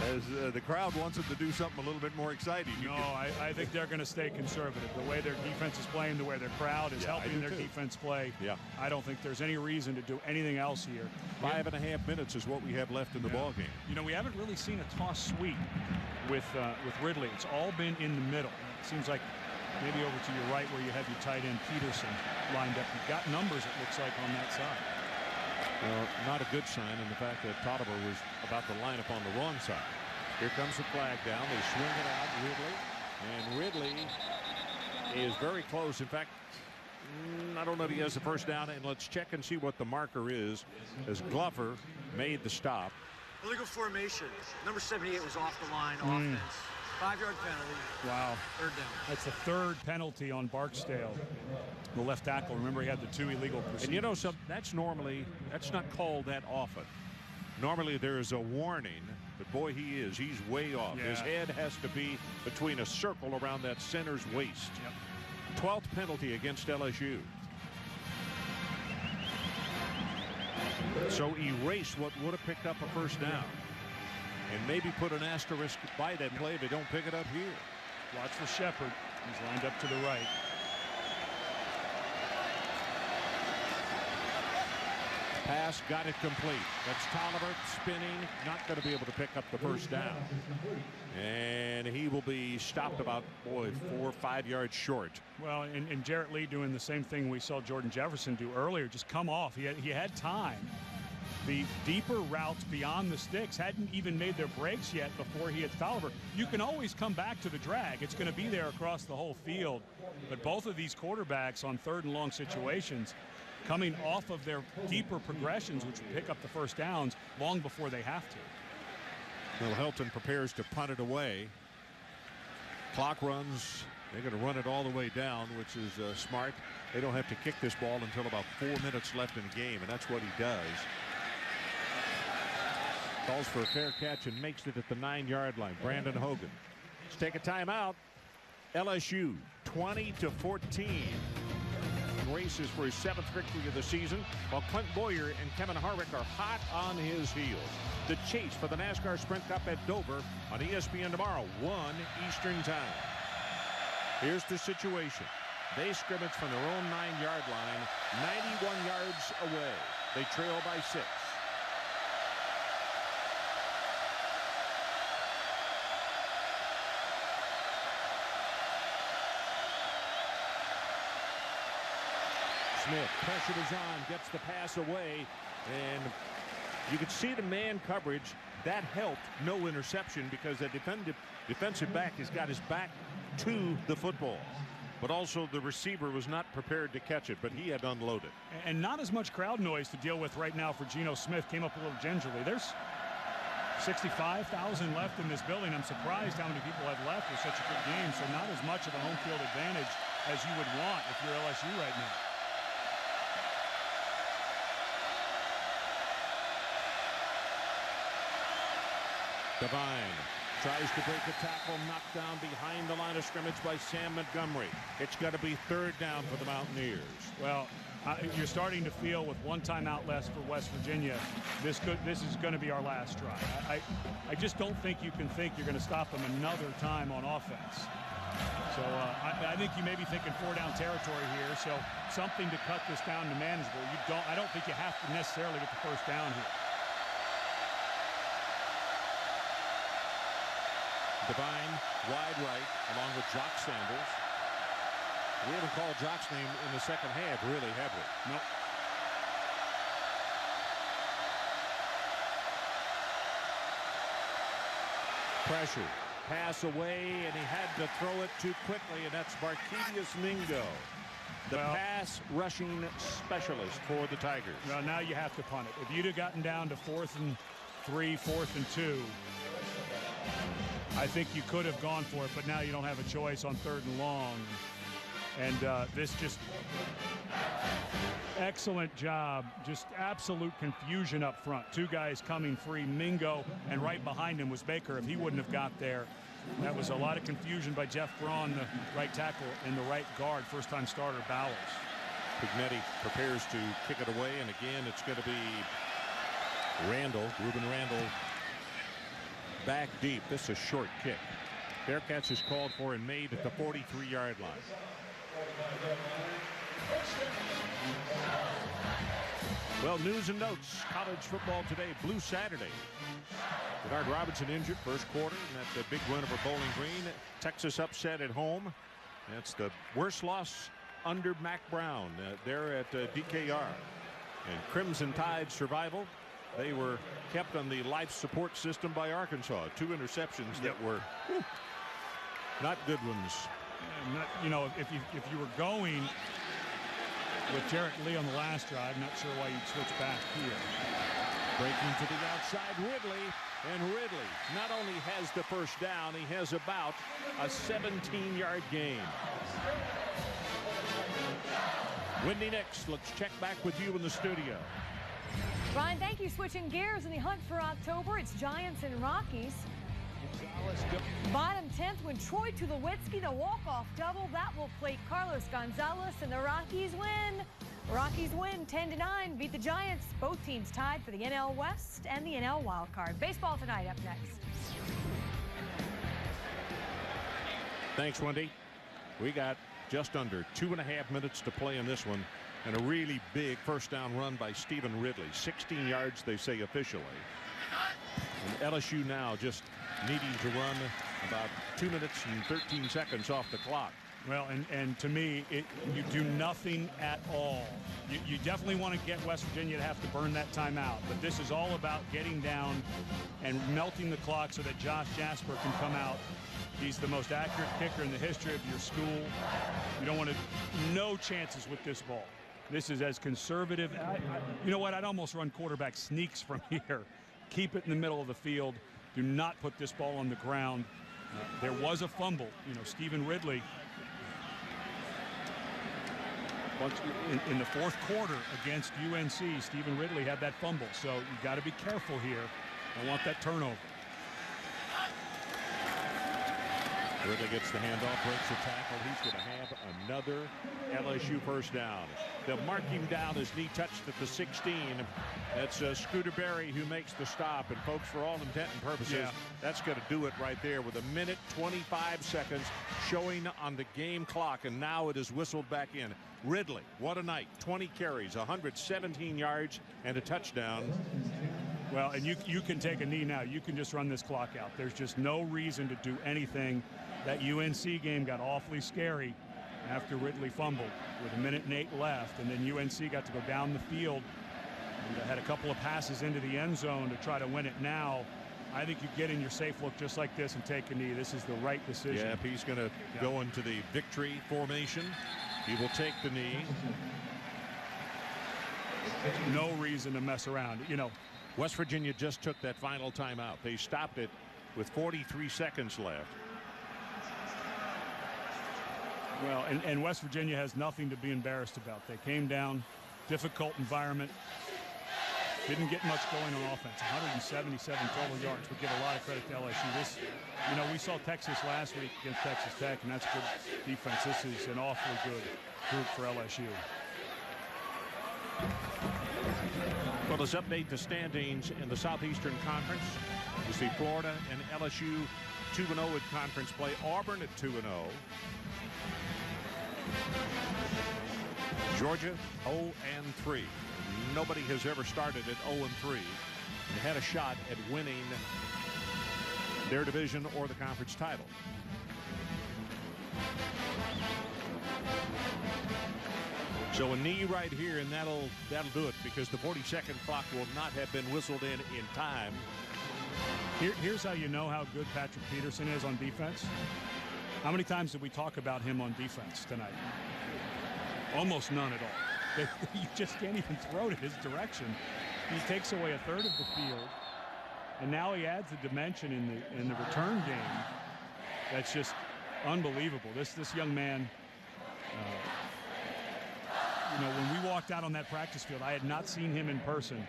as the crowd wants them to do something a little bit more exciting. No, I think they're going to stay conservative. The way their defense is playing, the way their crowd is helping their defense play. Yeah. I don't think there's any reason to do anything else here. 5.5 minutes is what we have left in the ball game. You know, we haven't really seen a toss sweep with Ridley. It's all been in the middle. It seems like maybe over to your right where you have your tight end Peterson lined up. You've got numbers, it looks like, on that side. Well, not a good sign in the fact that Tolliver was about to line up on the wrong side. Here comes the flag down. They swing it out, Ridley. And Ridley is very close. In fact, I don't know if he has the first down. And let's check and see what the marker is, as Glover made the stop. Illegal formation. Number 78 was off the line. Offense. 5-yard penalty. Wow. 3rd down. That's the 3rd penalty on Barksdale, the left tackle. Remember, he had the 2 illegal procedures. And you know, that's not called that often. Normally there is a warning, but boy, he's way off. Yeah. His head has to be between a circle around that center's waist. Yep. 12th penalty against LSU. So erase what would have picked up a first down. And maybe put an asterisk by that play if they don't pick it up here. Watch for Shepard. He's lined up to the right. Pass, got it complete. That's Tolliver spinning, not going to be able to pick up the first down. And he will be stopped about, 4 or 5 yards short. Well, and Jarrett Lee doing the same thing we saw Jordan Jefferson do earlier, just come off. He had time. The deeper routes beyond the sticks hadn't even made their breaks yet before he hits Tolliver. You can always come back to the drag. It's going to be there across the whole field. But both of these quarterbacks on 3rd and long situations coming off of their deeper progressions, which will pick up the first downs long before they have to. Well, Helton prepares to punt it away. Clock runs. They're going to run it all the way down, which is smart. They don't have to kick this ball until about 4 minutes left in the game, and that's what he does. Calls for a fair catch and makes it at the 9-yard line. Brandon Hogan Let's take a timeout. LSU 20-14. Races for his 7th victory of the season, while Clint Boyer and Kevin Harvick are hot on his heels. The chase for the NASCAR Sprint Cup at Dover on ESPN tomorrow, 1 Eastern time. Here's the situation. They scrimmage from their own 9-yard line, 91 yards away. They trail by 6. Smith, pressure is on, gets the pass away, and you could see the man coverage. That helped. No interception because the defensive back has got his back to the football. But also the receiver was not prepared to catch it, but he had unloaded. And not as much crowd noise to deal with right now for Geno Smith. Came up a little gingerly. There's 65,000 left in this building. I'm surprised how many people have left with such a good game. So not as much of a home field advantage as you would want if you're LSU right now. Devine tries to break a tackle, knocked down behind the line of scrimmage by Sam Montgomery. It's got to be 3rd down for the Mountaineers. Well, you're starting to feel with 1 timeout left for West Virginia, this is going to be our last try. I just don't think you can think you're going to stop them another time on offense. So I think you may be thinking 4-down territory here. So something to cut this down to manageable. I don't think you have to necessarily get the 1st down here. Devine wide right along with Jock Sanders. We haven't called Jock's name in the second half, really, have we? Nope. Pressure. Pass away, and he had to throw it too quickly, and that's Barkevius Mingo, the pass rushing specialist for the Tigers. Well, now you have to punt it. If you'd have gotten down to 4th and 3, 4th and 2, I think you could have gone for it, but now you don't have a choice on 3rd and long. And this just excellent job. Just absolute confusion up front. 2 guys coming free, Mingo, and right behind him was Baker. If he wouldn't have got there, that was a lot of confusion by Jeff Braun, the right tackle, and the right guard, first-time starter Bowers. Pignetti prepares to kick it away, and again it's going to be Reuben Randall, back deep. This is a short kick. Bearcats is called for and made at the 43-yard line. Well, news and notes. College football today. Blue Saturday. Bernard Robinson injured first quarter, and that's a big win over Bowling Green. Texas upset at home. That's the worst loss under Mac Brown there at DKR. And Crimson Tide survival. They were kept on the life support system by Arkansas. 2 interceptions that were not good ones. You know, if you were going with Jarrett Lee on the last drive, not sure why you'd switch back here. Breaking to the outside, Ridley. And Ridley not only has the 1st down, he has about a 17-yard gain. Wendy Nix, let's check back with you in the studio. Ryan, thank you. Switching gears in the hunt for October, it's Giants and Rockies. Bottom 10th when Troy Tulowitzki, the walk-off double, that will plate Carlos Gonzalez, and the Rockies win. Rockies win 10-9, beat the Giants. Both teams tied for the NL West and the NL wildcard. Baseball tonight up next. Thanks, Wendy. We got just under 2.5 minutes to play in this one. And a really big 1st down run by Stephen Ridley. 16 yards, they say officially. And LSU now just needing to run about 2 minutes and 13 seconds off the clock. Well, and to me, you do nothing at all. You definitely want to get West Virginia to have to burn that timeout. But this is all about getting down and melting the clock so that Josh Jasper can come out. He's the most accurate kicker in the history of your school. You don't want to, no chances with this ball. This is as conservative. You know what? I'd almost run quarterback sneaks from here. Keep it in the middle of the field. Do not put this ball on the ground. There was a fumble. You know, Stephen Ridley. Once in the 4th quarter against UNC, Stephen Ridley had that fumble. So you've got to be careful here. I want that turnover. Ridley gets the handoff, breaks the tackle. He's going to have another LSU first down. They'll mark him down as knee touched at the 16. That's Scooter Berry who makes the stop. And folks, for all intent and purposes, that's going to do it right there with 1:25 seconds showing on the game clock. And now it is whistled back in. Ridley, what a night. 20 carries, 117 yards, and a touchdown. Well, and you can take a knee now. You can just run this clock out. There's just no reason to do anything. That UNC game got awfully scary after Ridley fumbled with 1:08 left, and then UNC got to go down the field and had a couple of passes into the end zone to try to win it. Now I think you get in your safe look just like this and take a knee. This is the right decision. Yeah, he's going to go into the victory formation. He will take the knee. No reason to mess around. You know, West Virginia just took that final timeout. They stopped it with 43 seconds left. Well, and West Virginia has nothing to be embarrassed about. They came down, difficult environment, didn't get much going on offense. 177 total yards. We give a lot of credit to LSU. This, you know, we saw Texas last week against Texas Tech, and that's good defense. This is an awfully good group for LSU. Well, let's update the standings in the Southeastern Conference. You see Florida and LSU 2-0 in conference play. Auburn at 2-0. Georgia 0-3. Nobody has ever started at 0-3 and had a shot at winning their division or the conference title. So a knee right here, and that'll do it, because the 40-second clock will not have been whistled in time. Here's how you know how good Patrick Peterson is on defense. How many times did we talk about him on defense tonight? Almost none at all. You just can't even throw to his direction. He takes away a third of the field, and now he adds a dimension in the return game that's just unbelievable. This young man, you know, when we walked out on that practice field, I had not seen him in person.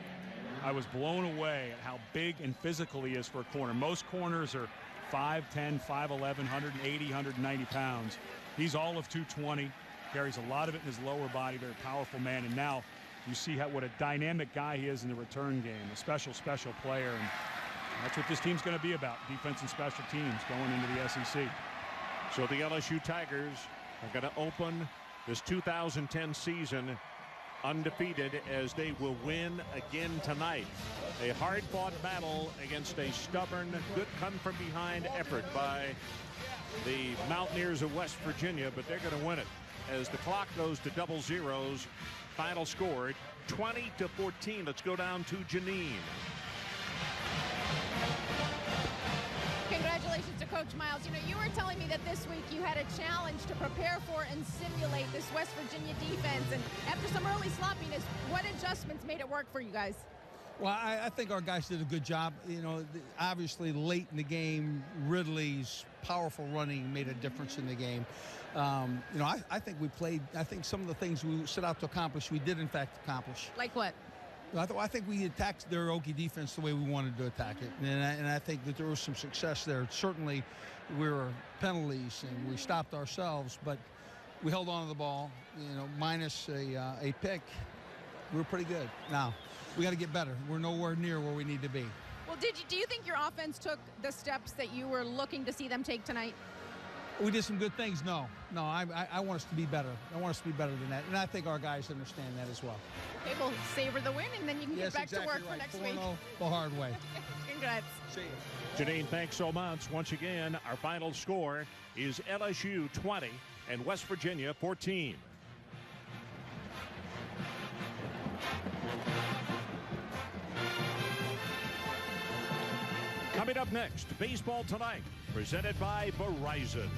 I was blown away at how big and physical he is for a corner. Most corners are 5'10", 5'11", 180, 190 pounds. He's all of 220, carries a lot of it in his lower body, very powerful man. And now you see what a dynamic guy he is in the return game, a special player. And that's what this team's going to be about, defense and special teams going into the SEC. So the LSU Tigers are going to open this 2010 season undefeated, as they will win again tonight. A hard-fought battle against a stubborn, good come-from-behind effort by the Mountaineers of West Virginia, but they're going to win it as the clock goes to double zeros. Final score 20-14. Let's go down to Janine. Congratulations to Coach Miles. You know, you were telling me that this week you had a challenge to prepare for and simulate this West Virginia defense. And after some early sloppiness, what adjustments made it work for you guys? Well, I think our guys did a good job. You know, obviously late in the game, Ridley's powerful running made a difference in the game. You know, I think we played, I think some of the things we set out to accomplish, we did in fact accomplish. Like what? I think we attacked their Okie defense the way we wanted to attack it. And I think that there was some success there. Certainly, we were penalties and we stopped ourselves, but we held on to the ball, you know, minus a pick. We were pretty good. Now, we got to get better. We're nowhere near where we need to be. Well, do you think your offense took the steps that you were looking to see them take tonight? We did some good things. No, I want us to be better. I want us to be better than that. And I think our guys understand that as well. Okay, well, savor the win, and then you can get back to work for next week. The hard way. Congrats. See you. Janine, thanks so much. Once again, our final score is LSU 20 and West Virginia 14. Coming up next, Baseball Tonight, presented by Verizon.